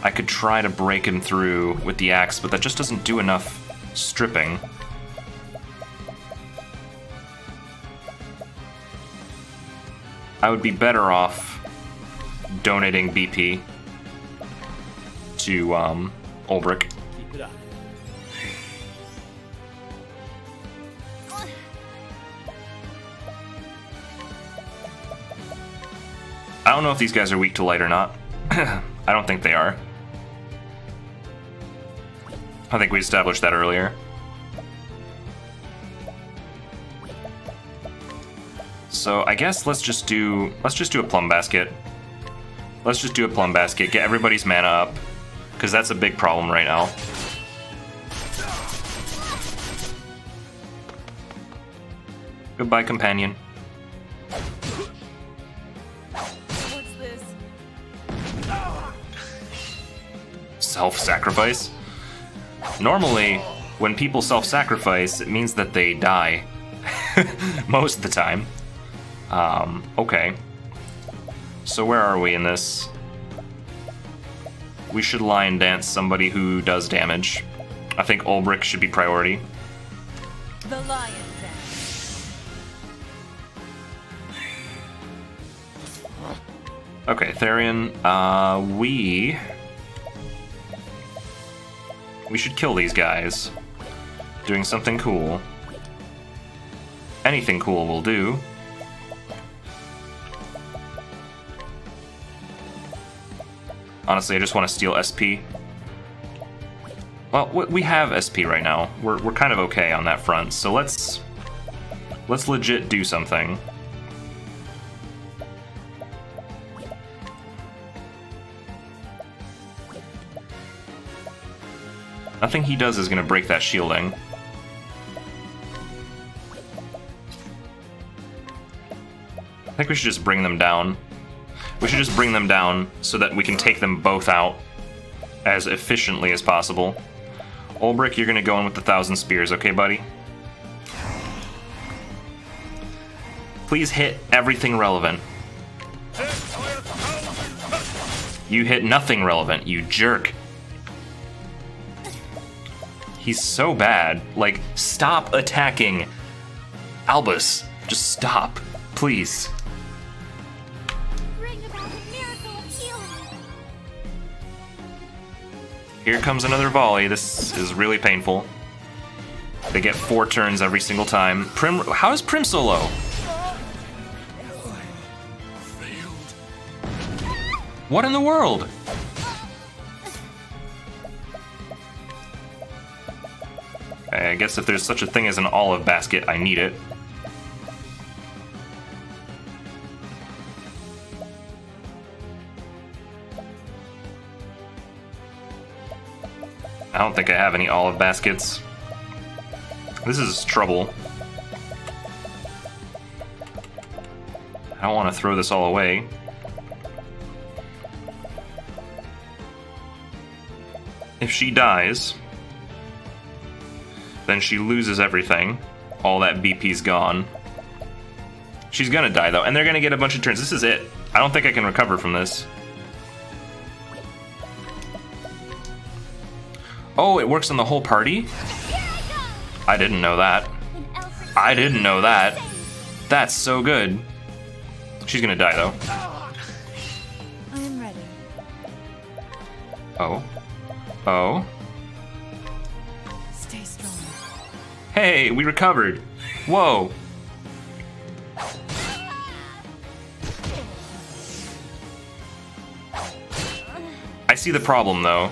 I could try to break him through with the axe, but that just doesn't do enough stripping. I would be better off donating BP to Ulbrich. Keep it up. I don't know if these guys are weak to light or not. I don't think they are. I think we established that earlier. So I guess let's just do a plum basket. Let's just do a plum basket, get everybody's mana up, because that's a big problem right now. Goodbye, companion. What's this? Self-sacrifice? Normally, when people self-sacrifice, it means that they die. Most of the time. Okay. So where are we in this? We should lion dance somebody who does damage. I think Ulbrich should be priority. The lion dance. Okay, Therian, we should kill these guys. Doing something cool. Anything cool will do. Honestly, I just want to steal SP. Well, we have SP right now. We're kind of okay on that front, so let's legit do something. Nothing he does is going to break that shielding. I think we should just bring them down. We should just bring them down so that we can take them both out as efficiently as possible. Ulbrich, you're going to go in with the 1,000 spears, okay, buddy? Please hit everything relevant. You hit nothing relevant, you jerk. He's so bad. Like, stop attacking Albus. Just stop, please. Bring about the miracle of healing. Here comes another volley. This is really painful. They get 4 turns every single time. Prim, how is Prim so low? What in the world? I guess if there's such a thing as an olive basket, I need it. I don't think I have any olive baskets. This is trouble. I don't want to throw this all away. If she dies, then she loses everything. All that BP's gone. She's gonna die though, and they're gonna get a bunch of turns. This is it. I don't think I can recover from this. Oh, it works on the whole party? I didn't know that. I didn't know that. That's so good. She's gonna die though. I'm ready. Oh. Oh. Stay strong. Hey, we recovered. Whoa. I see the problem, though.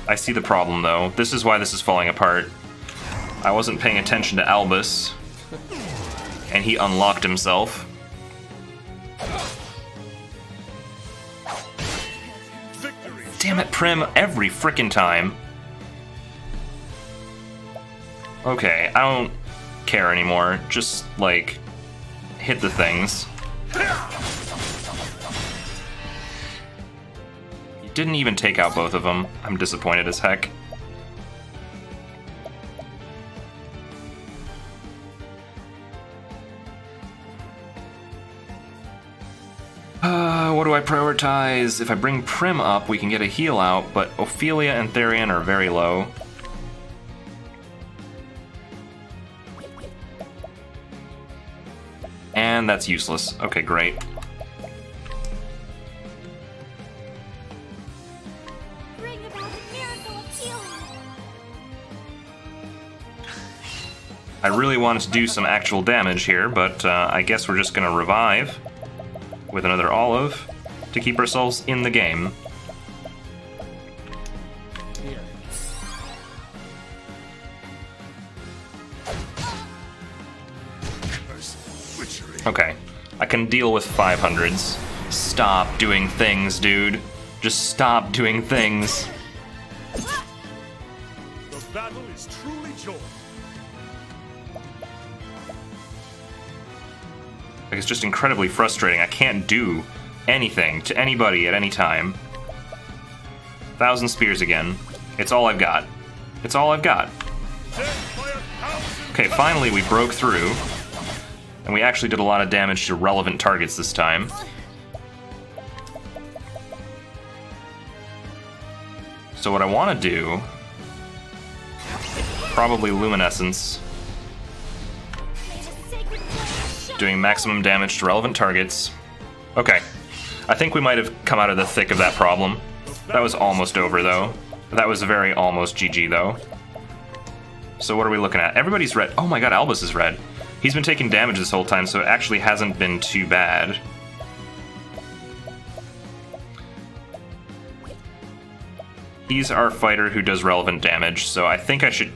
I see the problem, though. This is why this is falling apart. I wasn't paying attention to Albus, and he unlocked himself. Damn it, Prim, every frickin' time. Okay, I don't care anymore. Just, like, hit the things. You didn't even take out both of them. I'm disappointed as heck. What do I prioritize? If I bring Prim up, we can get a heal out, but Ophelia and Therian are very low. And that's useless. Okay, great. Bring about a miracle of healing. I really wanted to do some actual damage here, but I guess we're just gonna revive with another olive to keep ourselves in the game. Here. Okay, I can deal with 500s. Stop doing things, dude. Just stop doing things. The battle is truly joined. Like, it's just incredibly frustrating. I can't do anything to anybody at any time. 1,000 spears again. It's all I've got. It's all I've got. Okay, finally we broke through. And we actually did a lot of damage to relevant targets this time. So what I want to do... probably Luminescence. Doing maximum damage to relevant targets. Okay. I think we might have come out of the thick of that problem. That was almost over, though. That was very almost GG, though. So what are we looking at? Everybody's red. Oh my god, Albus is red. He's been taking damage this whole time, so it actually hasn't been too bad. He's our fighter who does relevant damage, so I think I should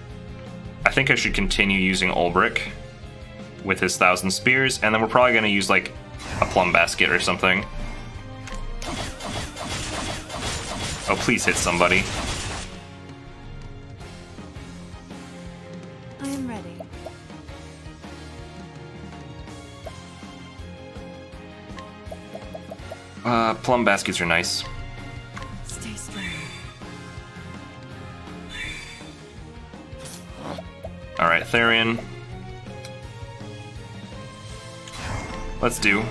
continue using Ulbrich with his 1,000 spears, and then we're probably going to use, like, a plum basket or something. Oh, please hit somebody. I am ready. Plum baskets are nice. Stay strong. Alright, Therian. Let's do.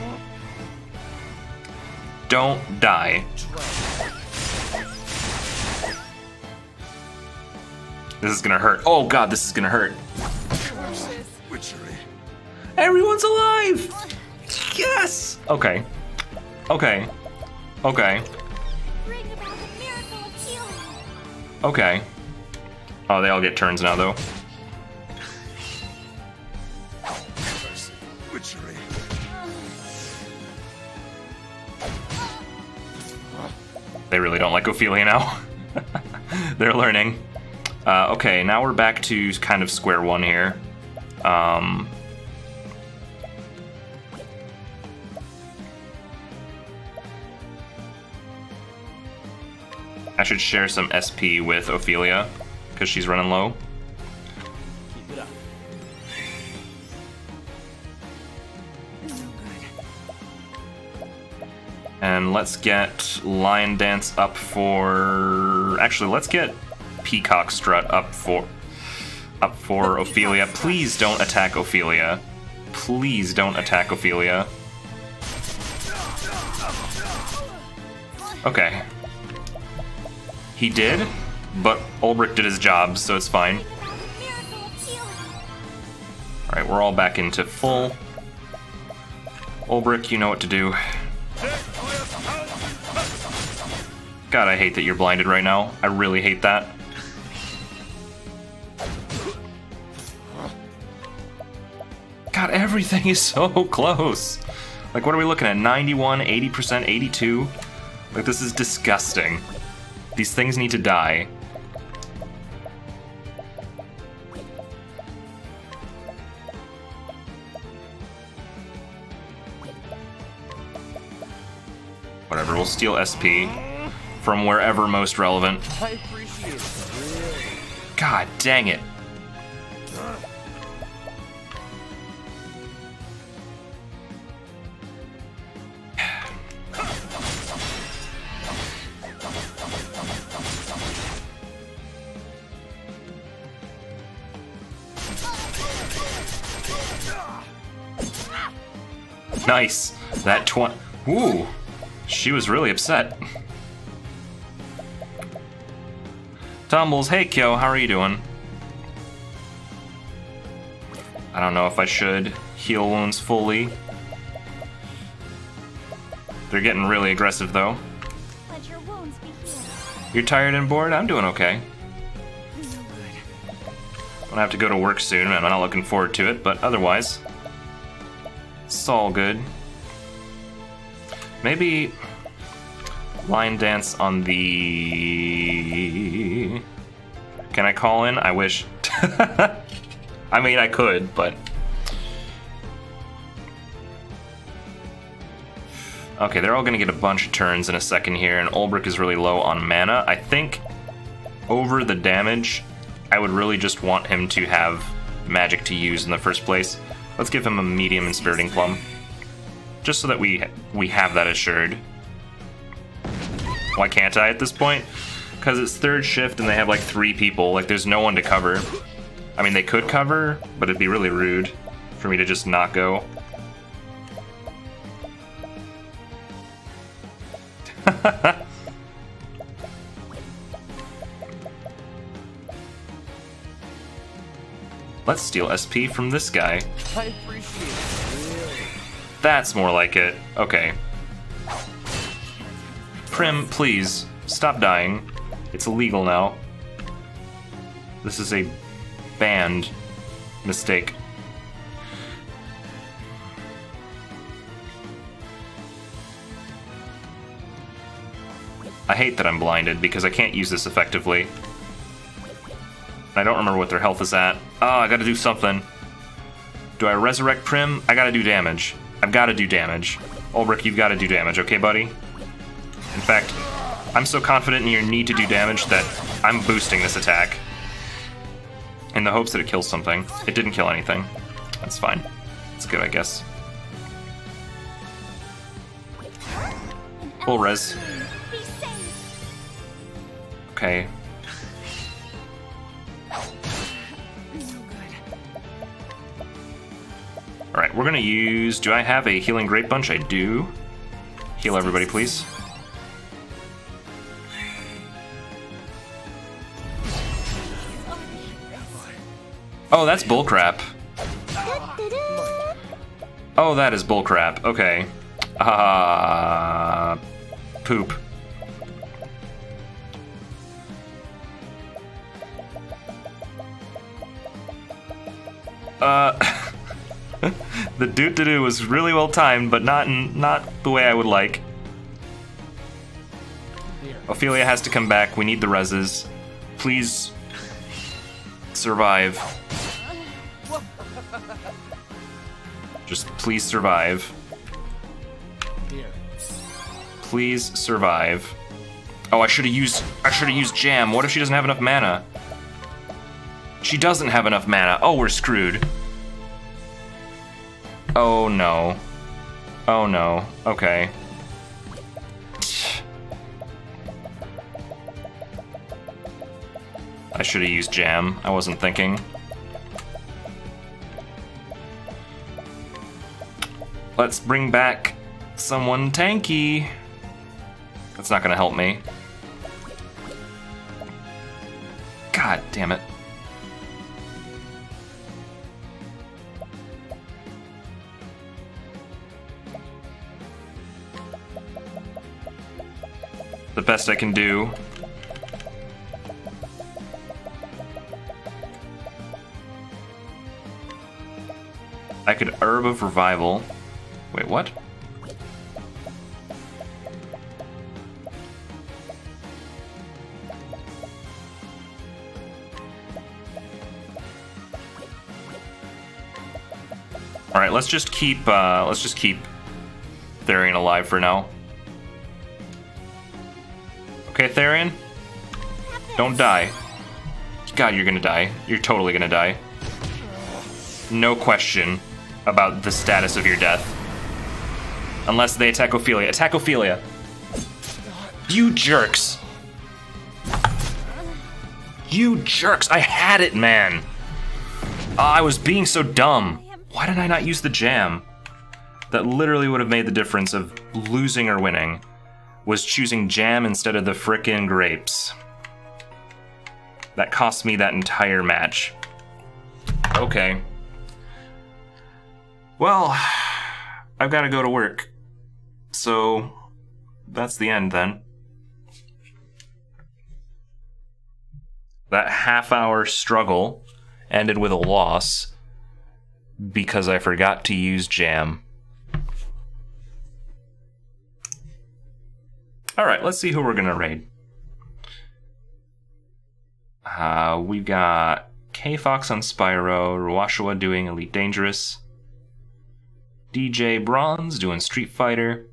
Don't die. This is gonna hurt. Oh god, this is gonna hurt. Everyone's alive! Yes! Okay. Okay. Okay. Bring about a miracle of healing. Okay. Oh, they all get turns now, though. They really don't like Ophelia now. They're learning. Okay, now we're back to kind of square one here. I should share some SP with Ophelia, because she's running low. Keep it up. And let's get Lion Dance up for... Actually, let's get Peacock Strut up for Ophelia. Please don't attack Ophelia. Please don't attack Ophelia. Okay. He did, but Ulbrich did his job, so it's fine. Alright, we're all back into full. Ulbrich, you know what to do. God, I hate that you're blinded right now. I really hate that. God, everything is so close. Like, what are we looking at? 91, 80%, 82? Like, this is disgusting. These things need to die. Whatever, we'll steal SP from wherever most relevant. I appreciate it. God dang it. Nice. That Ooh. She was really upset. Tumbles, hey Kyo, how are you doing? I don't know if I should heal wounds fully. They're getting really aggressive though. Let your wounds be healed. You're tired and bored? I'm doing okay. I'm gonna have to go to work soon, and I'm not looking forward to it, but otherwise, it's all good. Maybe line dance on the... Can I call in? I wish. I mean, I could, but... Okay, they're all gonna get a bunch of turns in a second here, and Ulbrich is really low on mana. I think over the damage, I would really just want him to have magic to use in the first place. Let's give him a medium Inspiriting Plum. Just so that we have that assured. Why can't I at this point? Because it's third shift and they have like 3 people. Like, there's no one to cover. I mean, they could cover, but it'd be really rude for me to just not go. Let's steal SP from this guy. I appreciate it. That's more like it. Okay. Prim, please, stop dying. It's illegal now. This is a banned mistake. I hate that I'm blinded because I can't use this effectively. I don't remember what their health is at. Oh, I gotta do something. Do I resurrect Prim? I gotta do damage. I've gotta do damage. Ulbrich, you've gotta do damage, okay, buddy? In fact, I'm so confident in your need to do damage that I'm boosting this attack. In the hopes that it kills something. It didn't kill anything. That's fine. It's good, I guess. Full res. Okay. Alright, we're gonna use... Do I have a Healing Grape Bunch? I do. Heal everybody, please. Oh, that's bullcrap. Oh, that is bullcrap. Okay. Poop. The doot-to-do was really well timed, but not the way I would like. Ophelia has to come back. We need the reses. Please survive. Just please survive. Please survive. Oh, I should have used Jam. What if she doesn't have enough mana? She doesn't have enough mana. Oh, we're screwed. Oh no. Oh no. Okay. I should have used Jam. I wasn't thinking. Let's bring back someone tanky. That's not gonna help me. God damn it. The best I can do. I could Herb of Revival. Wait, what? All right, let's just keep Therian alive for now. Okay, Therian, don't die. God, you're gonna die. You're totally gonna die. No question about the status of your death. Unless they attack Ophelia. Attack Ophelia! You jerks! You jerks! I had it, man! I was being so dumb. Why did I not use the jam? That literally would have made the difference of losing or winning. Was choosing jam instead of the frickin' grapes. That cost me that entire match. Okay. Well, I've got to go to work. So, that's the end then. That half-hour struggle ended with a loss because I forgot to use jam. Alright, let's see who we're gonna raid. We've got K-Fox on Spyro, Ruashua doing Elite Dangerous, DJ Bronze doing Street Fighter,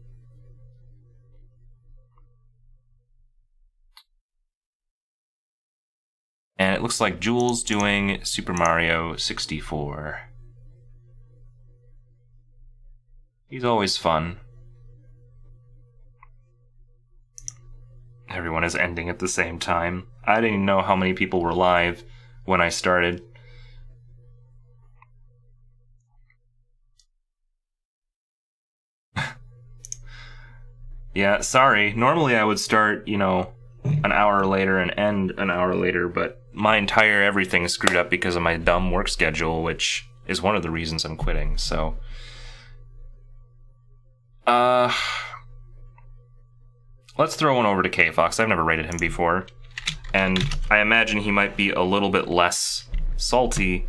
and it looks like Jules doing Super Mario 64. He's always fun. Everyone is ending at the same time. I didn't even know how many people were live when I started. Yeah, sorry. Normally I would start, you know, an hour later and end an hour later, but my entire everything is screwed up because of my dumb work schedule, which is one of the reasons I'm quitting, so... Let's throw one over to K-Fox. I've never rated him before. And I imagine he might be a little bit less salty.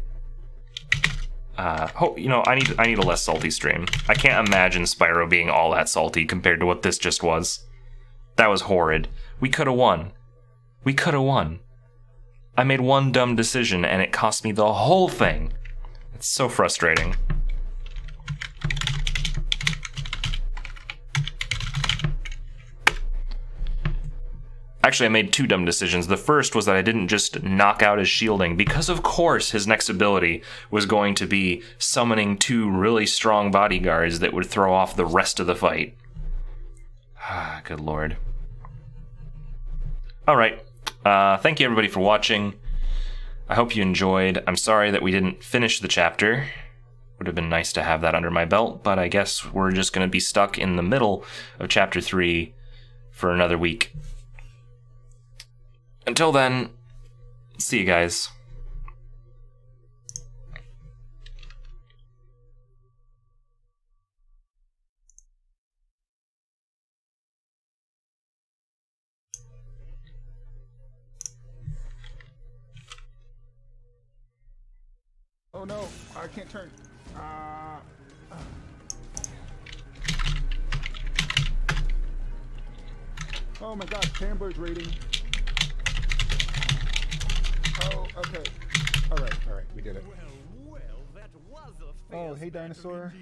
You know, I need a less salty stream. I can't imagine Spyro being all that salty compared to what this just was. That was horrid. We could have won. We could have won. I made one dumb decision and it cost me the whole thing. It's so frustrating. Actually, I made two dumb decisions. The first was that I didn't just knock out his shielding, because of course his next ability was going to be summoning two really strong bodyguards that would throw off the rest of the fight. Good lord. Alright, thank you everybody for watching. I hope you enjoyed. I'm sorry that we didn't finish the chapter. Would have been nice to have that under my belt, but I guess we're just going to be stuck in the middle of chapter 3 for another week. Until then, see you guys. Oh no, I can't turn. Oh my god, Camber's rating. Oh, okay. Alright, we did it. Oh, hey dinosaur.